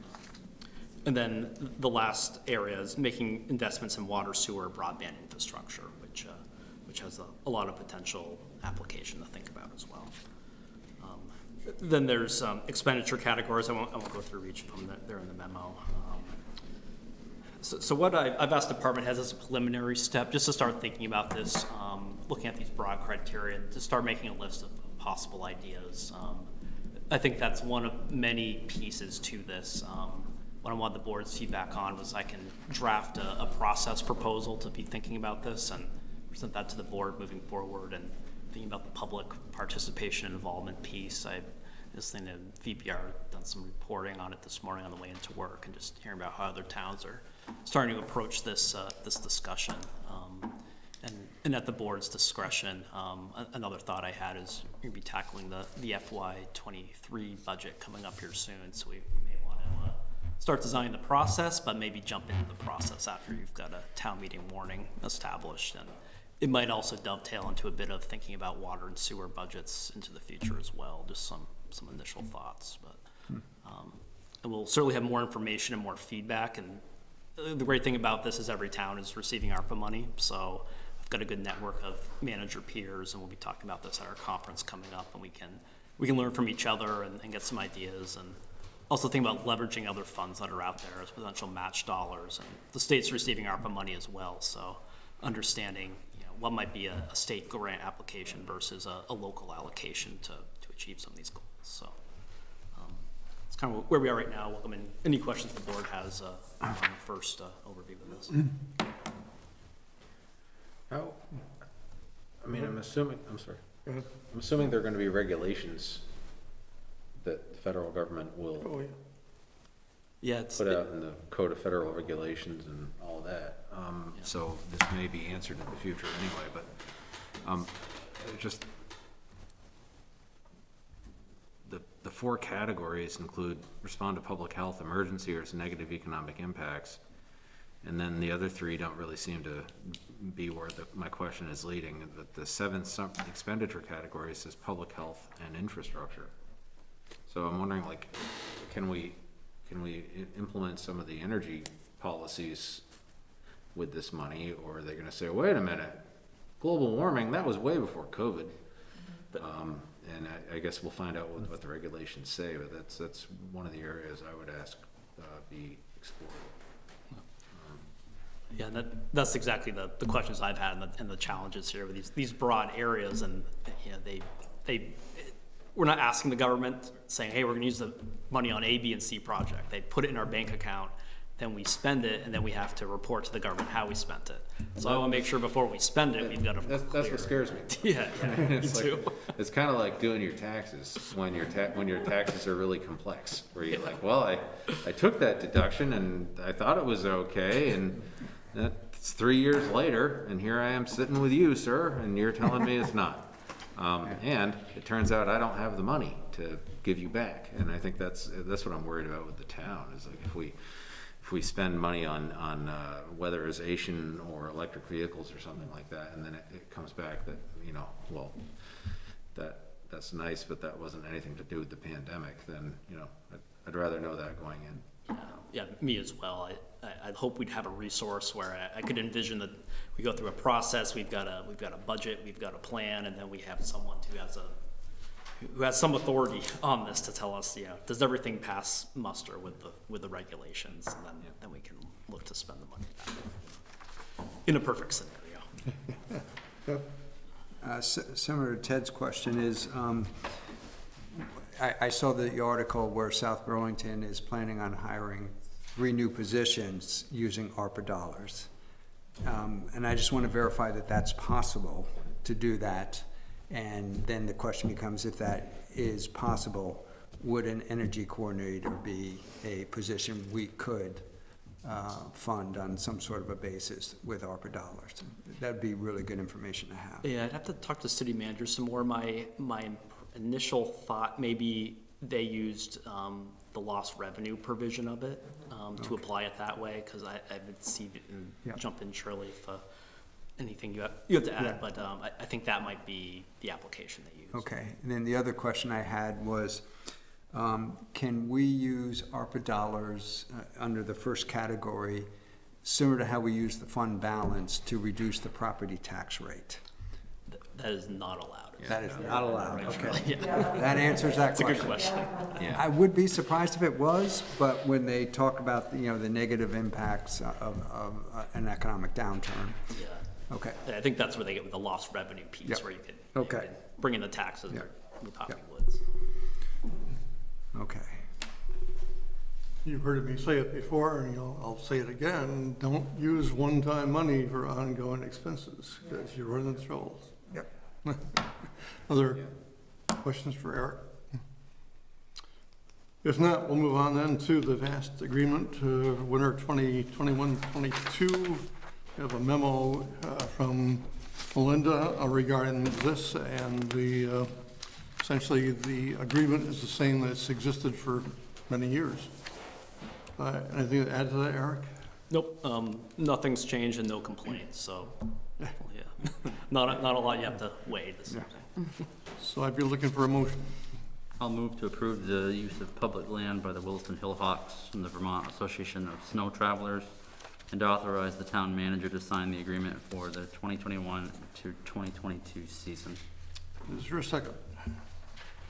And then the last area is making investments in water, sewer, broadband infrastructure, which has a lot of potential application to think about as well. Then there's expenditure categories. I won't go through each of them. They're in the memo. So what I've asked department heads as a preliminary step, just to start thinking about this, looking at these broad criteria, and to start making a list of possible ideas. I think that's one of many pieces to this. What I wanted the board's feedback on was I can draft a process proposal to be thinking about this and present that to the board moving forward, and thinking about the public participation and involvement piece. I was thinking of VBR, done some reporting on it this morning on the way into work, and just hearing about how other towns are starting to approach this discussion. And at the board's discretion, another thought I had is you're going to be tackling the FY23 budget coming up here soon, so we may want to start designing the process, but maybe jump into the process after you've got a town meeting warning established. And it might also dovetail into a bit of thinking about water and sewer budgets into the future as well, just some initial thoughts. But and we'll certainly have more information and more feedback. And the great thing about this is every town is receiving ARPA money, so I've got a good network of manager peers, and we'll be talking about this at our conference coming up, and we can learn from each other and get some ideas, and also think about leveraging other funds that are out there as potential match dollars. And the state's receiving ARPA money as well, so understanding what might be a state grant application versus a local allocation to achieve some of these goals. So it's kind of where we are right now. Welcome in any questions the board has on the first overview of this. How, I mean, I'm assuming there are going to be regulations that the federal government will put out in the Code of Federal Regulations and all that. So this may be answered in the future anyway, but just the 4 categories include respond to public health emergency or its negative economic impacts. And then the other 3 don't really seem to be where my question is leading. The 7th expenditure category says public health and infrastructure. So I'm wondering, like, can we implement some of the energy policies with this money, or are they going to say, wait a minute, global warming, that was way before COVID? And I guess we'll find out what the regulations say, but that's one of the areas I would ask be explored. Yeah, that's exactly the questions I've had and the challenges here with these broad areas, and we're not asking the government saying, hey, we're going to use the money on A, B, and C project. They put it in our bank account, then we spend it, and then we have to report to the government how we spent it. So I want to make sure before we spend it, we've got to That's what scares me. Yeah, me too. It's kind of like doing your taxes when your taxes are really complex, where you're like, well, I took that deduction and I thought it was okay, and that's 3 years later, and here I am sitting with you, sir, and you're telling me it's not. And it turns out I don't have the money to give you back, and I think that's what I'm worried about with the town. Is like if we spend money on weatherization or electric vehicles or something like that, and then it comes back that well, that's nice, but that wasn't anything to do with the pandemic. Then I'd rather know that going in. Yeah, me as well. I hope we'd have a resource where I could envision that we go through a process. We've got a budget, we've got a plan, and then we have someone who has some authority on this to tell us, does everything pass muster with the regulations? And then we can look to spend the money back. In a perfect scenario. Similar to Ted's question is, I saw the article where South Burlington is planning on hiring 3 new positions using ARPA dollars. And I just want to verify that that's possible to do that. And then the question becomes, if that is possible, would an energy coordinator be a position we could fund on some sort of a basis with ARPA dollars? That'd be really good information to have. Yeah, I'd have to talk to city manager some more. My initial thought, maybe they used the lost revenue provision of it to apply it that way, because I would see it and jump in, Shirley, if anything you have to add, but I think that might be the application they use. Okay, and then the other question I had was, can we use ARPA dollars under the first category, similar to how we use the fund balance, to reduce the property tax rate? That is not allowed. That is not allowed, okay. Yeah. That answers that question. It's a good question. Yeah. I would be surprised if it was, but when they talk about, the negative impacts of an economic downturn. Yeah. Okay. And I think that's where they get with the lost revenue piece, where you could bring in the taxes where you probably would. Okay. You've heard me say it before, and I'll say it again, don't use one-time money for ongoing expenses, because you run into trouble. Yep. Other questions for Eric? If not, we'll move on then to the VAST agreement, winter 2021-22. We have a memo from Melinda regarding this, and essentially the agreement is the same that's existed for many years. Anything to add to that, Eric? Nope, nothing's changed and no complaints, so, yeah. Not a lot you have to weigh this evening. So I'd be looking for a motion. I'll move to approve the use of public land by the Williston Hillhawks and the Vermont Association of Snow Travelers, and to authorize the town manager to sign the agreement for the 2021 to 2022 season. Is there a second?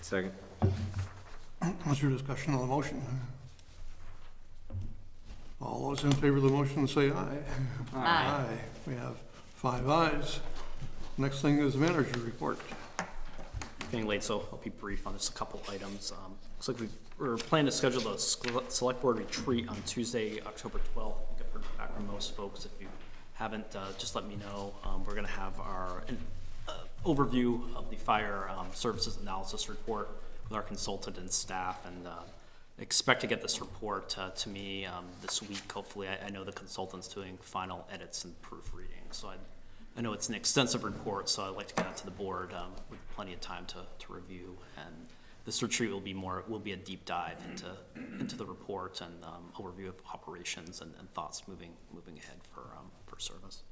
Second. What's your discussion on the motion? All those in favor of the motion say aye. Aye. We have 5 ayes. Next thing is manager report. Getting late, so I'll be brief on just a couple items. Looks like we're planning to schedule the select board retreat on Tuesday, October 12th. I think I've heard back from most folks. If you haven't, just let me know. We're going to have our overview of the fire services analysis report with our consultant and staff, and expect to get this report to me this week. Hopefully, I know the consultant's doing final edits and proofreading, so I know it's an extensive report, so I'd like to get it to the board with plenty of time to review. And this retreat will be a deep dive into the report and overview of operations and thoughts moving ahead for service.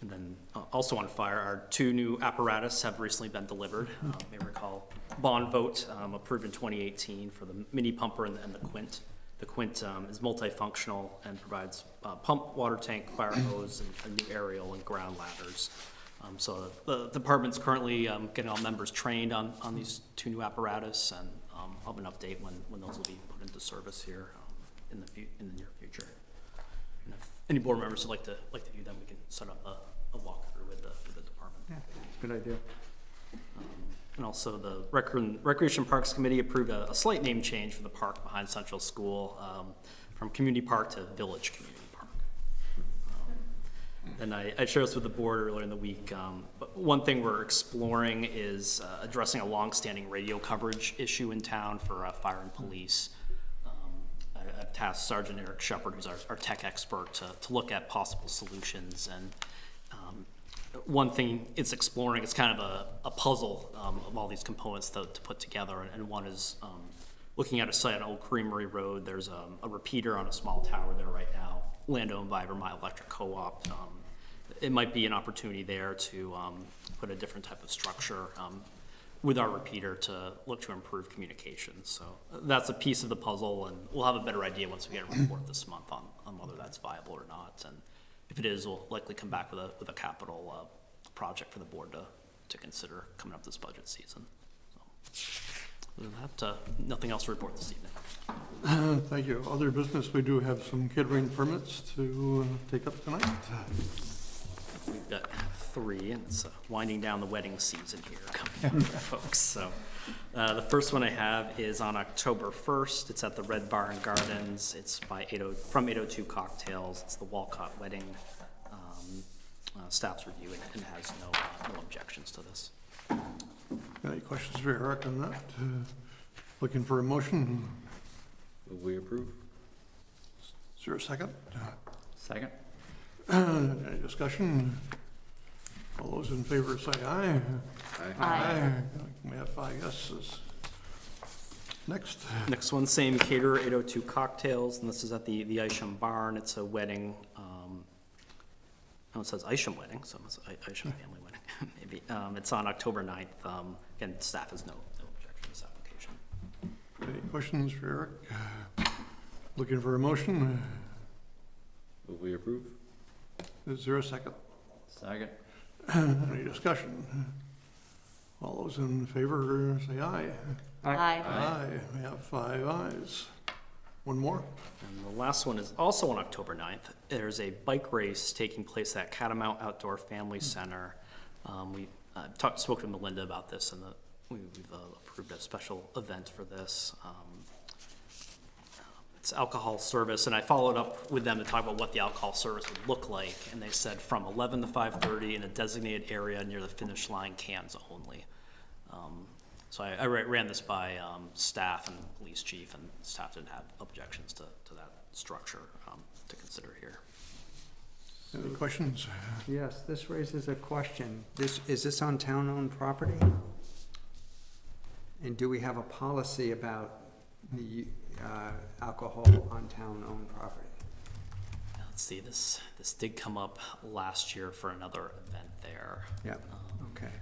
And then also on fire, our 2 new apparatus have recently been delivered. You may recall bond vote approved in 2018 for the mini pumper and the Quint. The Quint is multifunctional and provides pump, water tank, fire hose, and a new aerial and ground ladders. So the department's currently getting all members trained on these 2 new apparatus, and I'll have an update when those will be put into service here in the near future. And if any board members would like to view them, we can set up a walkthrough with the department. Yeah, good idea. And also the Recreation Parks Committee approved a slight name change for the park behind Central School from Community Park to Village Community Park. And I shared this with the board earlier in the week, but one thing we're exploring is addressing a long-standing radio coverage issue in town for fire and police. I've tasked Sergeant Eric Shepard, who's our tech expert, to look at possible solutions. And one thing it's exploring is kind of a puzzle of all these components to put together. And one is looking at a site on Old Creamery Road. There's a repeater on a small tower there right now, land owned by Vermont Electric Co-op. It might be an opportunity there to put a different type of structure with our repeater to look to improve communications. So that's a piece of the puzzle, and we'll have a better idea once we get a report this month on whether that's viable or not. And if it is, we'll likely come back with a capital project for the board to consider coming up this budget season. So Other than that, nothing else to report this evening. Thank you. Other business, we do have some catering permits to take up tonight. We've got 3, and it's winding down the wedding season here coming up for folks. So the first one I have is on October 1st. It's at the Red Barn Gardens. It's by from 802 Cocktails. It's the Walcott Wedding. Staff's reviewing it and has no objections to this. Any questions for Eric on that? Looking for a motion? We approve. Is there a second? Second. Any discussion? All those in favor say aye. Aye. We have 5 yeses. Next. Next one, same caterer, 802 Cocktails, and this is at the Isham Barn. It's a wedding. It says Isham Wedding, so it's Isham Family Wedding, maybe. It's on October 9th. Again, staff has no objection to this application. Any questions for Eric? Looking for a motion? We approve. Is there a second? Second. Any discussion? All those in favor say aye. Aye. Aye. We have 5 ayes. One more? And the last one is also on October 9th. There's a bike race taking place at Catamount Outdoor Family Center. We spoke to Melinda about this, and we've approved a special event for this. It's alcohol service, and I followed up with them to talk about what the alcohol service would look like, and they said from 11 to 5:30 in a designated area near the finish line, cans only. So I ran this by staff and police chief, and staff didn't have objections to that structure to consider here. Any questions? Yes, this raises a question. Is this on town-owned property? And do we have a policy about the alcohol on town-owned property? Let's see, this did come up last year for another event there. Yeah, okay.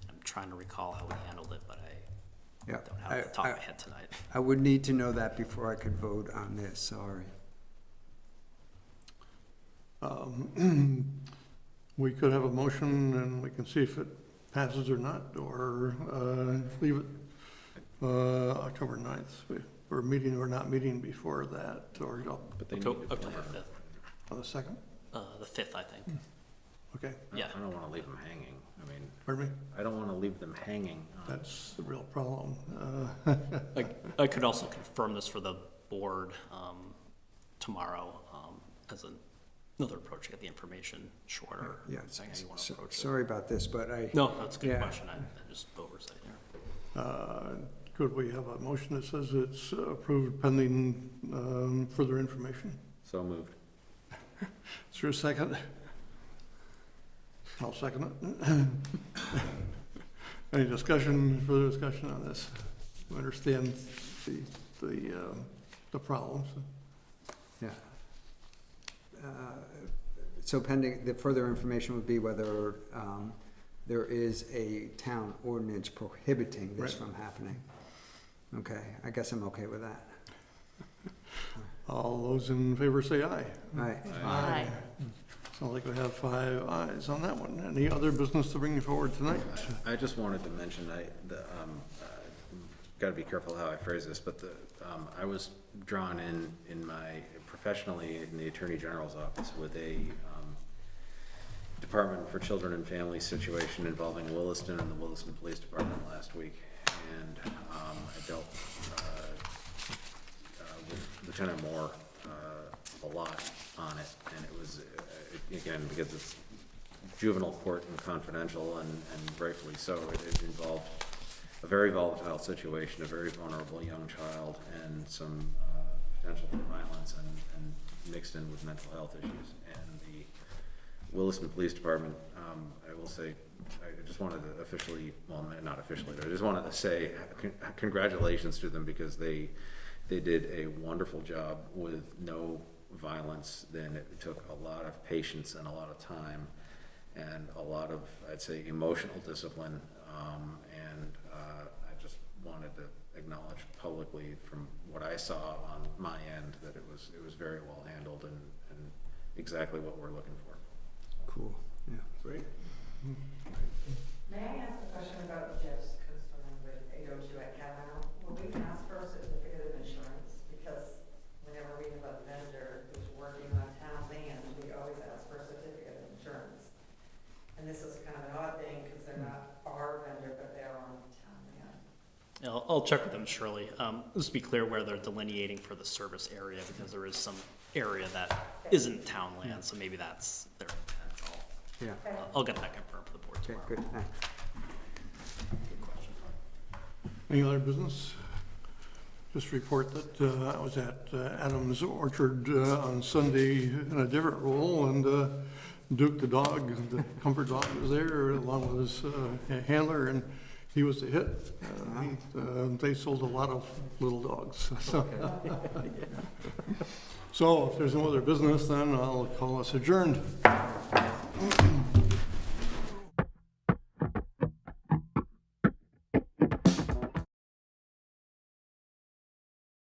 I'm trying to recall how we handled it, but I Yeah, don't have it off the top of my head tonight. I would need to know that before I could vote on this, sorry. We could have a motion and we can see if it passes or not, or leave it October 9th. We're meeting or not meeting before that, or But they need October to plan. 5th. on the 2nd? The 5th, I think. Okay. Yeah. I don't want to leave them hanging. I mean, Pardon me? I don't want to leave them hanging. That's the real problem. I could also confirm this for the board tomorrow as another approach to get the information shorter. Yeah, How you want to approach it. sorry about this, but No, that's a good yeah. question. I just oversight there. Could we have a motion that says it's approved pending further information? So moved. Is there a second? I'll second it. Any discussion, further discussion on this? We understand the problems. Yeah. So pending, the further information would be whether there is a town ordinance prohibiting this Right. from happening. Okay, I guess I'm okay with that. All those in favor say aye. Aye. Aye. Sounds like we have 5 ayes on that one. Any other business to bring you forward tonight? I just wanted to mention, got to be careful how I phrase this, but I was drawn in my, professionally in the Attorney General's office with a Department for Children and Families situation involving Williston and the Williston Police Department last week. And I dealt with Lieutenant Moore a lot on it, and it was, again, because it's juvenile court and confidential, and rightfully so, it involved a very volatile situation, a very vulnerable young child, and some potential for violence and mixed in with mental health issues. And the Williston Police Department, I will say, I just wanted to officially, well, not officially, but I just wanted to say congratulations to them, because they did a wonderful job with no violence. Then it took a lot of patience and a lot of time and a lot of, I'd say, emotional discipline. And I just wanted to acknowledge publicly, from what I saw on my end, that it was very well handled and exactly what we're looking for. Cool, yeah. Great. May I ask a question about gifts concerning I'll check with them, Shirley. Just to be clear where they're delineating for the service area, because there is some area that isn't town land, so maybe that's their potential. Yeah. I'll get that confirmed for the board Okay, tomorrow. good, thanks. Any other business? Just report that I was at Adams Orchard on Sunday in a different role, and Duke the dog, the comfort dog, was there along with his handler, and he was a hit. They sold a lot of little dogs. So if there's no other business, then I'll call us adjourned.